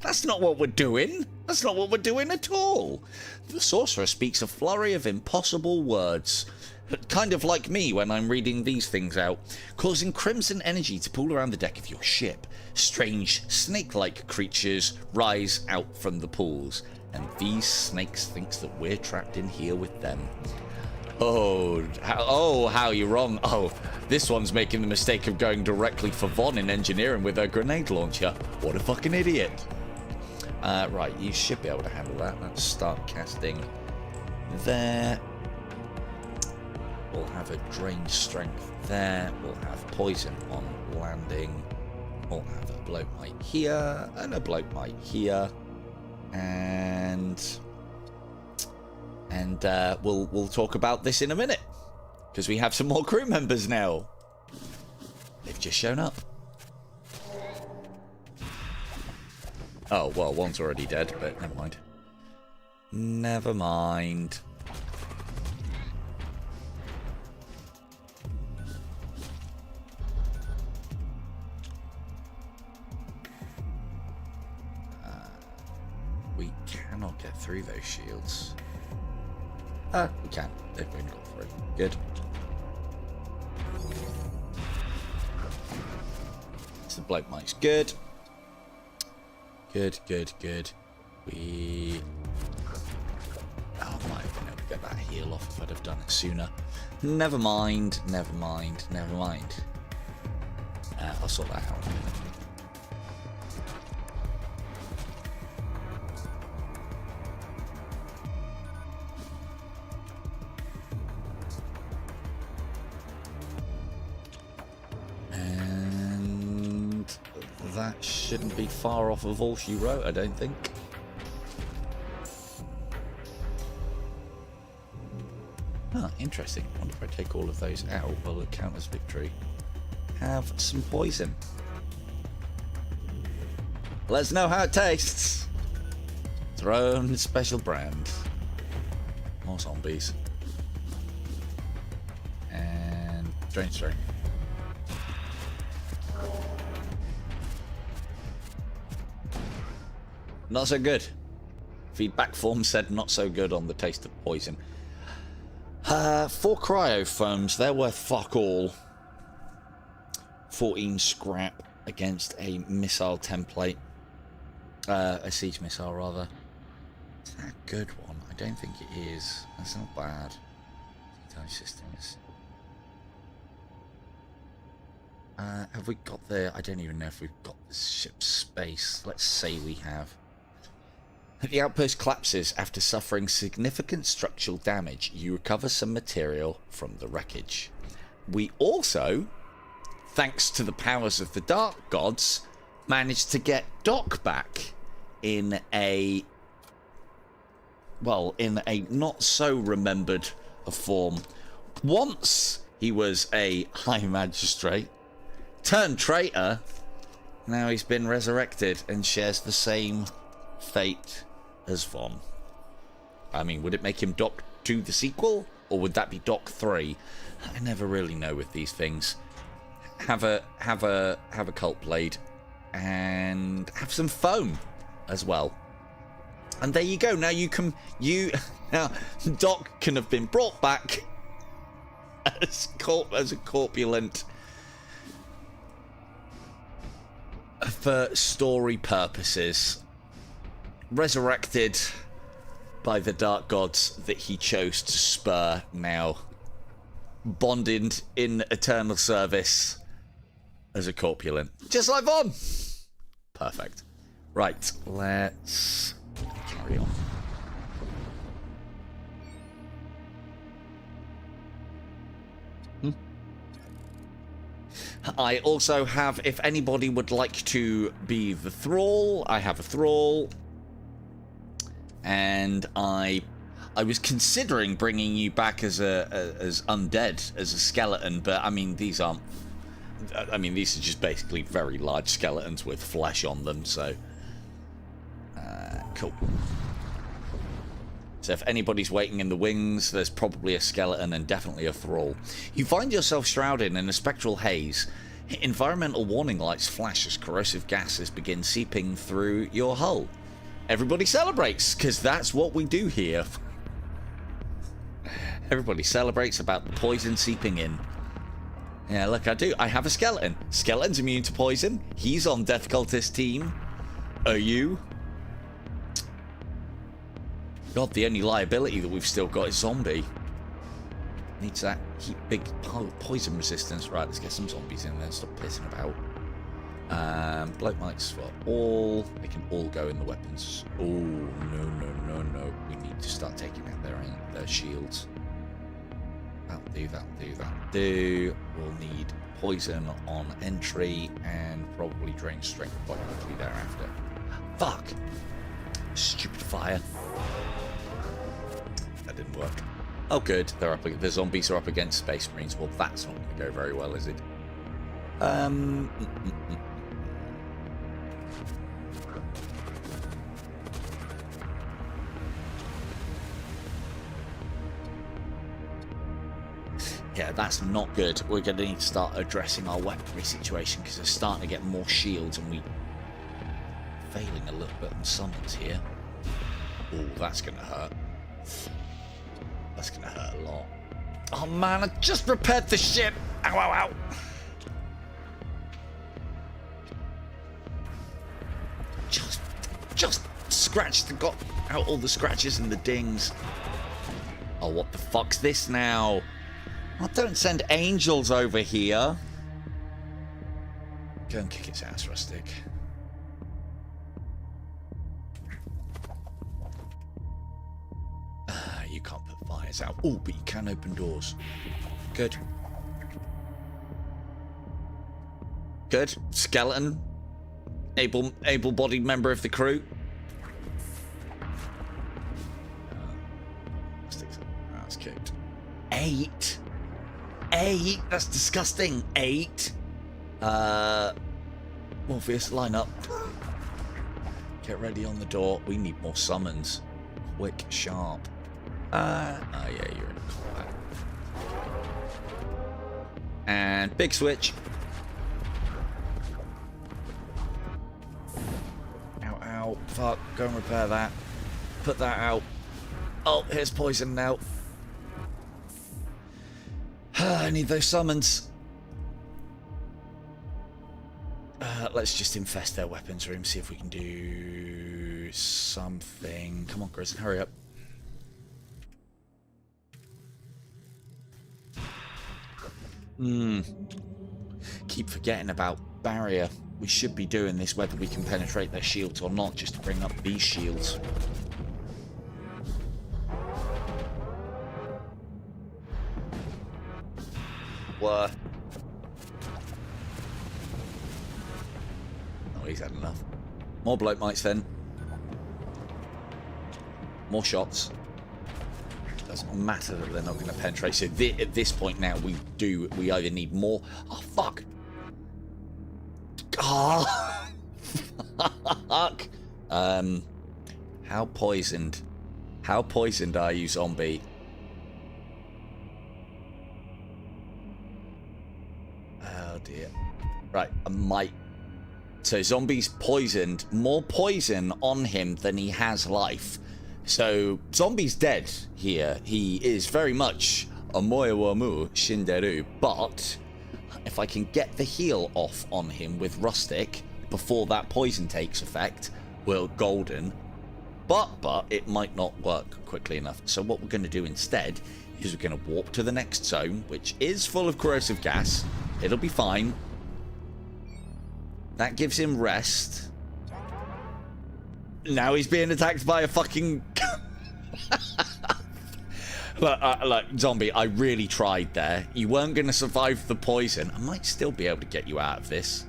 that's not what we're doing. That's not what we're doing at all. The sorcerer speaks a flurry of impossible words. Kind of like me when I'm reading these things out, causing crimson energy to pool around the deck of your ship. Strange, snake-like creatures rise out from the pools, and these snakes thinks that we're trapped in here with them. Oh, how you're wrong. Oh, this one's making the mistake of going directly for Von in engineering with a grenade launcher. What a fucking idiot. Right, you should be able to handle that. Let's start casting there. We'll have a drain strength there. We'll have poison on landing. We'll have a bloat might here and a bloat might here, and we'll talk about this in a minute because we have some more crew members now. They've just shown up. Oh well, one's already dead, but never mind. Never mind. We cannot get through those shields. We can. They've been got through. Good. So the bloke might's good. Good, good, good. We... oh, I might have been able to get that heal off if I'd have done it sooner. Never mind, never mind, never mind. I'll sort that out. That shouldn't be far off of all she wrote, I don't think. Ah, interesting. I wonder if I take all of those out, will it count as victory? Have some poison. Let's know how it tastes. It's our own special brand. More zombies. And drain strength. Not so good. Feedback form said not so good on the taste of poison. 4 cryofoams, they're worth fuck all. 14 scrap against a missile template. A siege missile, rather. Is that a good one? I don't think it is. That's not bad. Systems. Have we got the... I don't even know if we've got the ship's space. Let's say we have. The outpost collapses after suffering significant structural damage. You recover some material from the wreckage. We also, thanks to the powers of the dark gods, managed to get Doc back in a... well, in a not so remembered form. Once he was a high magistrate, turned traitor. Now he's been resurrected and shares the same fate as Von. I mean, would it make him Doc 2 the sequel, or would that be Doc 3? I never really know with these things. Have a cult blade and have some foam as well. And there you go. Now now Doc can have been brought back as a corpulent for story purposes, resurrected by the dark gods that he chose to spur, now bonded in eternal service as a corpulent, just like Von. Perfect. Right, let's carry on. I also have, if anybody would like to be the thrall, I have a thrall. And I was considering bringing you back as undead, as a skeleton, but I mean, these aren't... I mean, these are just basically very large skeletons with flesh on them, so... cool. So if anybody's waiting in the wings, there's probably a skeleton and definitely a thrall. You find yourself shrouded in a spectral haze. Environmental warning lights flash as corrosive gases begin seeping through your hull. Everybody celebrates, because that's what we do here. Everybody celebrates about the poison seeping in. Yeah, look, I have a skeleton. Skeleton's immune to poison. He's on Death Cultist team. Are you? God, the only liability that we've still got is zombie. Needs that big poison resistance. Right, let's get some zombies in there. Stop pissing about. Bloat mites for all. They can all go in the weapons. Oh, no. We need to start taking out their shields. That'll do. We'll need poison on entry and probably drain strength quite quickly thereafter. Fuck! Stupid fire. That didn't work. Oh, good. The zombies are up against Space Marines. Well, that's not going to go very well, is it? Yeah, that's not good. We're going to need to start addressing our weaponry situation because they're starting to get more shields and we're failing a little bit on summons here. Oh, that's going to hurt. That's going to hurt a lot. Oh man, I just repaired the ship. Ow, ow, ow. Just scratched, got out all the scratches and the dings. Oh, what the fuck's this now? Oh, don't send angels over here. Go and kick its ass, Rustic. You can't put fires out. Oh, but you can open doors. Good. Good. Skeleton. Able-bodied member of the crew. That's kicked. 8. That's disgusting. 8. Morpheus, line up. Get ready on the door. We need more summons. Quick, sharp. Oh yeah, you're in combat. And big switch. Ow, fuck. Go and repair that. Put that out. Oh, here's poison now. I need those summons. Let's just infest their weapons room, see if we can do something. Come on, Grayson, hurry up. Keep forgetting about barrier. We should be doing this whether we can penetrate their shields or not, just to bring up these shields. What? Oh, he's had enough. More bloat mites then. More shots. Doesn't matter that they're not going to penetrate. So at this point now, we either need more. Oh fuck! Oh, fuck! How poisoned? How poisoned are you, zombie? Oh dear. Right, I might. So zombie's poisoned. More poison on him than he has life. So, zombie's dead here. He is very much a Moewamu Shinderu, but if I can get the heal off on him with Rustic, before that poison takes effect, we're golden. But it might not work quickly enough. So what we're going to do instead is we're going to warp to the next zone, which is full of corrosive gas. It'll be fine. That gives him rest. Now he's being attacked by a fucking... Look, zombie, I really tried there. You weren't going to survive the poison. I might still be able to get you out of this.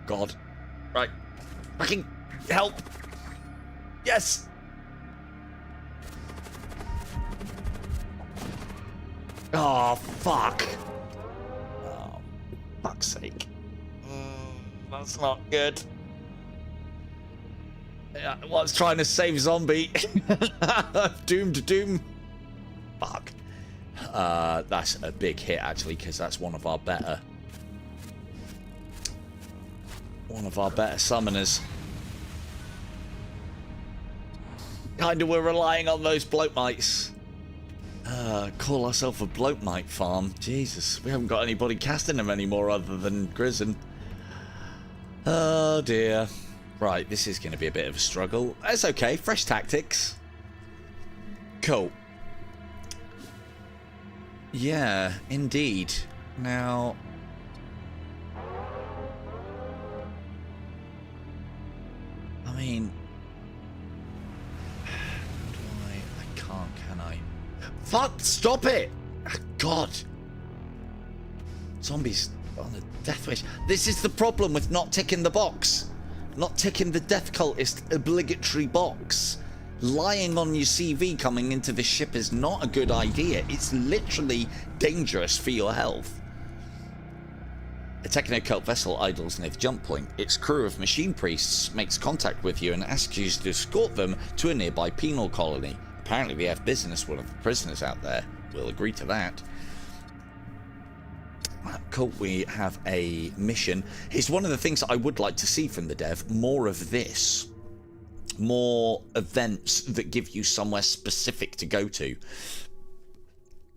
God. Right. Fucking help. Yes. Oh, fuck. Oh, fuck's sake. That's not good. I was trying to save zombie. Doomed doom. Fuck. That's a big hit, actually, because that's one of our better... summoners. Kinda we're relying on those bloat mites. Call ourselves a bloat mite farm. Jesus, we haven't got anybody casting them anymore other than Grizzin. Oh dear. Right, this is going to be a bit of a struggle. That's okay, fresh tactics. Cool. Yeah, indeed. Now... I mean... I can't, can I? Fuck, stop it! God. Zombies on a death wish. This is the problem with not ticking the box. Not ticking the death cultist obligatory box. Lying on your CV coming into this ship is not a good idea. It's literally dangerous for your health. A techno-cult vessel idles near the jump point. Its crew of machine priests makes contact with you and asks you to escort them to a nearby penal colony. Apparently they have business with one of the prisoners out there. We'll agree to that. Cool, we have a mission. It's one of the things that I would like to see from the dev. More of this. More events that give you somewhere specific to go to.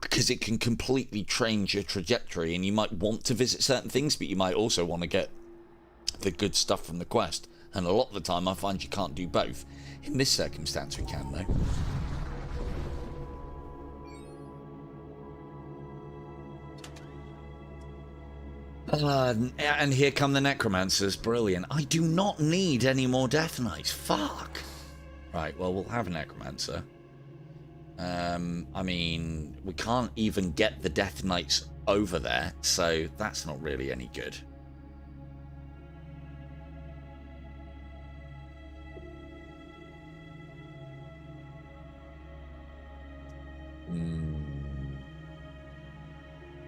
Because it can completely change your trajectory, and you might want to visit certain things, but you might also want to get the good stuff from the quest. And a lot of the time I find you can't do both. In this circumstance we can, though. And here come the necromancers. Brilliant. I do not need any more death knights. Fuck. Right, well, we'll have a necromancer. I mean, we can't even get the death knights over there, so that's not really any good.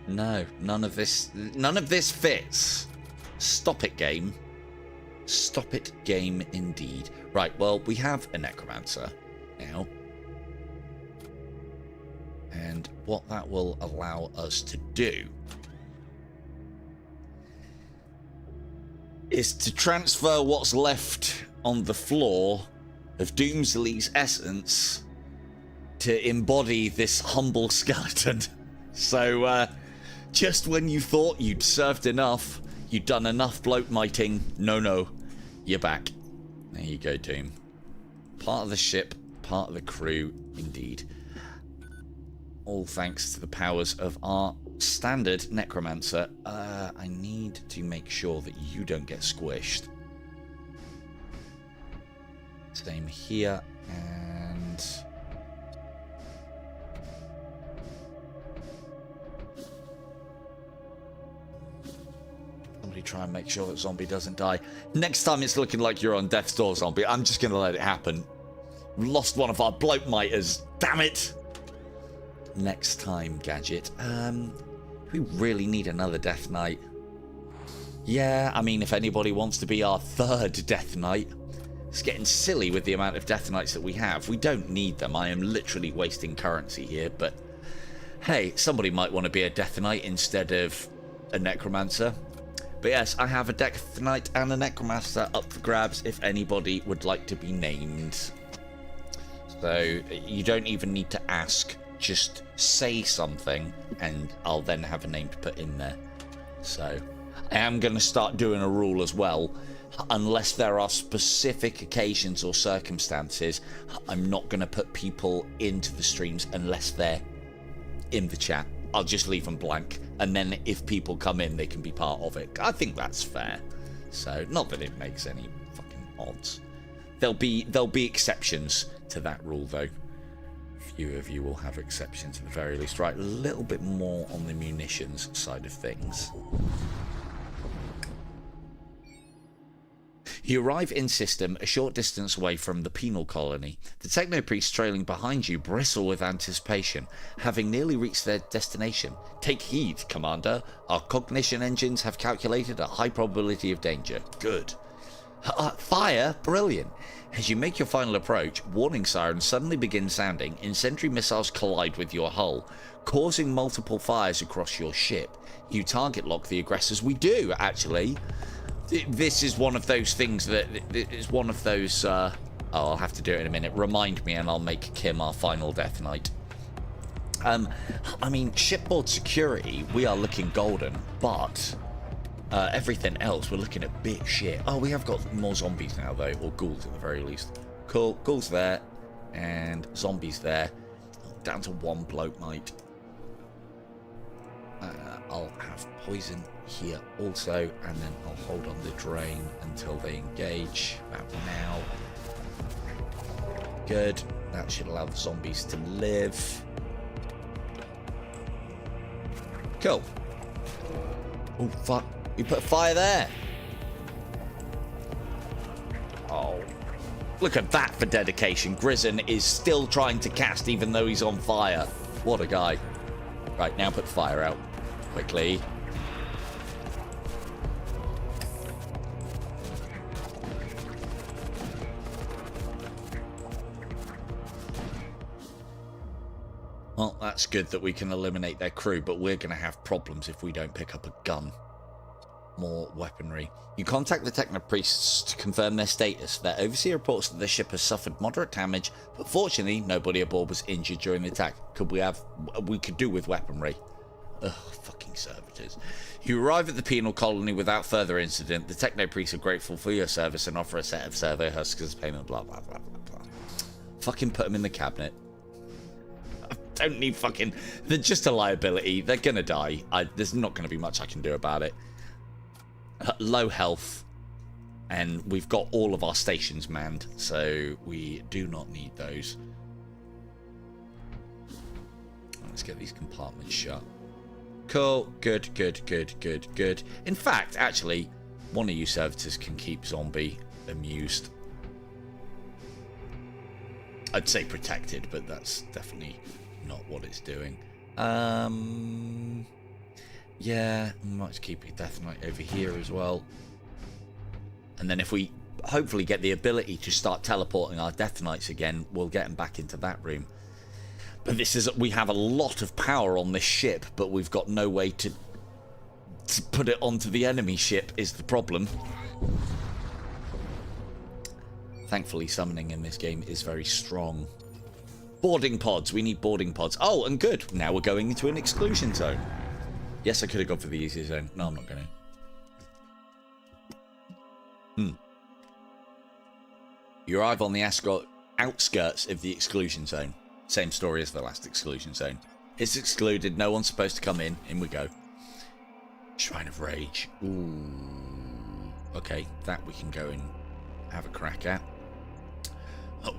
No, none of this fits. Stop it, game. Stop it, game, indeed. Right, well, we have a necromancer now. And what that will allow us to do is to transfer what's left on the floor of Doomsley's essence to embody this humble skeleton. So, just when you thought you'd served enough, you'd done enough bloat miting, no, you're back. There you go, Doom. Part of the ship, part of the crew, indeed. All thanks to the powers of our standard necromancer. I need to make sure that you don't get squished. Same here, and... somebody try and make sure that zombie doesn't die. Next time it's looking like you're on death's door, zombie, I'm just going to let it happen. We lost one of our bloat miters. Damn it! Next time, Gadget. We really need another Death Knight. Yeah, I mean, if anybody wants to be our third Death Knight, it's getting silly with the amount of Death Knights that we have. We don't need them. I am literally wasting currency here, but hey, somebody might want to be a Death Knight instead of a Necromancer. But yes, I have a Death Knight and a Necromancer up for grabs if anybody would like to be named. So you don't even need to ask. Just say something, and I'll then have a name to put in there. So I am going to start doing a rule as well. Unless there are specific occasions or circumstances, I'm not going to put people into the streams unless they're in the chat. I'll just leave them blank, and then if people come in, they can be part of it. I think that's fair. So, not that it makes any fucking odds. There'll be exceptions to that rule, though. Few of you will have exceptions at the very least. Right, a little bit more on the munitions side of things. You arrive in system a short distance away from the penal colony. The techno-priests trailing behind you bristle with anticipation, having nearly reached their destination. Take heed, Commander. Our cognition engines have calculated a high probability of danger. Good. Fire? Brilliant. As you make your final approach, warning sirens suddenly begin sounding. Incendiary missiles collide with your hull, causing multiple fires across your ship. You target lock the aggressors. We do, actually. This is one of those things that is one of those. Oh, I'll have to do it in a minute. Remind me, and I'll make Kim our final Death Knight. I mean, shipboard security, we are looking golden, but everything else, we're looking at bit shit. Oh, we have got more zombies now, though, or ghouls at the very least. Cool, ghouls there, and zombies there. Down to one bloke, mate. I'll have poison here also, and then I'll hold on the drain until they engage. About now. Good. That should allow the zombies to live. Cool. Oh, fuck. You put a fire there. Oh. Look at that for dedication. Grizzon is still trying to cast even though he's on fire. What a guy. Right, now put the fire out. Quickly. Well, that's good that we can eliminate their crew, but we're going to have problems if we don't pick up a gun. More weaponry. You contact the techno-priests to confirm their status. Their overseer reports that the ship has suffered moderate damage, but fortunately, nobody aboard was injured during the attack. We could do with weaponry. Ugh, fucking servitors. You arrive at the penal colony without further incident. The techno-priests are grateful for your service and offer a set of servo husks as payment, blah, blah, blah, blah, blah. Fucking put them in the cabinet. I don't need fucking... They're just a liability. They're gonna die. There's not gonna be much I can do about it. Low health. And we've got all of our stations manned, so we do not need those. Let's get these compartments shut. Cool. Good, good, good, good, good. In fact, actually, one of you servitors can keep zombie amused. I'd say protected, but that's definitely not what it's doing. Yeah, we might keep a Death Knight over here as well. And then if we hopefully get the ability to start teleporting our Death Knights again, we'll get them back into that room. But this is, we have a lot of power on this ship, but we've got no way to put it onto the enemy ship is the problem. Thankfully, summoning in this game is very strong. Boarding pods. We need boarding pods. Oh, and good. Now we're going into an exclusion zone. Yes, I could have gone for the easier zone. No, I'm not going to. You arrive on the outskirts of the exclusion zone. Same story as the last exclusion zone. It's excluded. No one's supposed to come in. In we go. Shrine of Rage. Ooh. Okay, that we can go and have a crack at.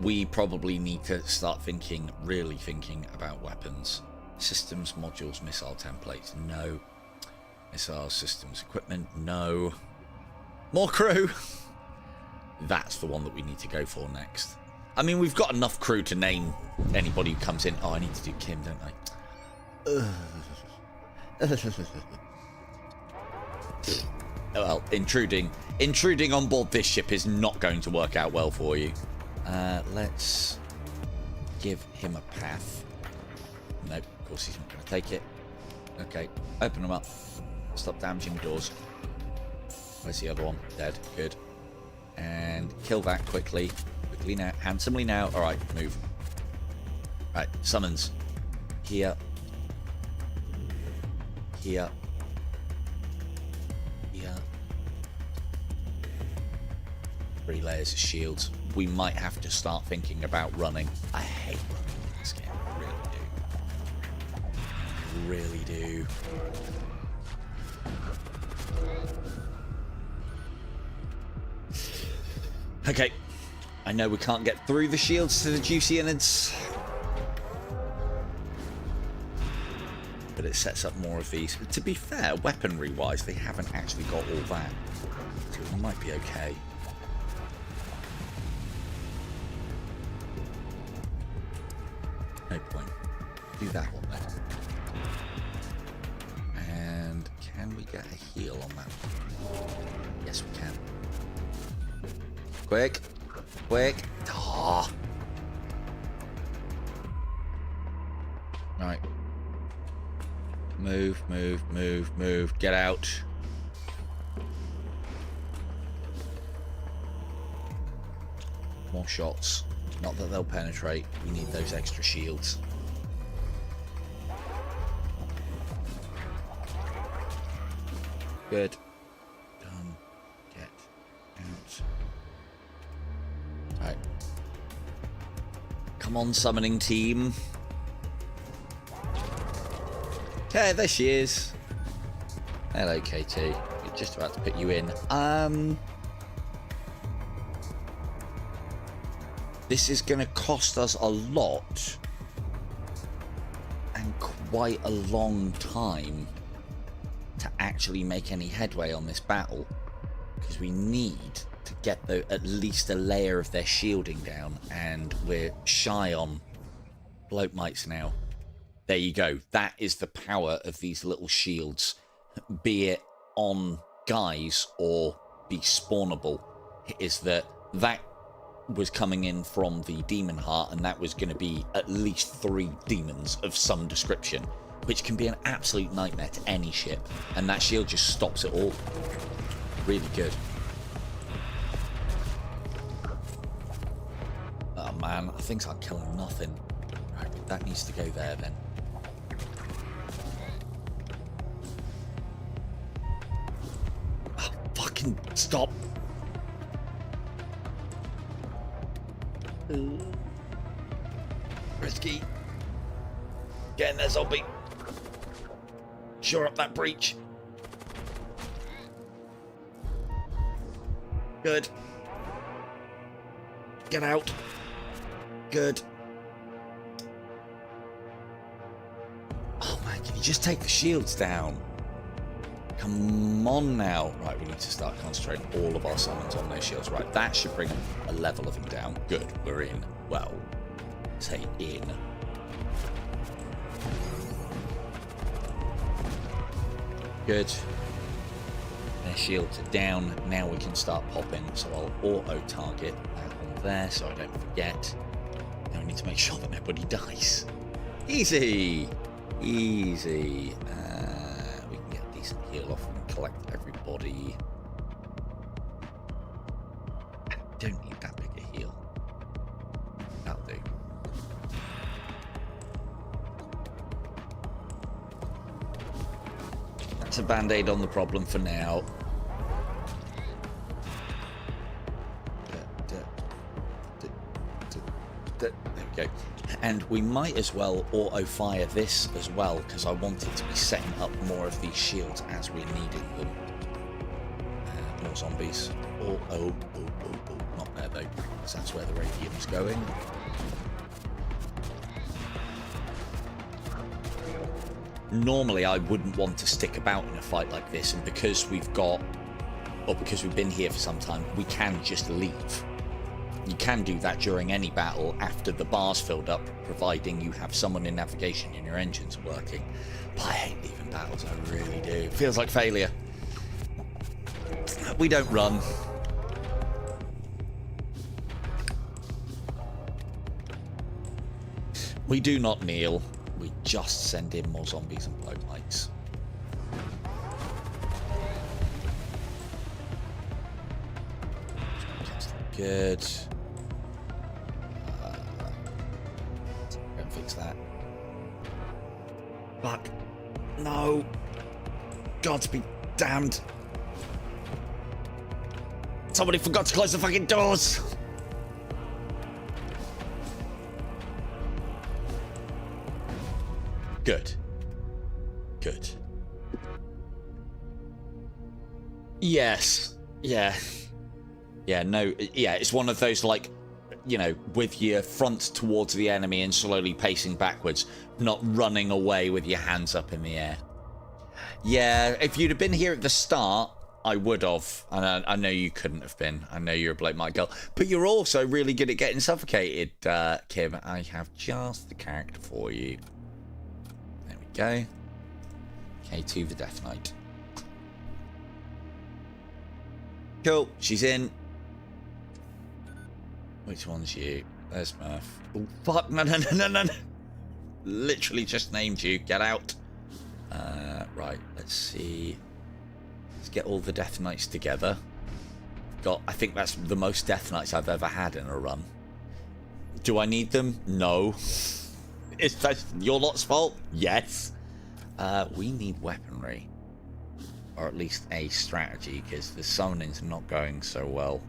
We probably need to start thinking, really thinking about weapons. Systems, modules, missile templates. No. Missile systems, equipment. No. More crew. That's the one that we need to go for next. I mean, we've got enough crew to name anybody who comes in. Oh, I need to do Kim, don't I? Well, intruding on board this ship is not going to work out well for you. Let's give him a path. Nope, of course he's not going to take it. Okay, open them up. Stop damaging doors. Where's the other one? Dead. Good. And kill that quickly. Quickly now. Handsomely now. Alright, move. Right, summons. Here. Here. here. 3 layers of shields. We might have to start thinking about running. I hate running in this game. I really do. I really do. Okay. I know we can't get through the shields to the juicy innards. But it sets up more of these. But to be fair, weaponry-wise, they haven't actually got all that. So it might be okay. No point. Do that one then. And can we get a heal on that one? Yes, we can. Quick. Quick. Oh. Right. Move, move, move, move. Get out. More shots. Not that they'll penetrate. We need those extra shields. Good. Done. Get out. Right. Come on, summoning team. Okay, there she is. Hello, Katie. We're just about to put you in. This is going to cost us a lot and quite a long time to actually make any headway on this battle, because we need to get at least a layer of their shielding down, and we're shy on bloat mites now. There you go. That is the power of these little shields, be it on guys or be spawnable, is that was coming in from the demon heart, and that was going to be at least 3 demons of some description, which can be an absolute nightmare to any ship, and that shield just stops it all. Really good. Oh man, things are killing nothing. Right, that needs to go there then. Oh, fucking stop. Risky. Get in there, zombie. Shore up that breach. Good. Get out. Good. Oh man, can you just take the shields down? Come on now. Right, we need to start concentrating all of our summons on those shields. Right, that should bring a level of them down. Good, we're in. Well, say in. Good. Their shields are down. Now we can start popping. So I'll auto-target that one there so I don't forget. Now we need to make sure that nobody dies. Easy. Easy. We can get a decent heal off and collect everybody. I don't need that big a heal. That'll do. That's a band-aid on the problem for now. There we go. And we might as well auto-fire this as well, because I wanted to be setting up more of these shields as we're needing them. More zombies. Oh, not there though, because that's where the radium's going. Normally I wouldn't want to stick about in a fight like this, and because we've been here for some time, we can just leave. You can do that during any battle after the bar's filled up, providing you have someone in navigation and your engines are working. But I hate leaving battles, I really do. It feels like failure. We don't run. We do not kneel. We just send in more zombies and bloat mites. Good. Don't fix that. Fuck. No. Gods be damned. Somebody forgot to close the fucking doors. Good. Good. Yes. Yeah. Yeah, no, yeah, it's one of those, like, you know, with your front towards the enemy and slowly pacing backwards, not running away with your hands up in the air. Yeah, if you'd have been here at the start, I would have. And I know you couldn't have been. I know you're a Blake Might girl. But you're also really good at getting suffocated, Kim. I have just the character for you. There we go. K2 the Death Knight. Cool, she's in. Which one's you? There's Murph. Oh, fuck. No. Literally just named you. Get out. Right, let's see. Let's get all the Death Knights together. I think that's the most Death Knights I've ever had in a run. Do I need them? No. Is that your lot's fault? Yes. We need weaponry. Or at least a strategy, because the summoning's not going so well.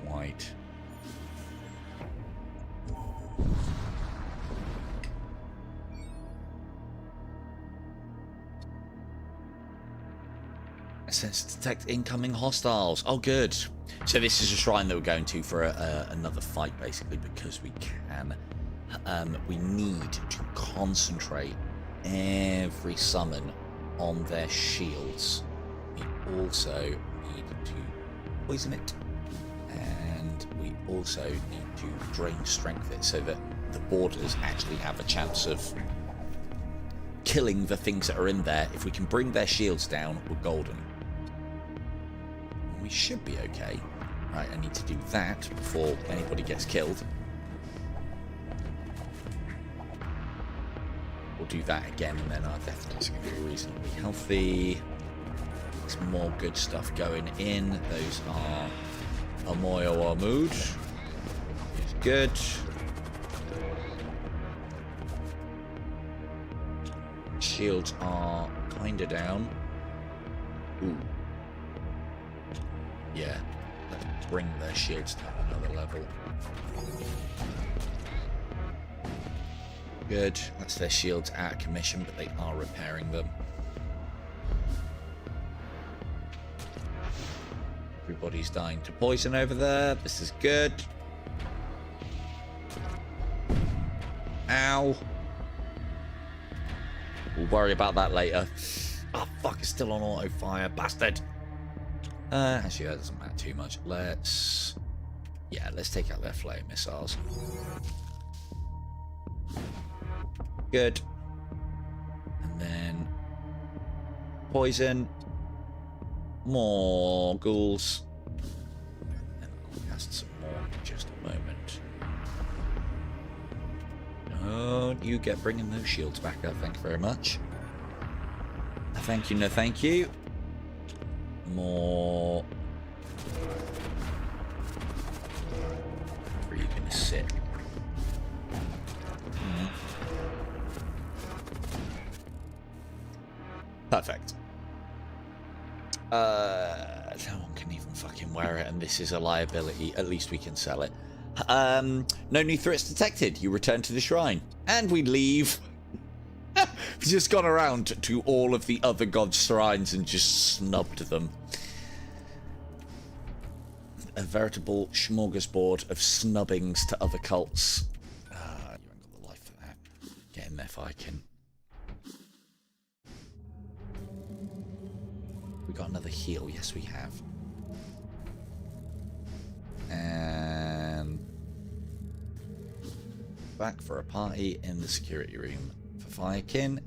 White. Sense to detect incoming hostiles. Oh, good. So this is a shrine that we're going to for another fight, basically, because we can. We need to concentrate every summon on their shields. We also need to poison it, and we also need to drain strength it so that the boarders actually have a chance of killing the things that are in there. If we can bring their shields down, we're golden. We should be okay. Right, I need to do that before anybody gets killed. We'll do that again, and then our Death Knights are going to be reasonably healthy. There's more good stuff going in. Those are Amoyo Armud. It's good. Shields are kinda down. Ooh. Yeah, let's bring their shields down another level. Good, that's their shields out of commission, but they are repairing them. Everybody's dying to poison over there. This is good. Ow. We'll worry about that later. Oh, fuck, it's still on auto fire, bastard. Actually, that doesn't matter too much. Let's take out their flame missiles. Good. And then poison. More ghouls. And I'll cast some more in just a moment. Don't you get bringing those shields back up. Thank you very much. Thank you, no thank you. More. Where are you going to sit? Perfect. No one can even fucking wear it, and this is a liability. At least we can sell it. No new threats detected. You return to the shrine. And we leave. We've just gone around to all of the other gods' shrines and just snubbed them. A veritable smorgasbord of snubbings to other cults. You haven't got the life for that. Get in there if I can. We got another heal. Yes, we have. And back for a party in the security room for Firekin.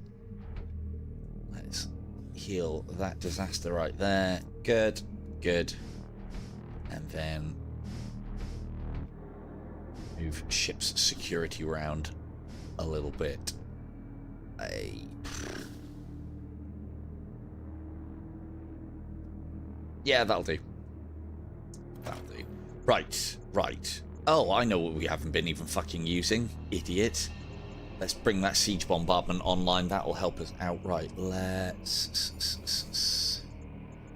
Let's heal that disaster right there. Good, good. And then move ship's security around a little bit. Yeah, that'll do. That'll do. Right, right. Oh, I know what we haven't been even fucking using. Idiot. Let's bring that siege bombardment online. That will help us out. Right, let's...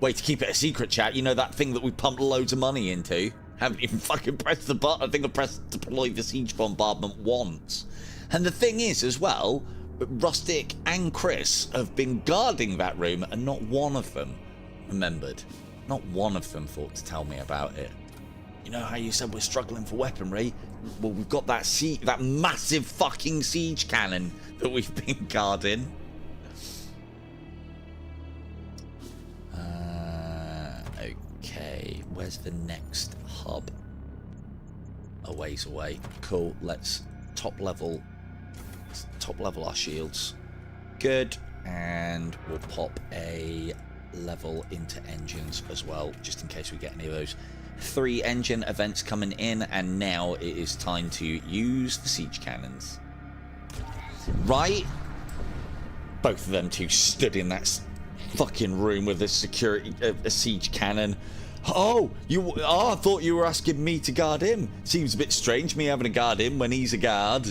Way to keep it a secret, chat. You know that thing that we pumped loads of money into? Haven't even fucking pressed the button. I think I pressed deploy the siege bombardment once. And the thing is, as well, Rustic and Chris have been guarding that room, and not one of them remembered. Not one of them thought to tell me about it. You know how you said we're struggling for weaponry? Well, we've got that massive fucking siege cannon that we've been guarding. Okay, where's the next hub? A ways away. Cool. Let's top level our shields. Good. And we'll pop a level into engines as well, just in case we get any of those 3 engine events coming in. And now it is time to use the siege cannons. Right? Both of them two stood in that fucking room with a siege cannon. I thought you were asking me to guard him. Seems a bit strange, me having to guard him when he's a guard.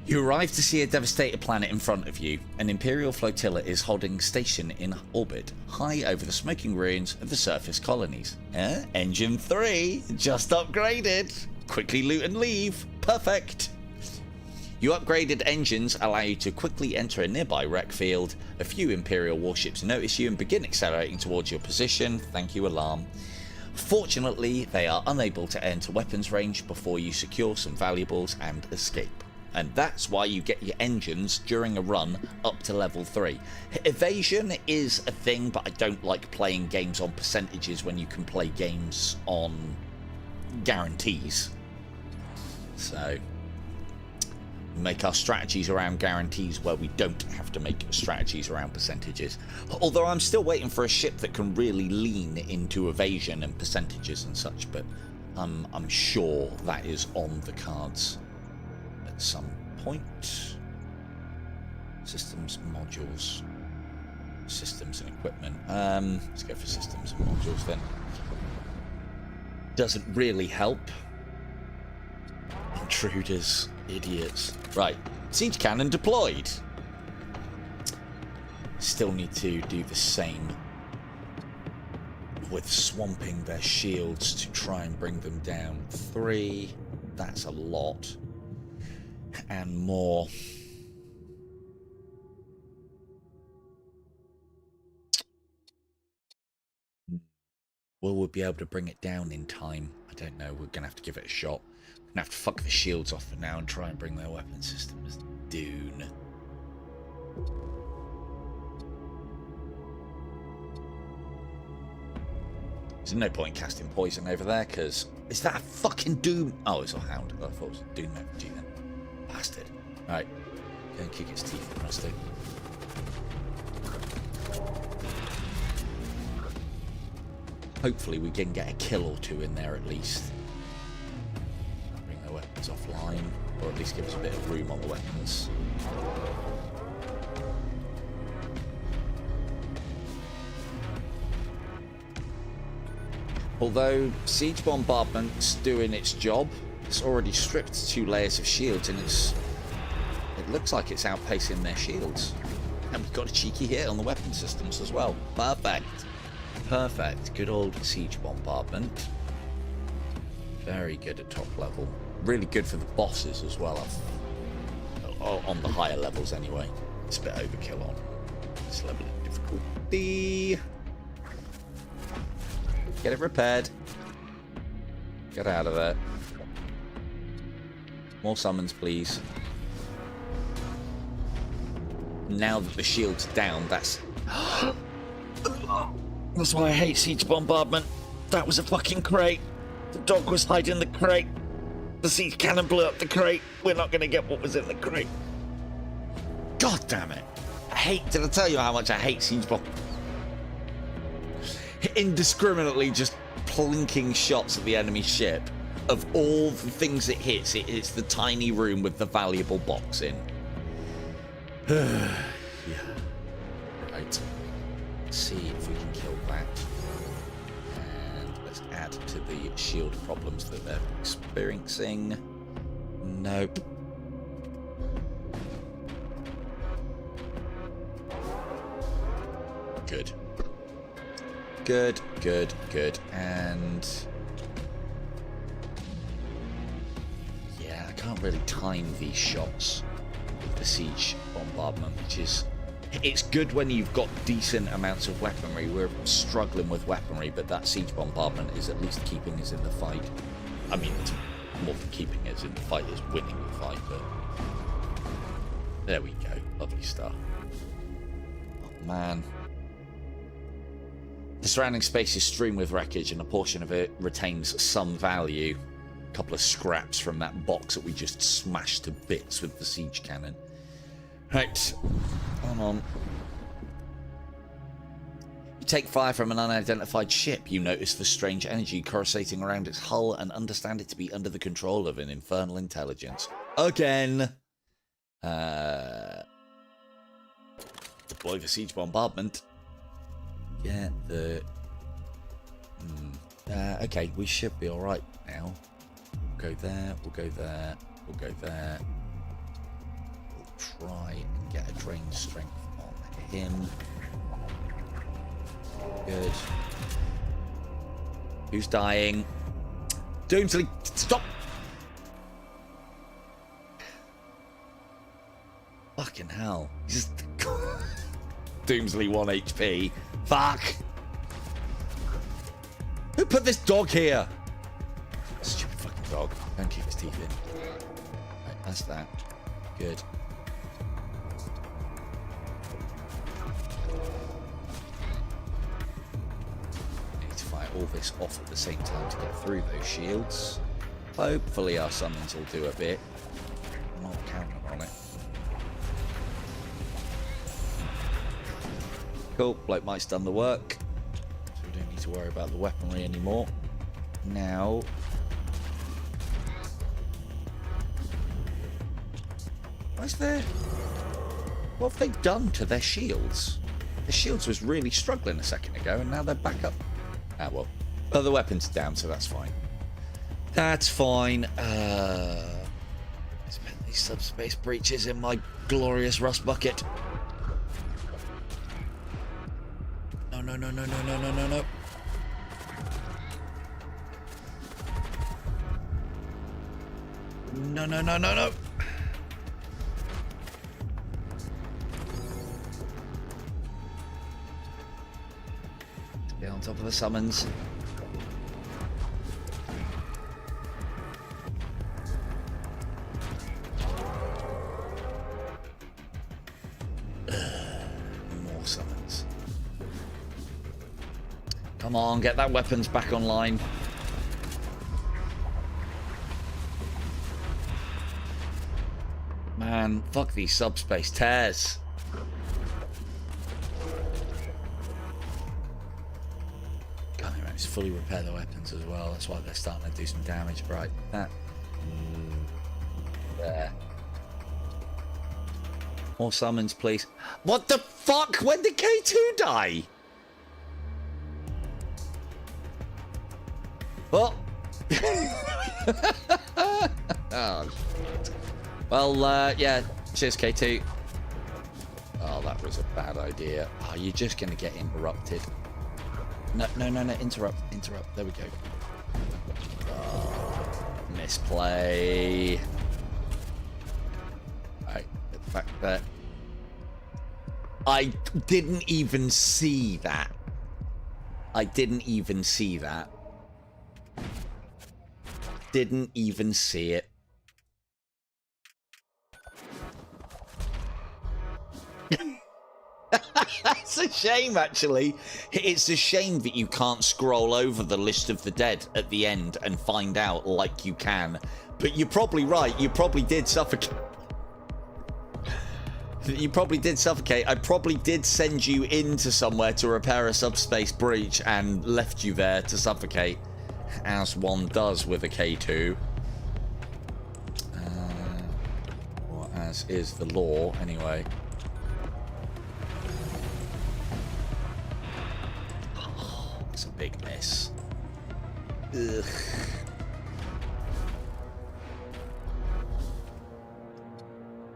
You arrive to see a devastated planet in front of you. An Imperial flotilla is holding station in orbit, high over the smoking ruins of the surface colonies. Engine 3, just upgraded. Quickly loot and leave. Perfect. Your upgraded engines allow you to quickly enter a nearby wreck field. A few Imperial warships notice you and begin accelerating towards your position. Thank you, alarm. Fortunately, they are unable to enter weapons range before you secure some valuables and escape. And that's why you get your engines during a run up to level 3. Evasion is a thing, but I don't like playing games on percentages when you can play games on guarantees. So make our strategies around guarantees where we don't have to make strategies around percentages. Although I'm still waiting for a ship that can really lean into evasion and percentages and such, but I'm sure that is on the cards at some point. Systems, modules, systems and equipment. Let's go for systems and modules then. Doesn't really help. Intruders. Idiots. Right. Siege cannon deployed. Still need to do the same with swamping their shields to try and bring them down. 3. That's a lot. And more. Will we be able to bring it down in time? I don't know. We're going to have to give it a shot. We're going to have to fuck the shields off for now and try and bring their weapon systems down. There's no point in casting poison over there, because... Is that a fucking Doom? Oh, it's a Hound. I thought it was a Doom MFG then. Bastard. Alright. Go and kick its teeth in, Rusty. Hopefully we can get a kill or 2 in there at least. Bring their weapons offline, or at least give us a bit of room on the weapons. Although siege bombardment's doing its job, it's already stripped 2 layers of shields, and it looks like it's outpacing their shields. And we've got a cheeky hit on the weapon systems as well. Perfect. Perfect. Good old siege bombardment. Very good at top level. Really good for the bosses as well. On the higher levels anyway. It's a bit overkill on this level of difficulty. Get it repaired. Get out of there. More summons, please. Now that the shield's down, that's why I hate siege bombardment. That was a fucking crate. The dog was hiding in the crate. The siege cannon blew up the crate. We're not going to get what was in the crate. God damn it. Did I tell you how much I hate siege bombardment? Indiscriminately just plinking shots at the enemy ship. Of all the things it hits the tiny room with the valuable box in. Yeah. Right. Let's see if we can kill that. And let's add to the shield problems that they're experiencing. Nope. Good, good, good. And yeah, I can't really time these shots with the siege bombardment, which is... It's good when you've got decent amounts of weaponry. We're struggling with weaponry, but that siege bombardment is at least keeping us in the fight. I mean, it's more than keeping us in the fight, it's winning the fight, but... There we go. Lovely stuff. Oh, man. The surrounding space is strewn with wreckage, and a portion of it retains some value. A couple of scraps from that box that we just smashed to bits with the siege cannon. Right. Come on. You take fire from an unidentified ship. You notice the strange energy coruscating around its hull and understand it to be under the control of an infernal intelligence. Again. Deploy the siege bombardment. Get the... okay, we should be alright now. We'll go there, we'll go there, we'll go there. We'll try and get a drain strength on him. Good. Who's dying? Doomsley, stop! Fucking hell. Just... Doomsley 1 HP. Fuck! Who put this dog here? Stupid fucking dog. Don't keep his teeth in. Right, that's that. Good. Need to fire all this off at the same time to get through those shields. Hopefully our summons will do a bit. I'm not counting on it. Cool, Bloke Might's done the work, so we don't need to worry about the weaponry anymore. Now, what have they done to their shields? The shields was really struggling a second ago, and now they're back up. Ah, well, the weapons are down, so that's fine. That's fine. Spent these subspace breaches in my glorious rust bucket. No, no, no, no, no, no, no, no. No, no, no, no, no. Get on top of the summons. More summons. Come on, get that weapons back online. Man, fuck these subspace tears. Can't even manage to fully repair the weapons as well. That's why they're starting to do some damage. Right, that. There. More summons, please. What the fuck? When did K2 die? Oh. Oh. Well, yeah. Cheers, K2. Oh, that was a bad idea. Oh, you're just going to get interrupted. No, no, no, no. Interrupt. Interrupt. There we go. Oh, misplay. Alright, get back there. I didn't even see that. I didn't even see that. Didn't even see it. That's a shame, actually. It's a shame that you can't scroll over the list of the dead at the end and find out like you can. But you're probably right. You probably did suffocate. You probably did suffocate. I probably did send you into somewhere to repair a subspace breach and left you there to suffocate, as one does with a K2. Or as is the law, anyway. It's a big mess. Ugh.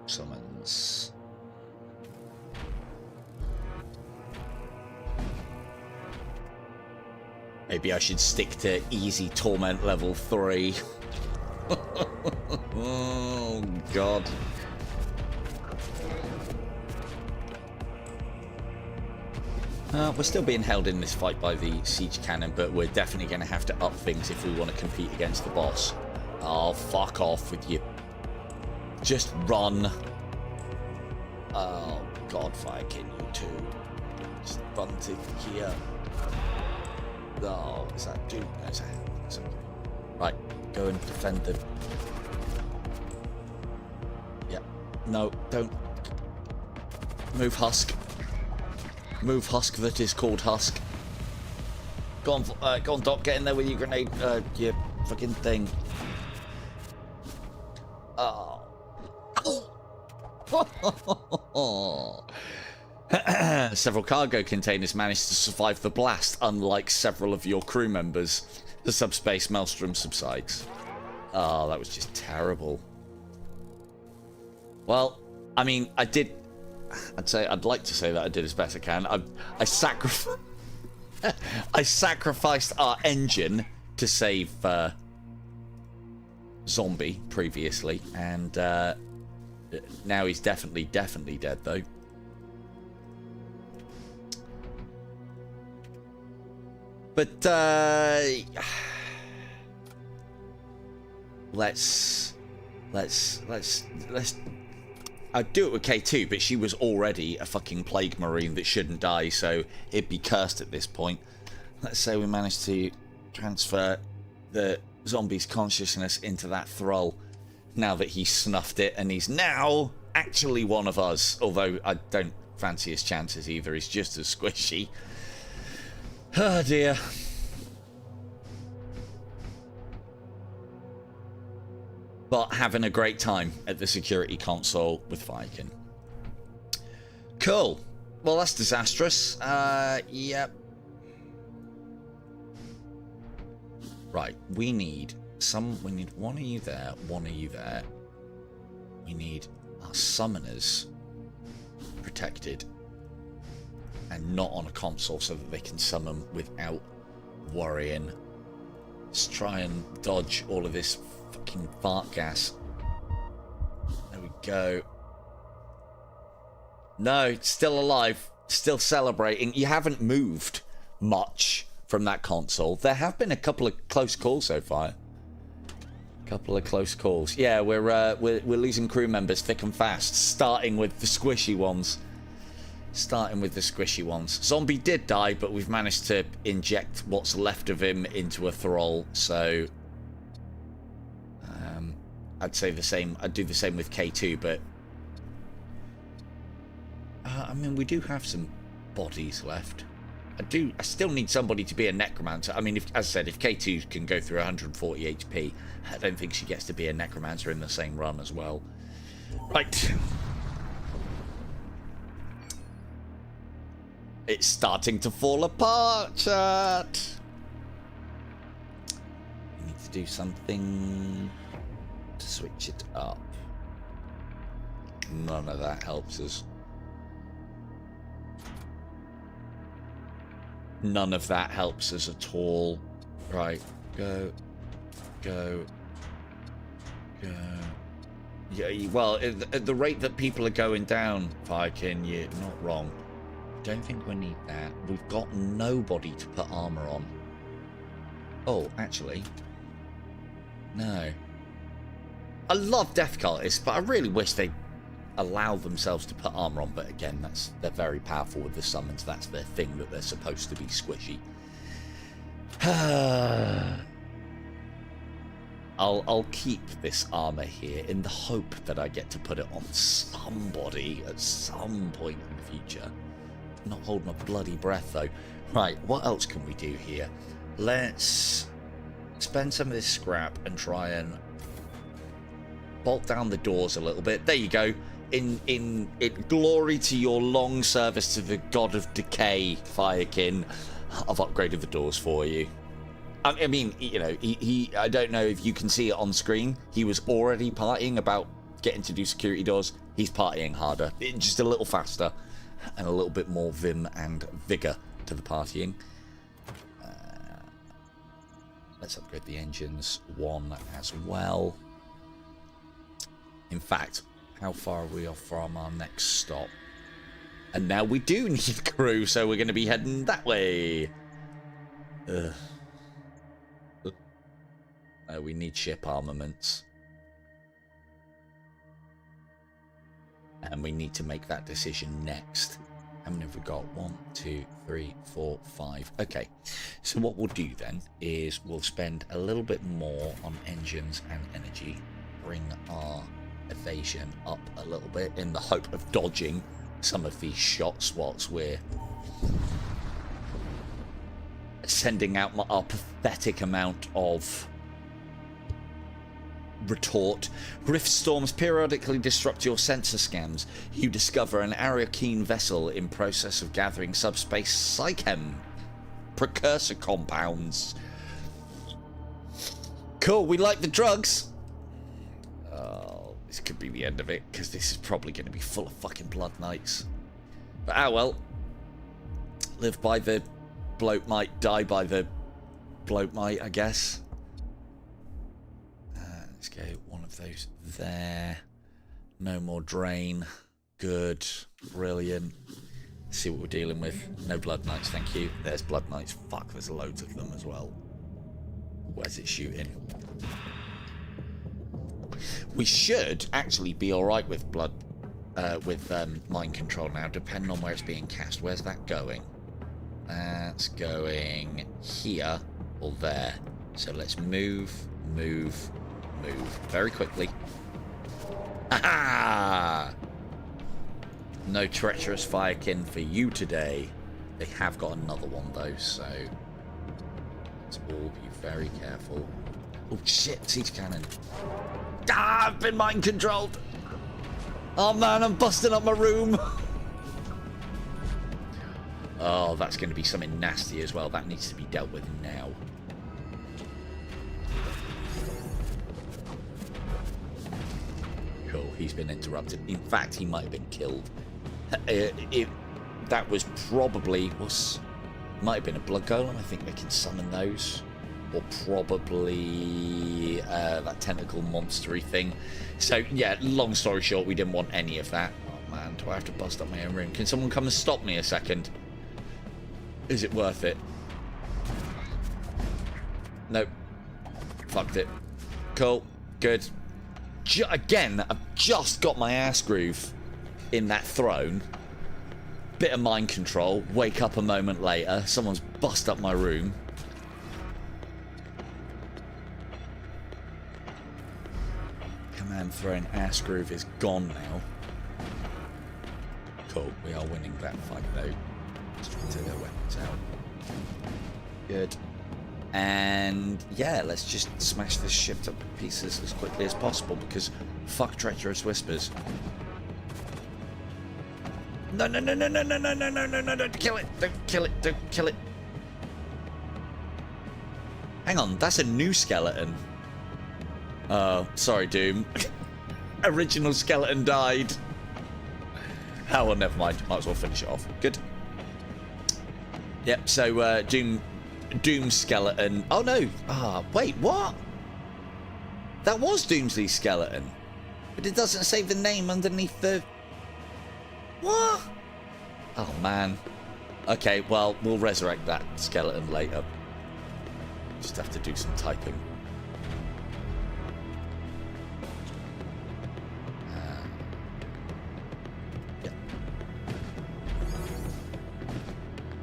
Summons. Maybe I should stick to easy torment level 3. Oh, God. We're still being held in this fight by the siege cannon, but we're definitely going to have to up things if we want to compete against the boss. Oh, fuck off with you. Just run. Oh, God, Viking, you too. Just run to here. Oh, is that dude? No, is that... Right, go and defend them. Yeah. No, don't. Move, Husk. Move, Husk, that is called Husk. Go on, Doc, get in there with your grenade, your fucking thing. Oh. Several cargo containers managed to survive the blast, unlike several of your crew members. The subspace maelstrom subsides. Oh, that was just terrible. Well, I mean, I'd like to say that I did as best I can. I sacrificed our engine to save Zombie previously, and now he's definitely dead though. But let's I'd do it with K2, but she was already a fucking plague marine that shouldn't die, so it'd be cursed at this point. Let's say we managed to transfer the zombie's consciousness into that thrall now that he snuffed it, and he's now actually one of us, although I don't fancy his chances either. He's just as squishy. Oh dear. But having a great time at the security console with Viking. Cool. Well, that's disastrous. Yep. Right, we need one of you there, one of you there. We need our summoners protected and not on a console so that they can summon without worrying. Let's try and dodge all of this fucking fart gas. There we go. No, it's still alive. Still celebrating. You haven't moved much from that console. There have been a couple of close calls so far. Couple of close calls. Yeah, we're losing crew members thick and fast, starting with the squishy ones. Zombie did die, but we've managed to inject what's left of him into a thrall, so I'd say the same. I'd do the same with K2, but I mean, we do have some bodies left. I still need somebody to be a necromancer. I mean, as I said, if K2 can go through 140 HP, I don't think she gets to be a necromancer in the same run as well. Right. It's starting to fall apart, chat. We need to do something to switch it up. None of that helps us. None of that helps us at all. Right, go. Yeah, well, at the rate that people are going down, Viking, you're not wrong. Don't think we need that. We've got nobody to put armor on. Oh, actually, no. I love death cultists, but I really wish they'd allow themselves to put armor on. But again, they're very powerful with the summons. That's their thing, that they're supposed to be squishy. I'll keep this armor here in the hope that I get to put it on somebody at some point in the future. Not hold my bloody breath though. Right, what else can we do here? Let's spend some of this scrap and try and bolt down the doors a little bit. There you go. In glory to your long service to the god of decay, Firekin, I've upgraded the doors for you. I mean, you know, he I don't know if you can see it on screen. He was already partying about getting to do security doors. He's partying harder, just a little faster, and a little bit more vim and vigor to the partying. Let's upgrade the engines 1 as well. In fact, how far are we off from our next stop? And now we do need crew, so we're going to be heading that way. No, we need ship armaments. And we need to make that decision next. How many have we got? 1, 2, 3, 4, 5. Okay, so what we'll do then is we'll spend a little bit more on engines and energy, bring our evasion up a little bit in the hope of dodging some of these shots whilst we're sending out our pathetic amount of retort. Rift storms periodically disrupt your sensor scans. You discover an arcane vessel in process of gathering subspace psychem precursor compounds. Cool, we like the drugs. Oh, this could be the end of it, because this is probably going to be full of fucking blood knights. But well. Live by the bloat might, die by the bloat might, I guess. Let's go one of those there. No more drain. Good. Brilliant. Let's see what we're dealing with. No blood knights, thank you. There's blood knights. Fuck, there's loads of them as well. Where's it shooting? We should actually be alright with mind control now, depending on where it's being cast. Where's that going? That's going here or there. So let's move very quickly. Aha! No treacherous firekin for you today. They have got another one though, so let's all be very careful. Oh shit, siege cannon. Ah, I've been mind controlled. Oh man, I'm busting up my room. Oh, that's going to be something nasty as well. That needs to be dealt with now. Cool, he's been interrupted. In fact, he might have been killed. That was probably... might have been a blood golem. I think they can summon those. Or probably that tentacle monstery thing. So, yeah, long story short, we didn't want any of that. Oh, man, do I have to bust up my own room? Can someone come and stop me a second? Is it worth it? Nope. Fucked it. Cool. Good. Again, I've just got my ass groove in that throne. Bit of mind control. Wake up a moment later. Someone's bust up my room. Command throne ass groove is gone now. Cool. We are winning that fight though. Let's try and take their weapons out. Good. And yeah, let's just smash this ship to pieces as quickly as possible because fuck treacherous whispers. No, no, no, no, no, no, no, no, no, no, no, don't kill it. Don't kill it. Don't kill it. Hang on, that's a new skeleton. Oh, sorry, Doom. Original skeleton died. Oh, well, never mind. Might as well finish it off. Good. Yep, so Doom skeleton. Oh no. Ah, wait, what? That was Doomsley's skeleton. But it doesn't say the name underneath the... What? Oh man. Okay, well, we'll resurrect that skeleton later. Just have to do some typing. Yep.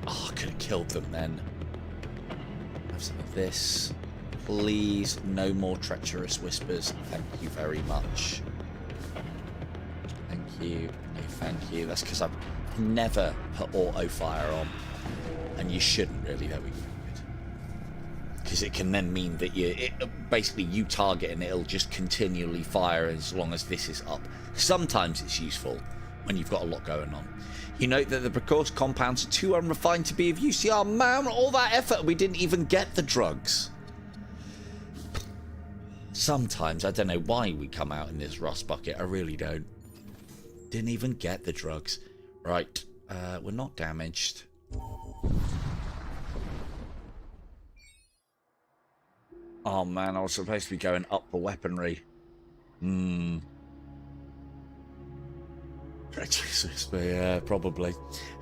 Oh, I could have killed them then. Have some of this. Please, no more treacherous whispers. Thank you very much. Thank you. No, thank you. That's because I've never put auto fire on. And you shouldn't really. There we go. Because it can then mean that basically you target and it'll just continually fire as long as this is up. Sometimes it's useful when you've got a lot going on. You note that the precursor compounds are too unrefined to be of use. Oh man, all that effort, we didn't even get the drugs. Sometimes, I don't know why we come out in this rust bucket. I really don't. Didn't even get the drugs. Right, we're not damaged. Oh man, I was supposed to be going up the weaponry. Jesus, yeah, probably.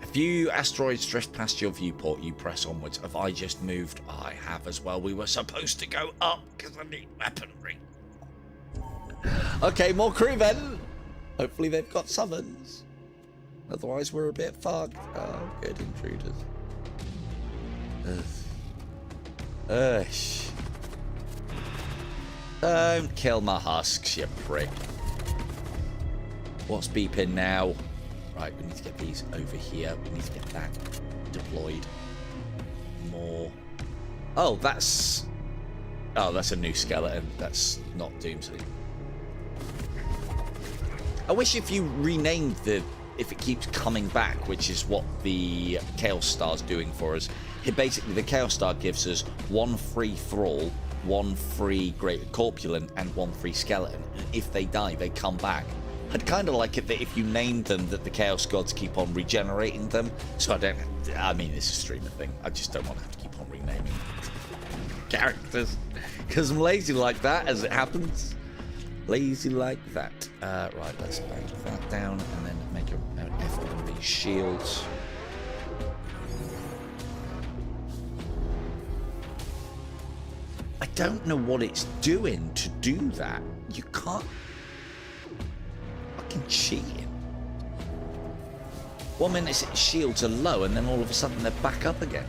A few asteroids drift past your viewport, you press onwards. Have I just moved? I have as well. We were supposed to go up because I need weaponry. Okay, more crewmen. Hopefully they've got summons. Otherwise we're a bit fucked. Oh, good intruders. Don't kill my husks, you prick. What's beeping now? Right, we need to get these over here. We need to get that deployed. More. Oh, that's a new skeleton. That's not Doomsday. I wish if you renamed if it keeps coming back, which is what the Chaos Star's doing for us. Basically, the Chaos Star gives us 1 free Thrall, 1 free Great Corpulent, and 1 free Skeleton. And if they die, they come back. I'd kind of like it that if you named them, that the Chaos Gods keep on regenerating them. So I mean, it's a streamer thing. I just don't want to have to keep on renaming characters. Because I'm lazy like that, as it happens. Lazy like that. Right, let's bank that down and then make an effort on these shields. I don't know what it's doing to do that. You can't... Fucking cheating. 1 minute shields are low and then all of a sudden they're back up again.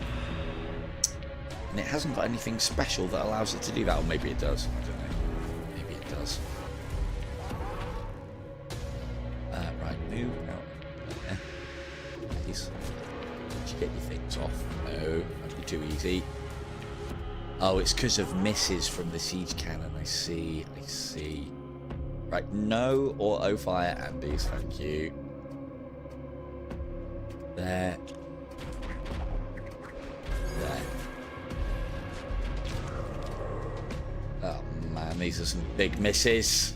And it hasn't got anything special that allows it to do that. Or maybe it does. I don't know. Maybe it does. Right, move out. Yeah. Please. Did you get your things off? No, that'd be too easy. Oh, it's because of misses from the siege cannon. I see. I see. Right, no auto fire Andes, thank you. There. There. Oh man, these are some big misses.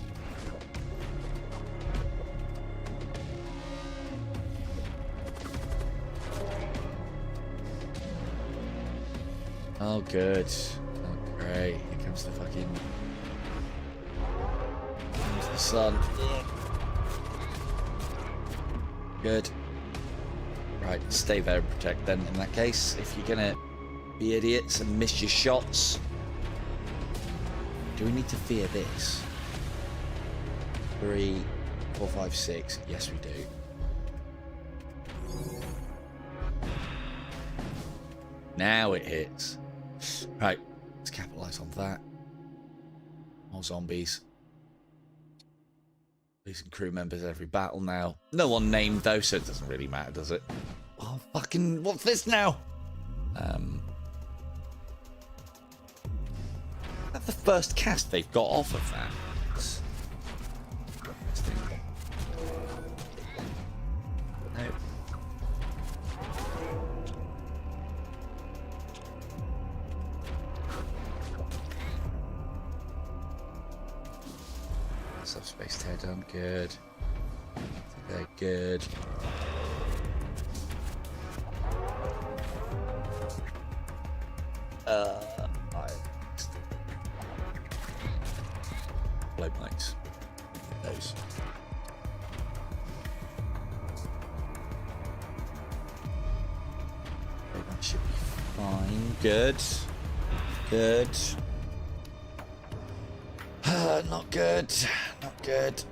Oh good. Oh great. Here comes the fucking... the sun. Good. Right, stay there and protect then in that case. If you're gonna be idiots and miss your shots. Do we need to fear this? 3, 4, 5, 6. Yes, we do. Now it hits. Right, let's capitalize on that. More zombies. Losing crew members every battle now. No one named though, so it doesn't really matter, does it? Oh, fucking, what's this now? That's the first cast they've got off of that. No. Subspace tear done, good. They're good. Blow mics. Those. Okay, that should be fine. Good. Good. Not good. Not good.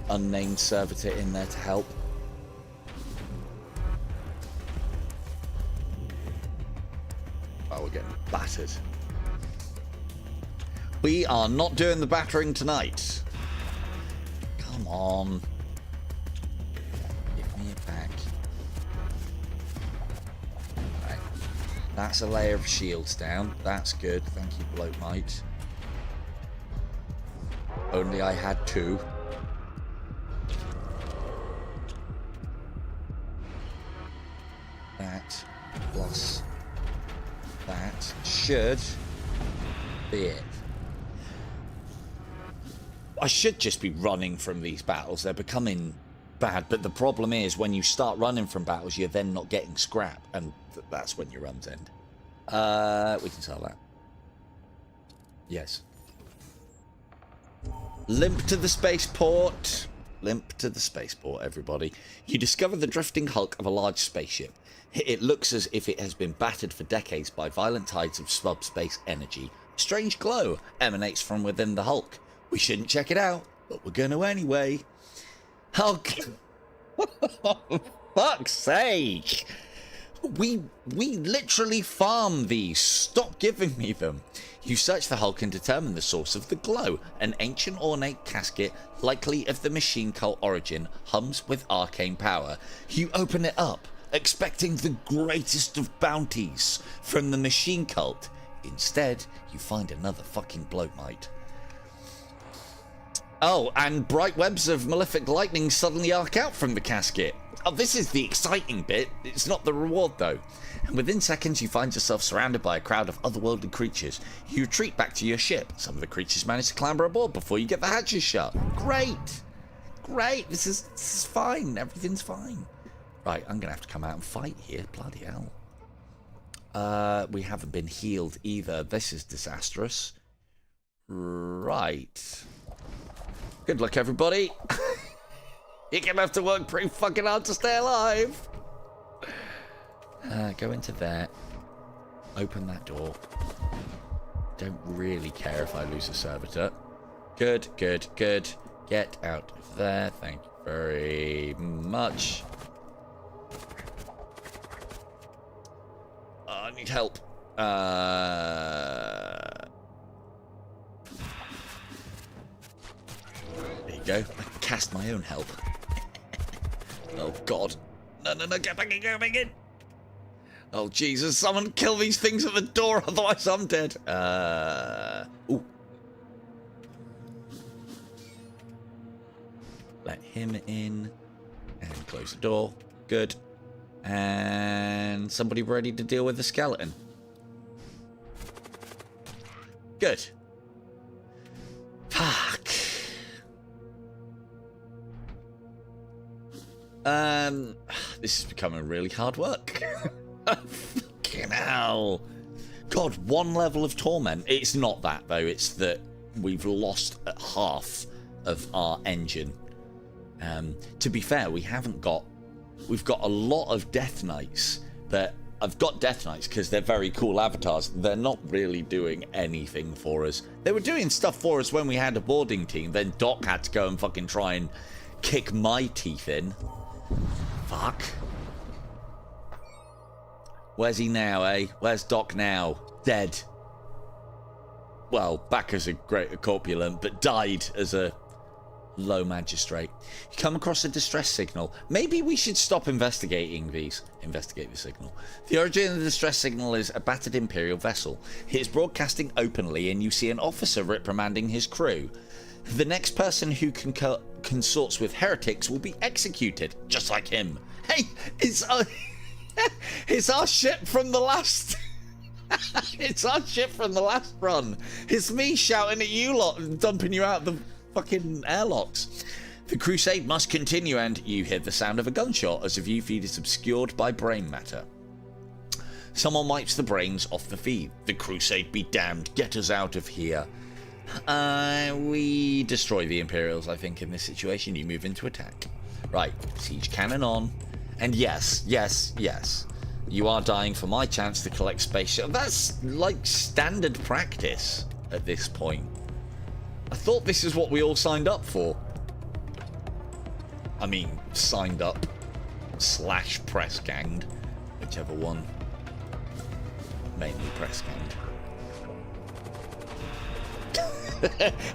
Unnamed servitor in there to help. Oh, we're getting battered. We are not doing the battering tonight. Come on. Give me it back. Right. That's a layer of shields down. That's good. Thank you, Bloat Might. Only I had 2. That plus that should be it. I should just be running from these battles. They're becoming bad, but the problem is when you start running from battles, you're then not getting scrap, and that's when your runs end. We can sell that. Yes. Limp to the spaceport. Limp to the spaceport, everybody. You discover the drifting hulk of a large spaceship. It looks as if it has been battered for decades by violent tides of subspace energy. A strange glow emanates from within the hulk. We shouldn't check it out, but we're going to anyway. Hulk. Fuck's sake. We literally farm these. Stop giving me them. You search the hulk and determine the source of the glow. An ancient ornate casket, likely of the machine cult origin, hums with arcane power. You open it up, expecting the greatest of bounties from the machine cult. Instead, you find another fucking bloatmite. Oh, and bright webs of malefic lightning suddenly arc out from the casket. Oh, this is the exciting bit. It's not the reward, though. And within seconds, you find yourself surrounded by a crowd of otherworldly creatures. You retreat back to your ship. Some of the creatures manage to clamber aboard before you get the hatches shut. Great. Great. This is fine. Everything's fine. Right, I'm going to have to come out and fight here. Bloody hell. We haven't been healed either. This is disastrous. Right. Good luck, everybody. You're going to have to work pretty fucking hard to stay alive. Go into there. Open that door. Don't really care if I lose a servitor. Good, good, good. Get out of there. Thank you very much. I need help. There you go. I cast my own help. Oh, God. No, no, no. Get back in, get back in. Oh, Jesus. Someone kill these things at the door, otherwise I'm dead. Ooh. Let him in. And close the door. Good. And somebody ready to deal with the skeleton. Good. Fuck. This is becoming really hard work. Fucking hell. God, one level of torment. It's not that, though. It's that we've lost half of our engine. To be fair, we've got a lot of Death Knights that I've got Death Knights because they're very cool avatars. They're not really doing anything for us. They were doing stuff for us when we had a boarding team. Then Doc had to go and fucking try and kick my teeth in. Fuck. Where's he now, eh? Where's Doc now? Dead. Well, back as a great corpulent, but died as a low magistrate. You come across a distress signal. Maybe we should stop investigating these. Investigate the signal. The origin of the distress signal is a battered Imperial vessel. It is broadcasting openly, and you see an officer reprimanding his crew. The next person who consorts with heretics will be executed, just like him. Hey, it's our ship from the last... It's our ship from the last run. It's me shouting at you lot and dumping you out the fucking airlocks. The crusade must continue, and you hear the sound of a gunshot as the view feed is obscured by brain matter. Someone wipes the brains off the feed. The crusade be damned. Get us out of here. We destroy the Imperials, I think, in this situation. You move into attack. Right, siege cannon on. And yes, yes, yes. You are dying for my chance to collect spaceship. That's like standard practice at this point. I thought this is what we all signed up for. I mean, signed up / press ganged. Whichever one. Mainly press ganged.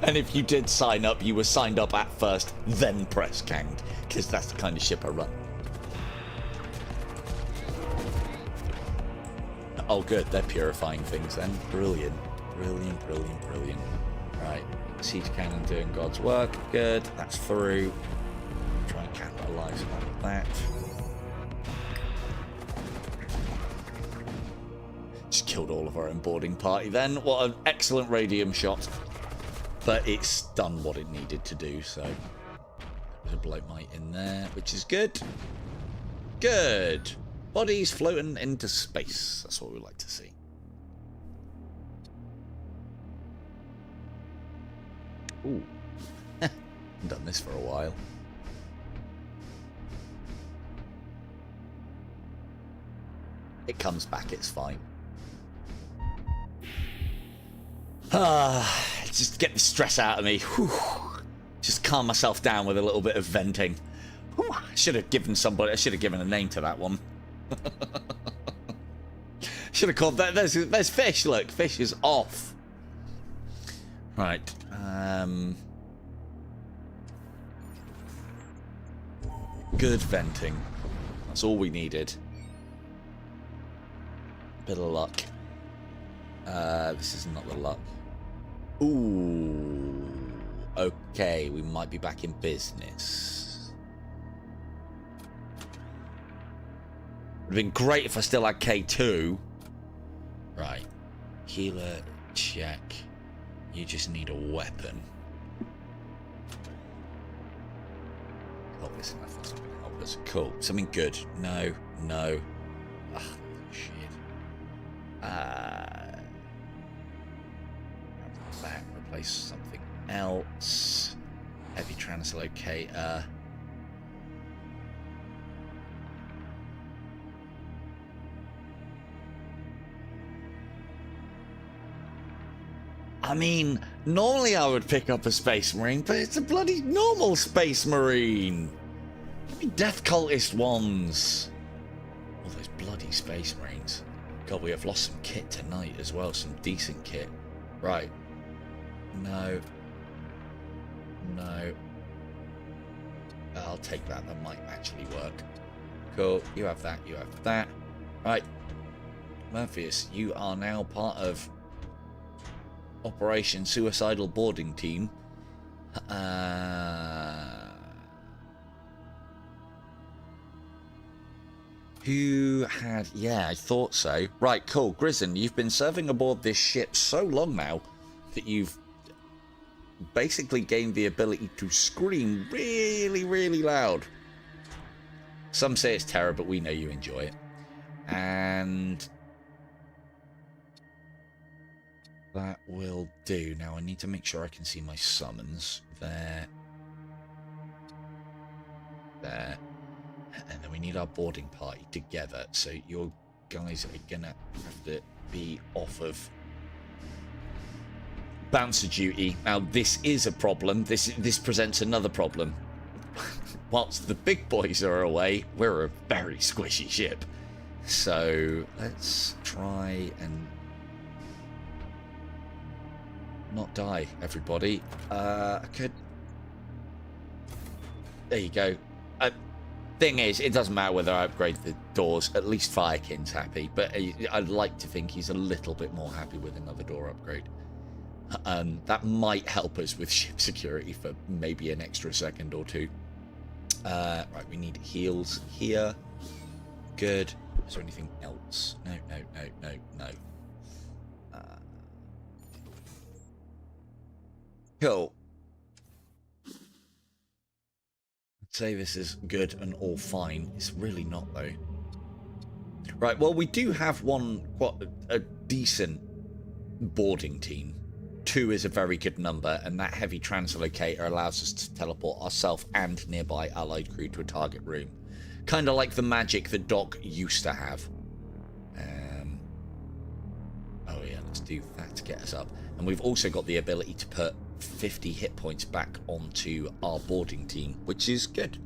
And if you did sign up, you were signed up at first, then press ganged. Because that's the kind of ship I run. Oh good, they're purifying things then. Brilliant. Brilliant, brilliant, brilliant. Right. Siege cannon doing God's work. Good. That's through. Try and capitalize on that. Just killed all of our own boarding party then. What an excellent radium shot. But it's done what it needed to do, so. There's a bloatmite in there, which is good. Good. Bodies floating into space. That's what we like to see. Ooh. Haven't done this for a while. It comes back, it's fine. Just get the stress out of me. Whew. Just calm myself down with a little bit of venting. Whew. I should have given a name to that one. Should have called that. There's fish. Look, fish is off. Right. Good venting. That's all we needed. Bit of luck. This is not the luck. Ooh. Okay, we might be back in business. Would have been great if I still had K2. Right. Healer, check. You just need a weapon. Obviously, nothing's going to help us. Cool. Something good. No. No. Ugh, shit. That. Replace something else. Heavy translocator. I mean, normally I would pick up a Space Marine, but it's a bloody normal Space Marine. Give me Death Cultist ones. All those bloody Space Marines. God, we have lost some kit tonight as well, some decent kit. Right. No. No. I'll take that, that might actually work. Cool, you have that, you have that. Right. Murpheus, you are now part of Operation Suicidal Boarding Team. Who had... Yeah, I thought so. Right, cool. Grizzin, you've been serving aboard this ship so long now that you've basically gained the ability to scream really, really loud. Some say it's terror, but we know you enjoy it. And... that will do. Now I need to make sure I can see my summons. There. There. And then we need our boarding party together. So your guys are gonna have to be off of bouncer duty. Now this is a problem. This presents another problem. Whilst the big boys are away, we're a very squishy ship. So let's try and not die, everybody. I could... There you go. Thing is, it doesn't matter whether I upgrade the doors. At least Firekin's happy, but I'd like to think he's a little bit more happy with another door upgrade. That might help us with ship security for maybe an extra second or two. Right, we need heals here. Good. Is there anything else? No, no, no, no, no. Cool. I'd say this is good and all fine. It's really not, though. Right, well, we do have quite a decent boarding team. 2 is a very good number, and that heavy translocator allows us to teleport ourselves and nearby allied crew to a target room. Kind of like the magic that Doc used to have. Oh yeah, let's do that to get us up. And we've also got the ability to put 50 hit points back onto our boarding team, which is good.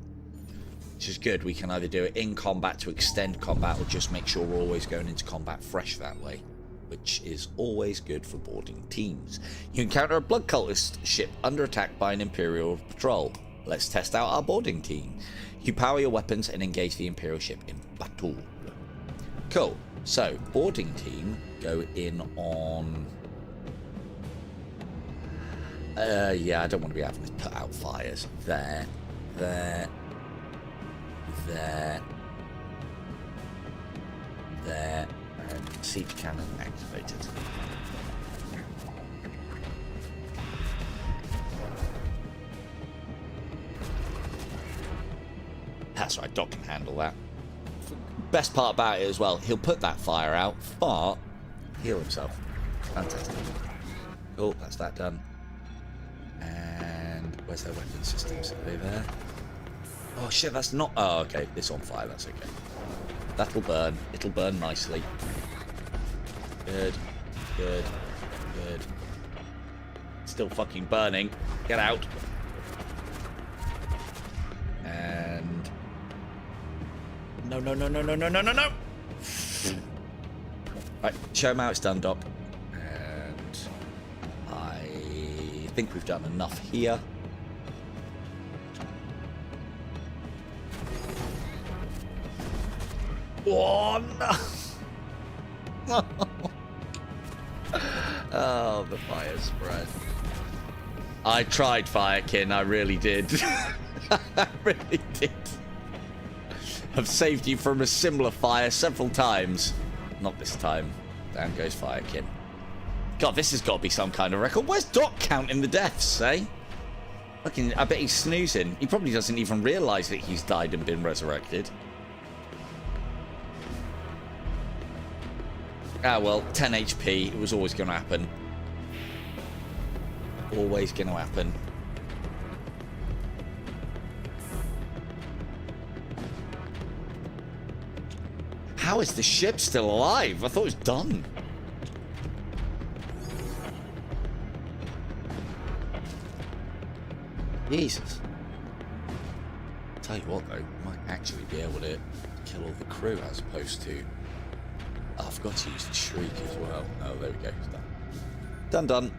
Which is good. We can either do it in combat to extend combat or just make sure we're always going into combat fresh that way, which is always good for boarding teams. You encounter a blood cultist ship under attack by an Imperial patrol. Let's test out our boarding team. You power your weapons and engage the Imperial ship in battle. Cool. So, boarding team go in on... yeah, I don't want to be having to put out fires. There, there, there, there, and siege cannon activated. That's right, Doc can handle that. Best part about it as well, he'll put that fire out, but heal himself. Fantastic. Cool, that's that done. And Where's their weapon systems? Are they there? Oh shit, that's not... Oh, okay. It's on fire. That's okay. That'll burn. It'll burn nicely. Good. Good. Good. Still fucking burning. Get out. And... No, no, no, no, no, no, no, no, no! Right, show them how it's done, Doc. And... I think we've done enough here. Oh, no! Oh, the fire spread. I tried Firekin, I really did. I really did. I've saved you from a similar fire several times. Not this time. Down goes Firekin. God, this has got to be some kind of record. Where's Doc counting the deaths, eh? Fucking, I bet he's snoozing. He probably doesn't even realise that he's died and been resurrected. Ah, well, 10 HP. It was always going to happen. Always going to happen. How is the ship still alive? I thought it was done. Jesus. Tell you what, though, we might actually be able to kill all the crew as opposed to... Oh, I forgot to use the shriek as well. Oh, there we go. It's done. Done, done.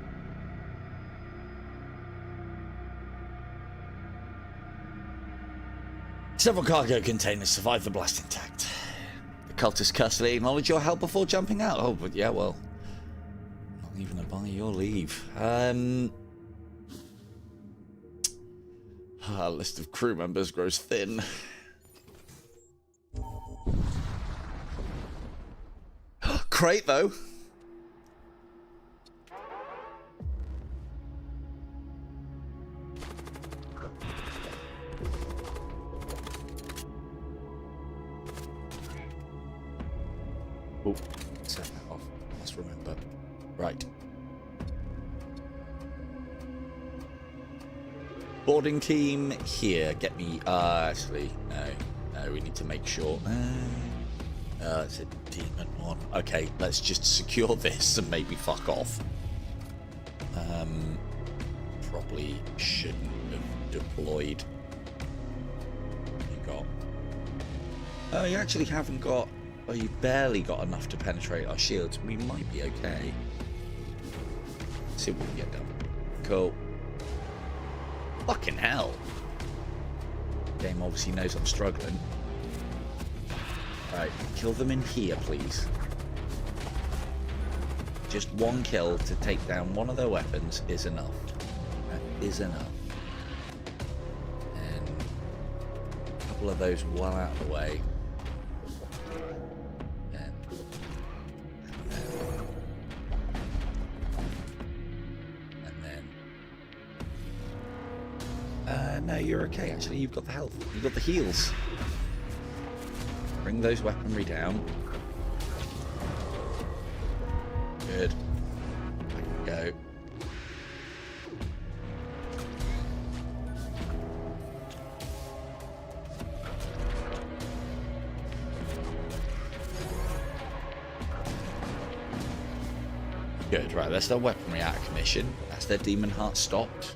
Several cargo containers survived the blast intact. The cultists cursively acknowledge your help before jumping out. Oh, but yeah, well. Not even by your leave. Our list of crew members grows thin. Great, though. Oh, set that off. Must remember. Right. Boarding team here. Get me. Actually, no. No, we need to make sure. It's a demon one. Okay, let's just secure this and maybe fuck off. Probably shouldn't have deployed. You got... Oh, you actually haven't got... Oh, you barely got enough to penetrate our shields. We might be okay. Let's see what we can get done. Cool. Fucking hell. Game obviously knows I'm struggling. Right, kill them in here, please. Just one kill to take down one of their weapons is enough. That is enough. And a couple of those well out of the way. No, you're okay, actually. You've got the health. You've got the heals. Bring those weaponry down. Good. I can go. Good, right, that's their weaponry out of commission. That's their demon heart stopped.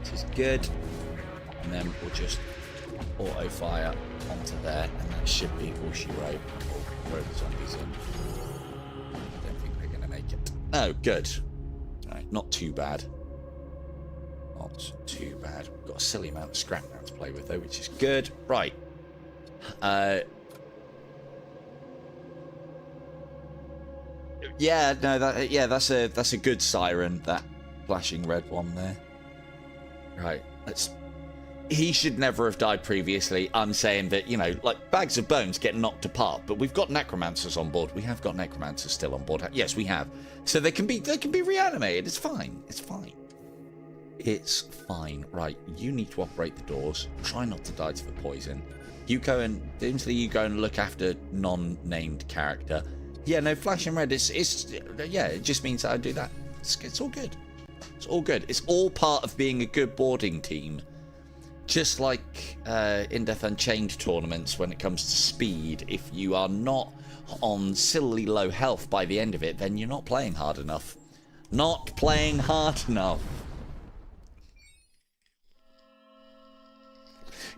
This is good. And then we'll just auto fire onto there, and that should be all she wrote. Or throw the zombies in. I don't think we're going to make it. Oh, good. Alright, not too bad. Not too bad. We've got a silly amount of scrap now to play with, though, which is good. Right. Yeah, no, that's a good siren, that flashing red one there. Right, let's... He should never have died previously. I'm saying that, you know, like, bags of bones get knocked apart, but we've got necromancers on board. We have got necromancers still on board. Yes, we have. So they can be reanimated. It's fine. It's fine. It's fine. Right, you need to operate the doors. Try not to die to the poison. You go and look after non-named character. Yeah, no, flashing red. Yeah, it just means that I do that. It's all good. It's all good. It's all part of being a good boarding team. Just like in Death Unchained tournaments, when it comes to speed, if you are not on sillily low health by the end of it, then you're not playing hard enough. Not playing hard enough.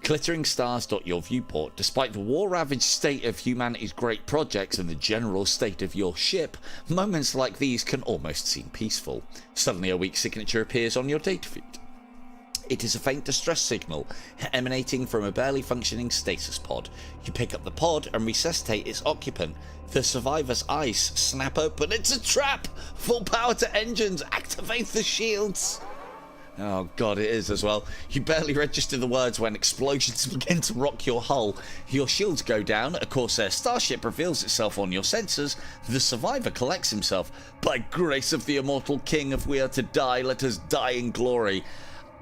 Glittering stars dot your viewport. Despite the war-ravaged state of humanity's great projects and the general state of your ship, moments like these can almost seem peaceful. Suddenly a weak signature appears on your data feed. It is a faint distress signal emanating from a barely functioning stasis pod. You pick up the pod and resuscitate its occupant. The survivor's eyes snap open. It's a trap! Full power to engines! Activate the shields! Oh god, it is as well. You barely register the words when explosions begin to rock your hull. Your shields go down, a Corsair starship reveals itself on your sensors. The survivor collects himself. By grace of the immortal king, if we are to die, let us die in glory.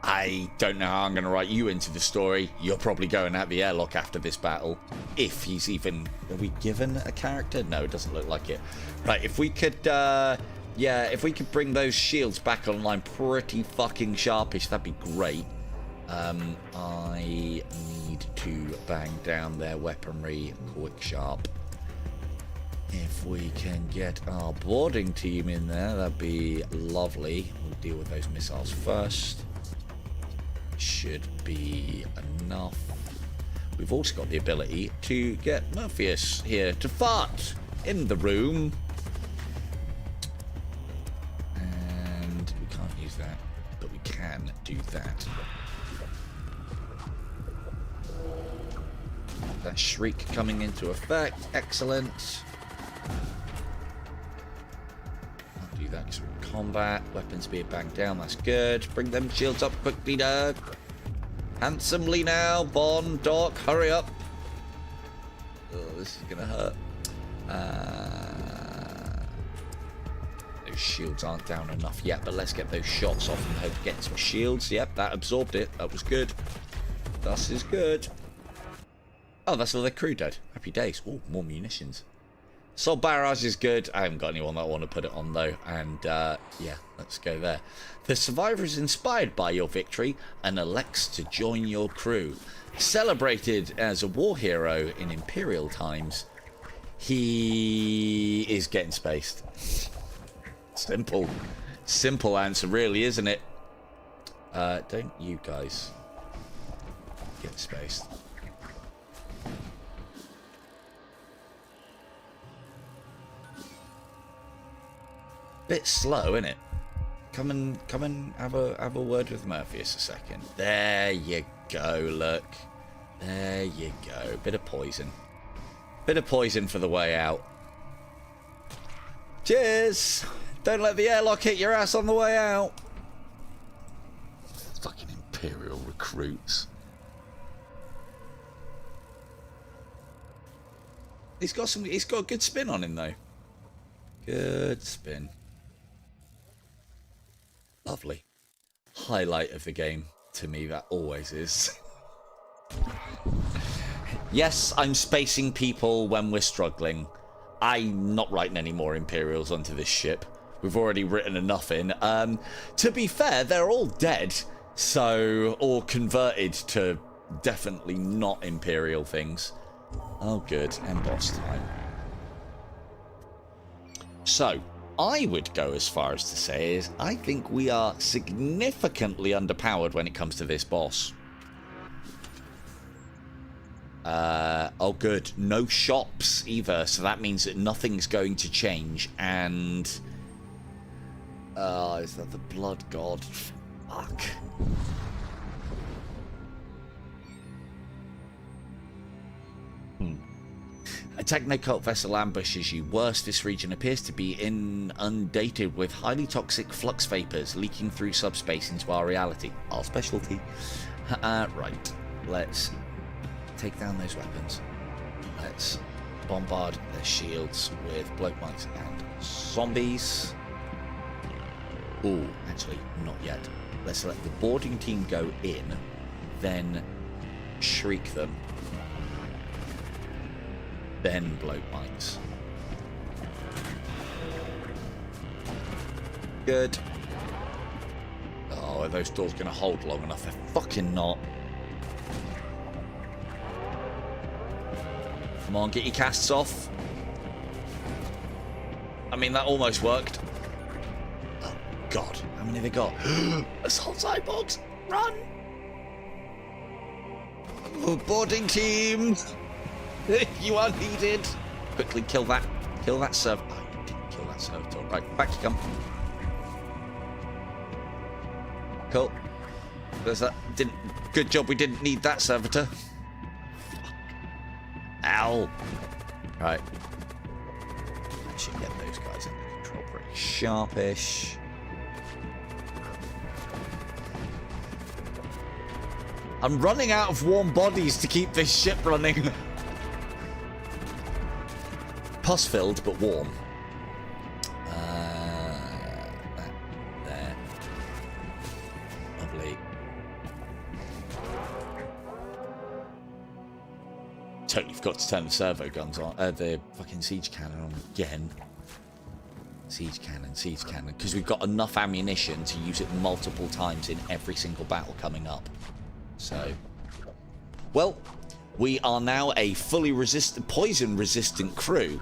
I don't know how I'm going to write you into the story. You're probably going at the airlock after this battle. If he's even... Are we given a character? No, it doesn't look like it. Right, if we could... yeah, if we could bring those shields back online pretty fucking sharpish, that'd be great. I need to bang down their weaponry quick sharp. If we can get our boarding team in there, that'd be lovely. We'll deal with those missiles first. Should be enough. We've also got the ability to get Morpheus here to fart in the room. And we can't use that, but we can do that. That shriek coming into effect. Excellent. I'll do that because we're in combat. Weapons being banged down. That's good. Bring them shields up quickly, Doug. Handsomely now. Bond, Doc, hurry up. Oh, this is going to hurt. Those shields aren't down enough yet, but let's get those shots off and hope to get some shields. Yep, that absorbed it. That was good. This is good. Oh, that's all their crew dead. Happy days. Oh, more munitions. Soul Barrage is good. I haven't got anyone that I want to put it on, though. And, yeah, let's go there. The survivor is inspired by your victory and elects to join your crew. Celebrated as a war hero in Imperial times, he is getting spaced. Simple. Simple answer, really, isn't it? Don't you guys get spaced. Bit slow, isn't it? Come and have a word with Morpheus a second. There you go, look. There you go. Bit of poison. Bit of poison for the way out. Cheers! Don't let the airlock hit your ass on the way out. Fucking Imperial recruits. He's got a good spin on him though. Good spin. Lovely. Highlight of the game to me, that always is. Yes, I'm spacing people when we're struggling. I'm not writing any more Imperials onto this ship. We've already written enough in. To be fair, they're all dead, so, or converted to definitely not Imperial things. Oh good, and boss time. So, I would go as far as to say is I think we are significantly underpowered when it comes to this boss. Oh good, no shops either, so that means that nothing's going to change. And is that the blood god? Fuck. A techno-cult vessel ambushes you. Worse, this region appears to be inundated with highly toxic flux vapors leaking through subspace into our reality. Our specialty. Right, let's take down those weapons. Let's bombard their shields with bloat mites and zombies. Oh, actually, not yet. Let's let the boarding team go in, then shriek them. Then bloat mites. Good. Oh, are those doors going to hold long enough? They're fucking not. Come on, get your casts off. I mean, that almost worked. Oh, God. How many have they got? Assault cyborgs! Run! Oh, boarding team! You are needed! Quickly kill that. Kill that server. Oh, you didn't kill that servitor. Right, back you come. Cool. There's that. Good job we didn't need that servitor. Ow! Right. I should get those guys under control pretty sharpish. I'm running out of warm bodies to keep this ship running. Pus filled, but warm. That there. Lovely. Totally forgot to turn the servo guns on. The fucking siege cannon on again. Siege cannon, because we've got enough ammunition to use it multiple times in every single battle coming up. So, well, we are now a fully poison-resistant crew.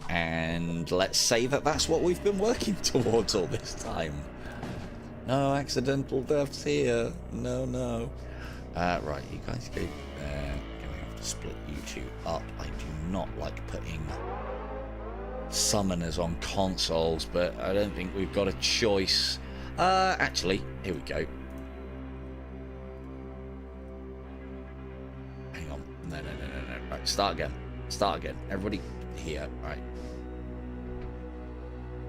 And let's say that that's what we've been working towards all this time. No accidental deaths here. No, no. Right, you guys go there. I'm going to have to split you two up. I do not like putting summoners on consoles, but I don't think we've got a choice. Actually, here we go. Hang on. No. Right, start again. Everybody here. Right.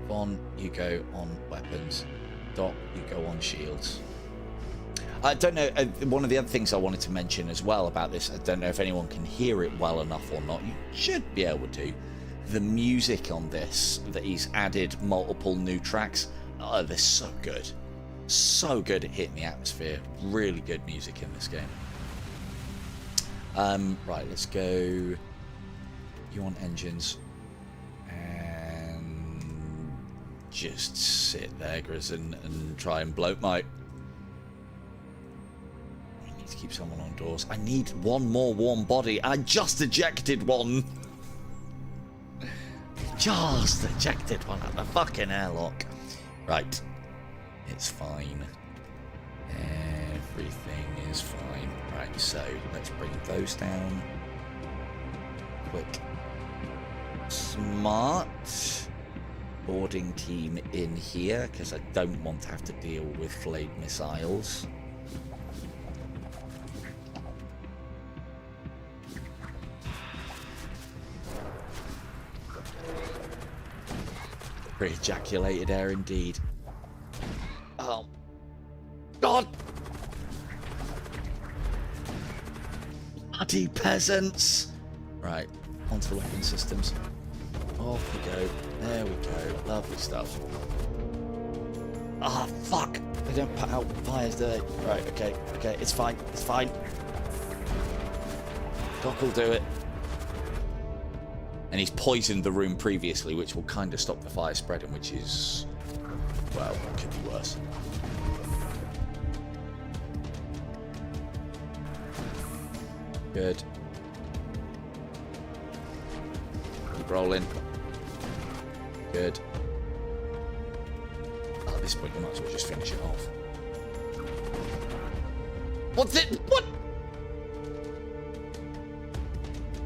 Von, you go on weapons. Doc, you go on shields. I don't know, one of the other things I wanted to mention as well about this, I don't know if anyone can hear it well enough or not. You should be able to. The music on this, that he's added multiple new tracks, oh, they're so good. So good at hitting the atmosphere. Really good music in this game. Right, let's go. You want engines. Just sit there, Grizz, and try and bloat my... We need to keep someone on doors. I need one more warm body. I just ejected one. Just ejected one at the fucking airlock. Right. It's fine. Everything is fine. Right, so let's bring those down. Quick. Smart. Boarding team in here, because I don't want to have to deal with flayed missiles. Re-ejaculated air indeed. Oh. God! Bloody peasants! Right, onto the weapon systems. Off we go. There we go. Lovely stuff. Ah, fuck! They don't put out fires, do they? Right, okay. It's fine. Doc will do it. And he's poisoned the room previously, which will kind of stop the fire spreading, which is... well, could be worse. Good. Keep rolling. Good. At this point, you might as well just finish it off. What's it? What?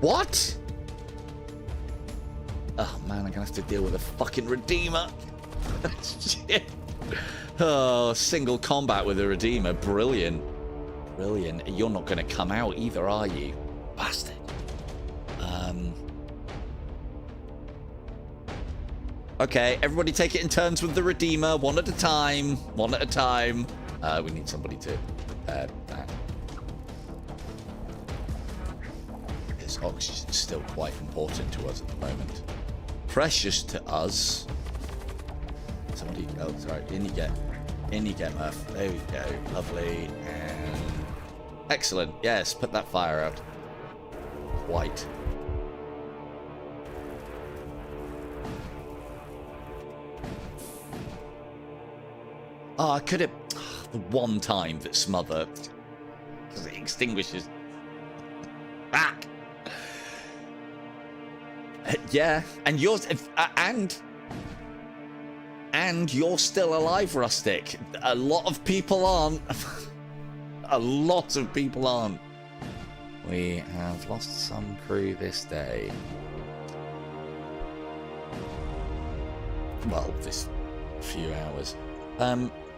What? Oh man, I'm gonna have to deal with a fucking Redeemer. Shit. Oh, single combat with a Redeemer. Brilliant. Brilliant. You're not gonna come out either, are you? Bastard. Okay, everybody take it in turns with the Redeemer, one at a time. We need somebody to that. This oxygen is still quite important to us at the moment. Precious to us. Somebody, oh, sorry, in you get, Murph. There we go, lovely, and excellent. Yes, put that fire out. White. Oh, I could have... the one time that smother, because it extinguishes. Back. Yeah, and yours, and you're still alive, Rustic. A lot of people aren't. A lot of people aren't. We have lost some crew this day. Well, this few hours.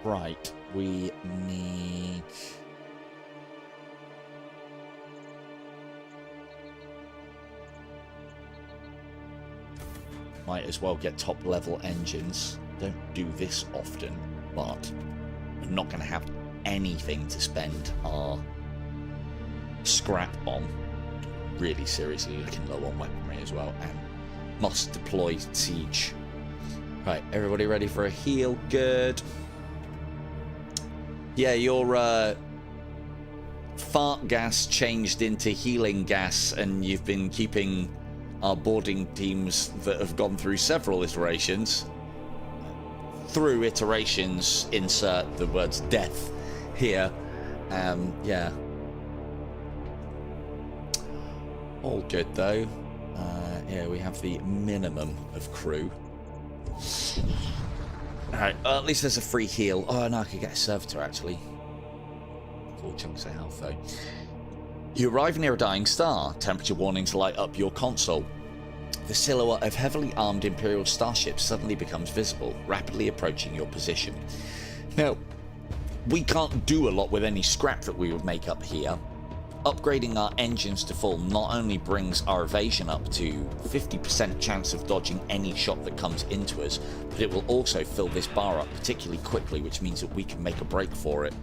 Right, we need... Might as well get top level engines. Don't do this often, but we're not going to have anything to spend our scrap on. Really seriously looking low on weaponry as well, and must deploy siege. Right, everybody ready for a heal? Good. Yeah, your fart gas changed into healing gas, and you've been keeping our boarding teams that have gone through several iterations. Through iterations, insert the words death here. Yeah. All good though. Yeah, we have the minimum of crew. Alright, at least there's a free heal. Oh no, I could get a servitor actually. 4 chunks of health though. You arrive near a dying star. Temperature warnings light up your console. The silhouette of heavily armed Imperial starships suddenly becomes visible, rapidly approaching your position. Now, we can't do a lot with any scrap that we would make up here. Upgrading our engines to full not only brings our evasion up to 50% chance of dodging any shot that comes into us, but it will also fill this bar up particularly quickly, which means that we can make a break for it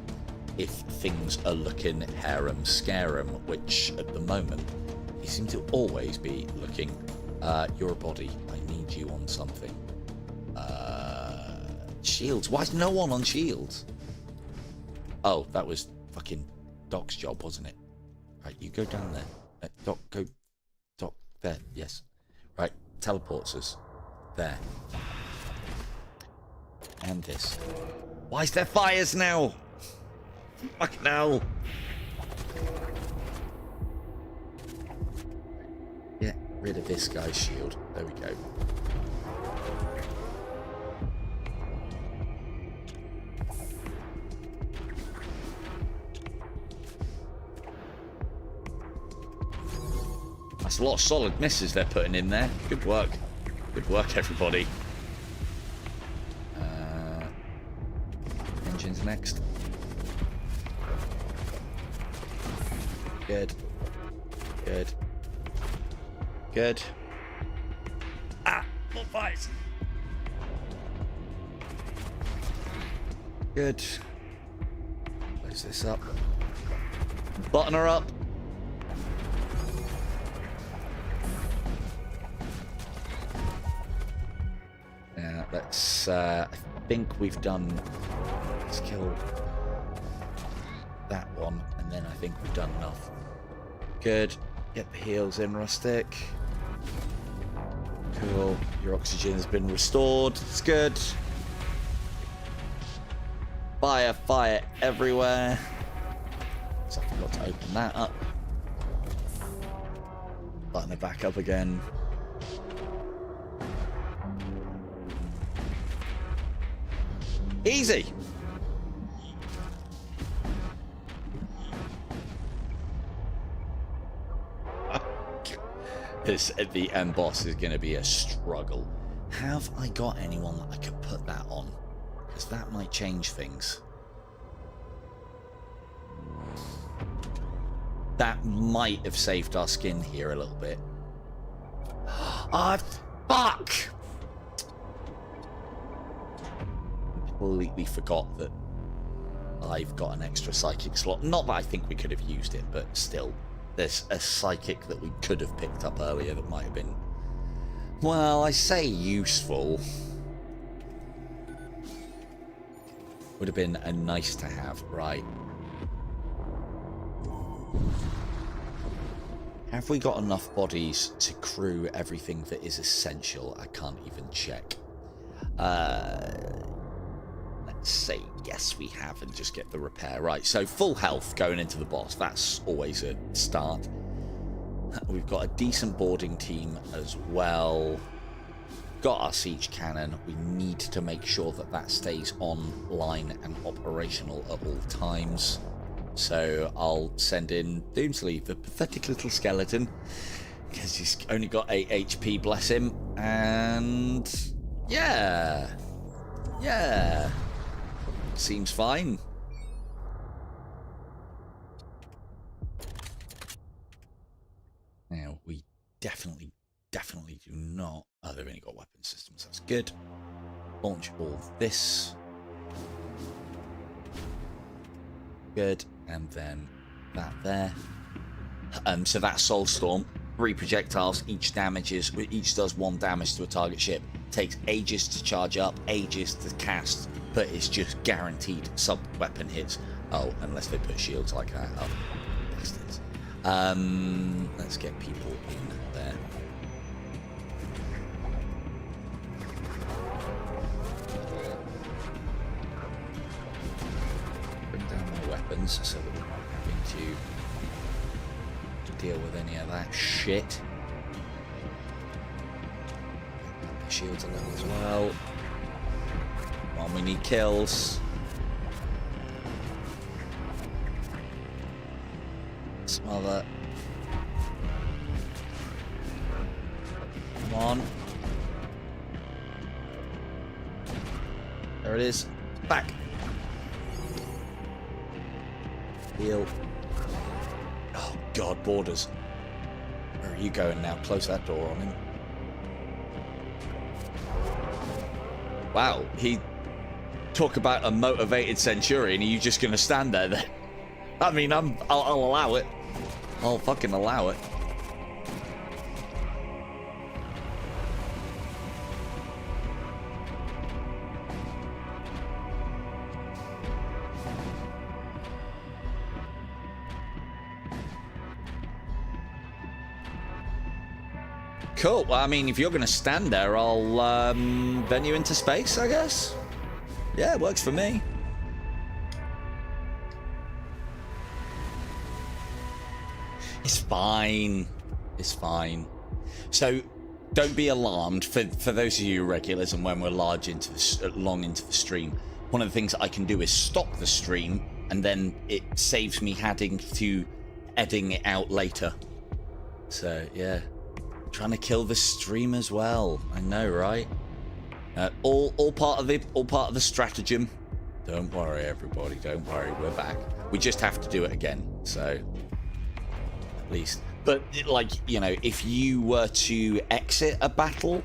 if things are looking harem-scarum, which at the moment they seem to always be looking. You're a body. I need you on something. Shields. Why is no one on shields? Oh, that was fucking Doc's job, wasn't it? Right, you go down there. Doc, go. Doc, there. Yes. Right, teleports us. There. And this. Why is there fires now? Fuck no. Get rid of this guy's shield. There we go. That's a lot of solid misses they're putting in there. Good work. Good work, everybody. Engines next. Good. Good. Good. Ah! More fires! Good. Close this up. Button her up. Now, let's... I think we've done... Let's kill that one, and then I think we've done enough. Good. Get the heals in, Rustic. Cool. Your oxygen has been restored. It's good. Fire everywhere. So I forgot to open that up. Button it back up again. Easy. The end boss is going to be a struggle. Have I got anyone that I could put that on? Because that might change things. That might have saved our skin here a little bit. Ah, fuck! Completely forgot that I've got an extra psychic slot. Not that I think we could have used it, but still. There's a psychic that we could have picked up earlier that might have been, well, I say useful. Would have been a nice to have, right? Have we got enough bodies to crew everything that is essential? I can't even check. Let's say yes we have and just get the repair. Right, so full health going into the boss. That's always a start. We've got a decent boarding team as well. Got our siege cannon. We need to make sure that that stays online and operational at all times. So I'll send in Doomsleeve, the pathetic little skeleton, because he's only got 8 HP, bless him. And yeah, seems fine. Now we definitely do not. Oh, they've only got weapon systems. That's good. Launch all this. Good, and then that there. So that's Soulstorm. 3 projectiles. Each does 1 damage to a target ship. Takes ages to charge up, ages to cast, but it's just guaranteed sub-weapon hits. Oh, unless they put shields like that. Oh, bastards. Let's get people in there. Bring down my weapons so that we're not having to deal with any of that shit. Shields are low as well. Come on, we need kills. Smother. Come on. There it is. Back. Heal. Oh god, borders. Where are you going now? Close that door on him. Wow, he talk about a motivated centurion. Are you just gonna stand there then? I mean, I'll allow it. I'll fucking allow it. Cool. Well, I mean, if you're going to stand there, I'll bend you into space, I guess. Yeah, it works for me. It's fine. It's fine. So, don't be alarmed. For those of you regulars, and when we're long into the stream, one of the things I can do is stop the stream, and then it saves me having to editing it out later. So, yeah. Trying to kill the stream as well. I know, right? All part of the stratagem. Don't worry, everybody. Don't worry. We're back. We just have to do it again. So, at least. But like, you know, if you were to exit a battle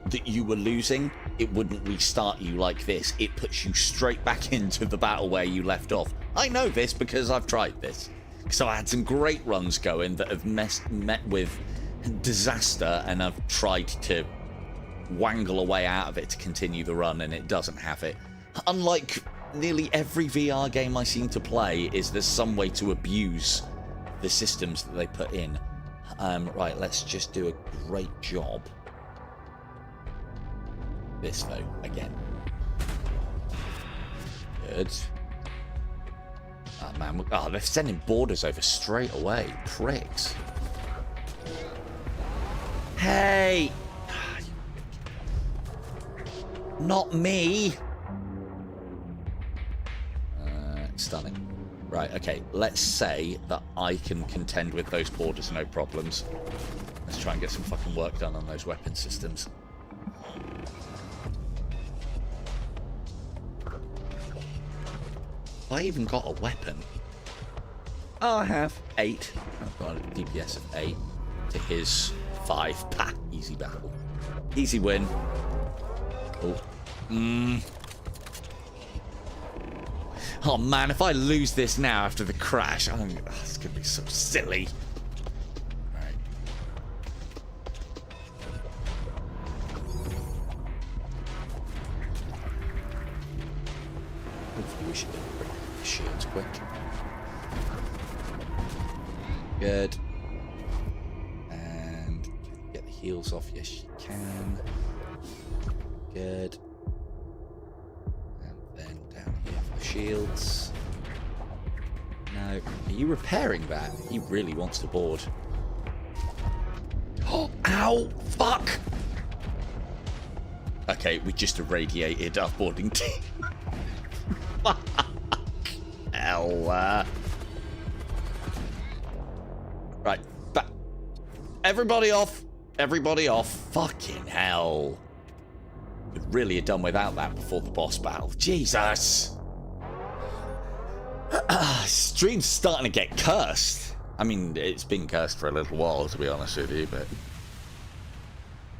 that you were losing, it wouldn't restart you like this. It puts you straight back into the battle where you left off. I know this because I've tried this. So I had some great runs going that have met with disaster, and I've tried to wangle a way out of it to continue the run, and it doesn't have it. Unlike nearly every VR game I seem to play, there's some way to abuse the systems that they put in. Right, let's just do a great job. This though, again. Good. Oh man, they're sending borders over straight away. Pricks. Hey! Not me! Stunning. Right, okay, let's say that I can contend with those borders, no problems. Let's try and get some fucking work done on those weapon systems. Have I even got a weapon? Oh, I have. 8. I've got a DPS of 8 to his 5. Pah! Easy battle. Easy win. Oh. Oh man, if I lose this now after the crash, it's gonna be so silly. Alright. Hopefully we should bring the shields quick. Good. And get the heals off. Yes, you can. Good. And then down shields. No. Are you repairing that? He really wants to board. Oh, ow! Fuck! Okay, we just irradiated our boarding team. Fuck! Hell, Right, back. Everybody off! Everybody off. Fucking hell. Could really have done without that before the boss battle. Jesus! Stream's starting to get cursed. I mean, it's been cursed for a little while, to be honest with you, but...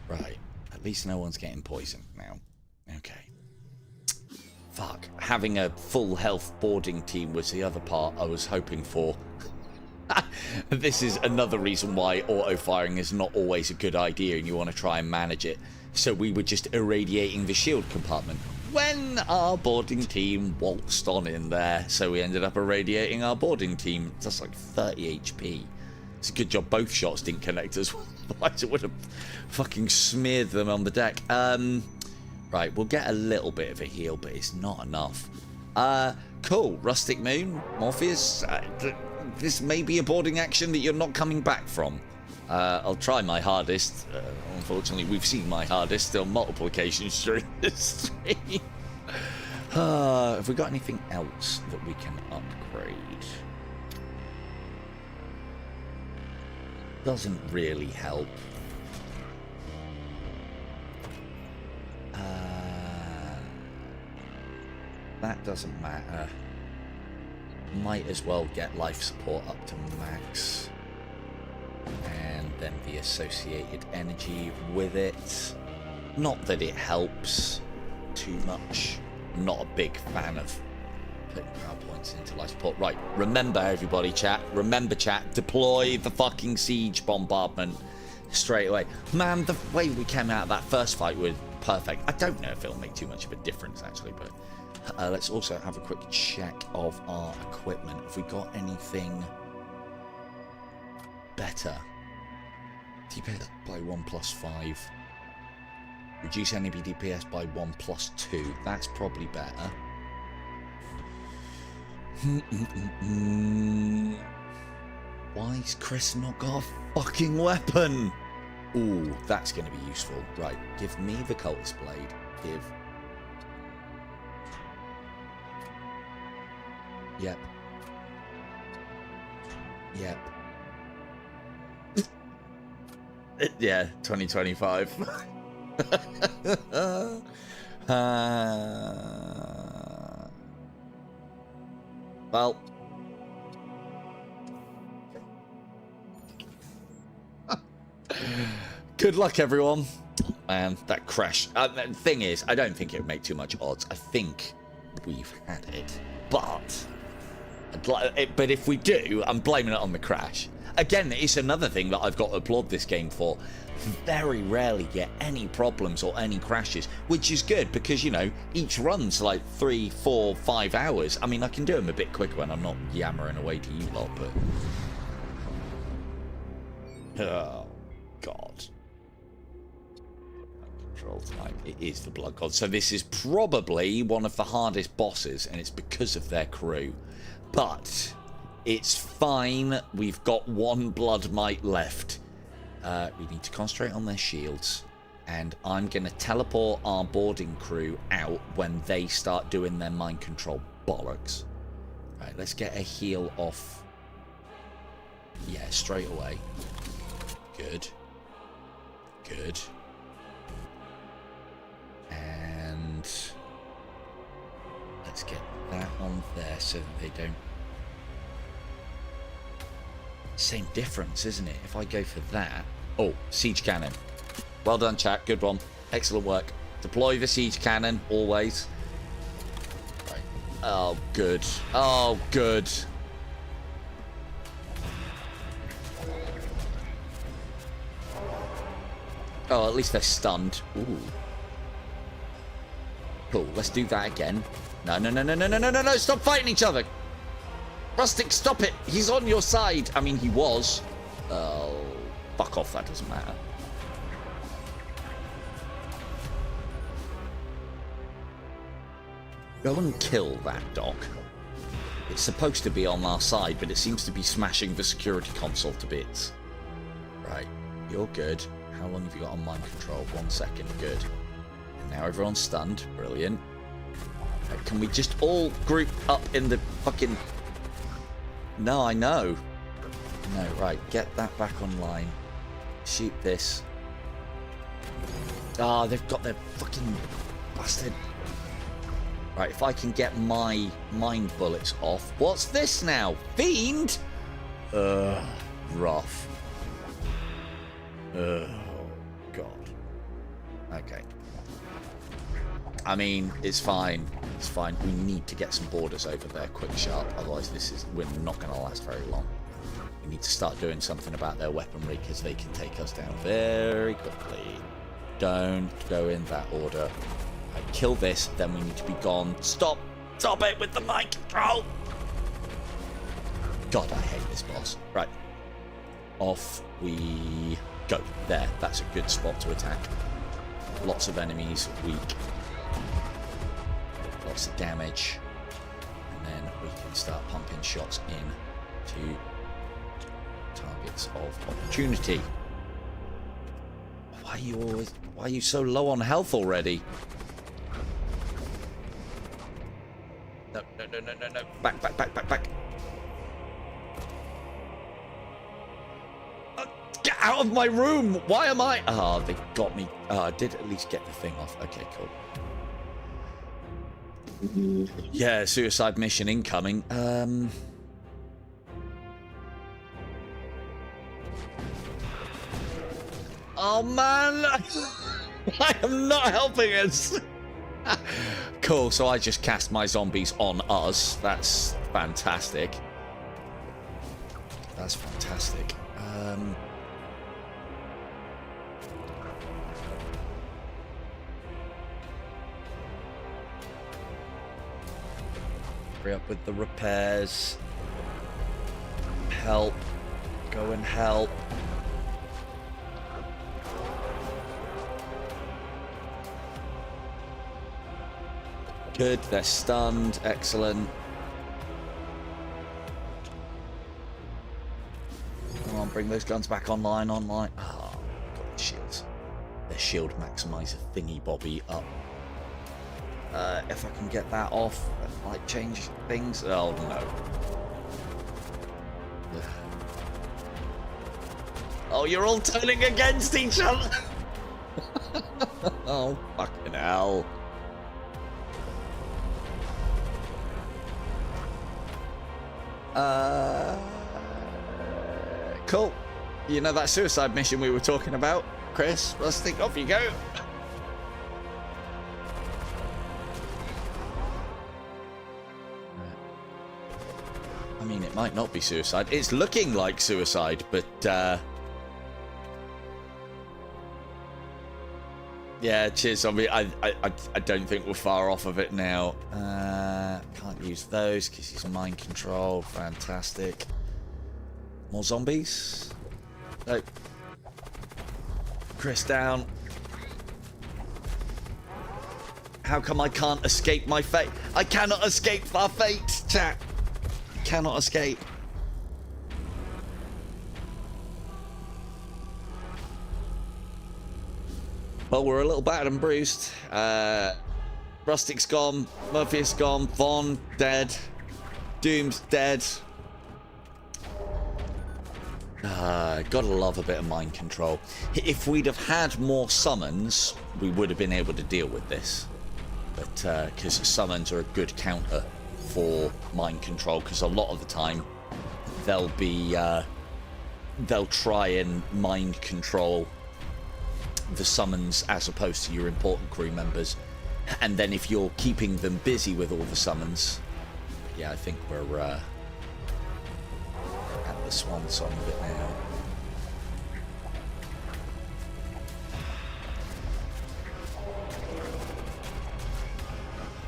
Right. At least no one's getting poisoned now. Okay. Fuck. Having a full health boarding team was the other part I was hoping for. This is another reason why auto-firing is not always a good idea and you want to try and manage it. So we were just irradiating the shield compartment when our boarding team waltzed on in there. So we ended up irradiating our boarding team. That's like 30 HP. It's a good job both shots didn't connect as well. Otherwise it would have fucking smeared them on the deck. Right, we'll get a little bit of a heal, but it's not enough. Cool. Rustic Moon, Morpheus. This may be a boarding action that you're not coming back from. I'll try my hardest. Unfortunately, we've seen my hardest on multiple occasions during this stream. Have we got anything else that we can upgrade? Doesn't really help. That doesn't matter. Might as well get life support up to max. And then the associated energy with it. Not that it helps too much. I'm not a big fan of putting power points into life support. Right, remember everybody, chat. Remember, chat. Deploy the fucking siege bombardment straight away. Man, the way we came out of that first fight was perfect. I don't know if it'll make too much of a difference, actually, but... let's also have a quick check of our equipment. Have we got anything better? DPS by 1+5. Reduce enemy DPS by 1+2. That's probably better. Why's Chris not got a fucking weapon? Ooh, that's going to be useful. Right, give me the cultist blade. Give... Yep. Yep. Yeah, 2025. Well. Good luck, everyone. Man, that crash. The thing is, I don't think it would make too much odds. I think we've had it. But if we do, I'm blaming it on the crash. Again, it's another thing that I've got to applaud this game for. Very rarely get any problems or any crashes, which is good because, you know, each run's like 3, 4, 5 hours. I mean, I can do them a bit quicker when I'm not yammering away to you lot, but... Oh, God. Control time. It is the Blood God. So this is probably one of the hardest bosses, and it's because of their crew. But... it's fine. We've got one blood mite left. We need to concentrate on their shields. And I'm going to teleport our boarding crew out when they start doing their mind control bollocks. Right, let's get a heal off. Yeah, straight away. Good. Good. And let's get that on there so that they don't... Same difference, isn't it? If I go for that... Oh, siege cannon. Well done, chat. Good one. Excellent work. Deploy the siege cannon, always. Right. Oh, good. Oh, good. Oh, at least they're stunned. Ooh. Cool. Let's do that again. No, no, no, no, no, no, no, no, no. Stop fighting each other. Rustic, stop it! He's on your side! I mean, he was. Oh, fuck off, that doesn't matter. Go and kill that dock. It's supposed to be on our side, but it seems to be smashing the security console to bits. Right, you're good. How long have you got on mind control? 1 second, good. And now everyone's stunned. Brilliant. Right, can we just all group up in the fucking... No, I know. No, right, get that back online. Shoot this. Ah, they've got their fucking bastard. Right, if I can get my mind bullets off. What's this now? Fiend? Rough. Oh, God. Okay. I mean, it's fine. It's fine. We need to get some borders over there quick, sharp. Otherwise, we're not going to last very long. We need to start doing something about their weaponry because they can take us down very quickly. Don't go in that order. I kill this, then we need to be gone. Stop! Stop it with the mind control! God, I hate this boss. Right. Off we go. There. That's a good spot to attack. Lots of enemies, weak. Lots of damage. And then we can start pumping shots in to targets of opportunity. Why are you so low on health already? No. Back. Get out of my room! Why am I... Ah, they got me. I did at least get the thing off. Okay, cool. Yeah, suicide mission incoming. Oh, man! I am not helping us! Cool, so I just cast my zombies on us. That's fantastic. That's fantastic. Hurry up with the repairs. Help. Go and help. Good, they're stunned. Excellent. Come on, bring those guns back online. Oh, got the shields. Their shield maximizer thingy bobby up. If I can get that off, that might change things. Oh no. Oh, you're all turning against each other. Oh, fucking hell. Cool. You know that suicide mission we were talking about, Chris? Rustic, off you go. I mean, it might not be suicide. It's looking like suicide, but yeah, cheers, zombie. I don't think we're far off of it now. Can't use those because he's mind control. Fantastic. More zombies? Nope. Chris down. How come I can't escape my fate? I cannot escape our fate, chat. Cannot escape. Well, we're a little battered and bruised. Rustic's gone. Murphy's gone. Vaughn dead. Doom's dead. Gotta love a bit of mind control. If we'd have had more summons, we would have been able to deal with this. But because summons are a good counter for mind control, because a lot of the time they'll try and mind control the summons as opposed to your important crew members, and then if you're keeping them busy with all the summons, yeah, I think we're at the swan song of it now.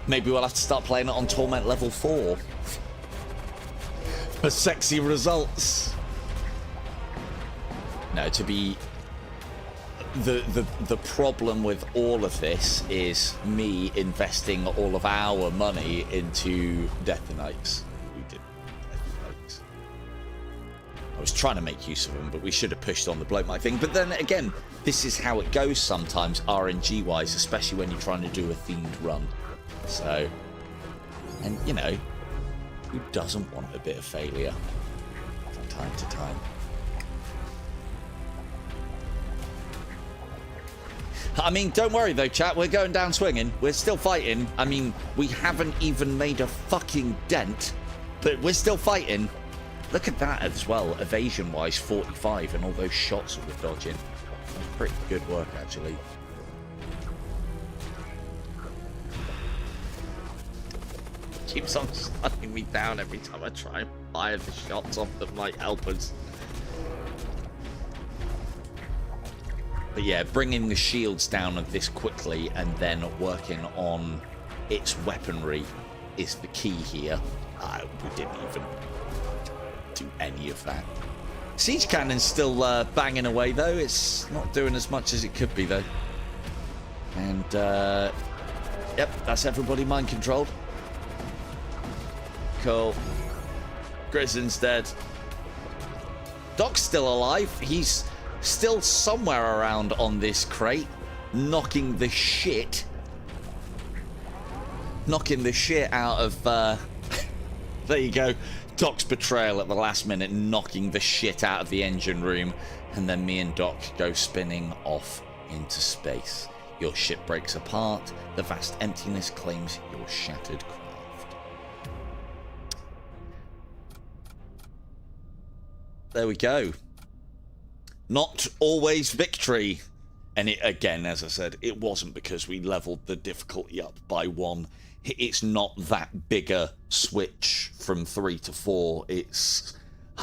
Maybe we'll have to start playing it on Torment level 4 for sexy results. No, to be the problem with all of this is me investing all of our money into Death Knights. We did Death Knights. I was trying to make use of them, but we should have pushed on the bloke might thing. But then again, this is how it goes sometimes, RNG wise, especially when you're trying to do a themed run. So, and you know, who doesn't want a bit of failure from time to time? I mean, don't worry though, chat. We're going down swinging. We're still fighting. I mean, we haven't even made a fucking dent, but we're still fighting. Look at that as well. Evasion-wise, 45, and all those shots that we're dodging. Pretty good work, actually. Keeps on slowing me down every time I try and fire the shots off that might help us. But yeah, bringing the shields down of this quickly and then working on its weaponry is the key here. We didn't even do any of that. Siege cannon's still banging away though. It's not doing as much as it could be though. And yep, that's everybody mind controlled. Cool. Grizzon's dead. Doc's still alive. He's still somewhere around on this crate, knocking the shit out of there you go, Doc's betrayal at the last minute, knocking the shit out of the engine room, and then me and Doc go spinning off into space. Your ship breaks apart, the vast emptiness claims your shattered craft. There we go. Not always victory. And it, again, as I said, it wasn't because we leveled the difficulty up by 1. It's not that bigger switch from 3 to 4. It's,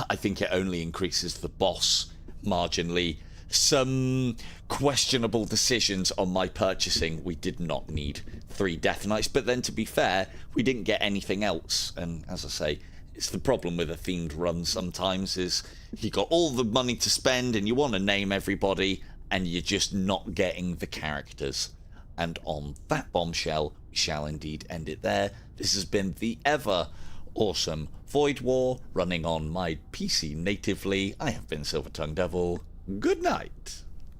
I think it only increases the boss marginally. Some questionable decisions on my purchasing. We did not need 3 Death Knights. But then to be fair, we didn't get anything else. And as I say, it's the problem with a themed run sometimes is you got all the money to spend and you want to name everybody and you're just not getting the characters. And on that bombshell, we shall indeed end it there. This has been the ever awesome Void War running on my PC natively. I have been Silver Tongue Devil. Good night.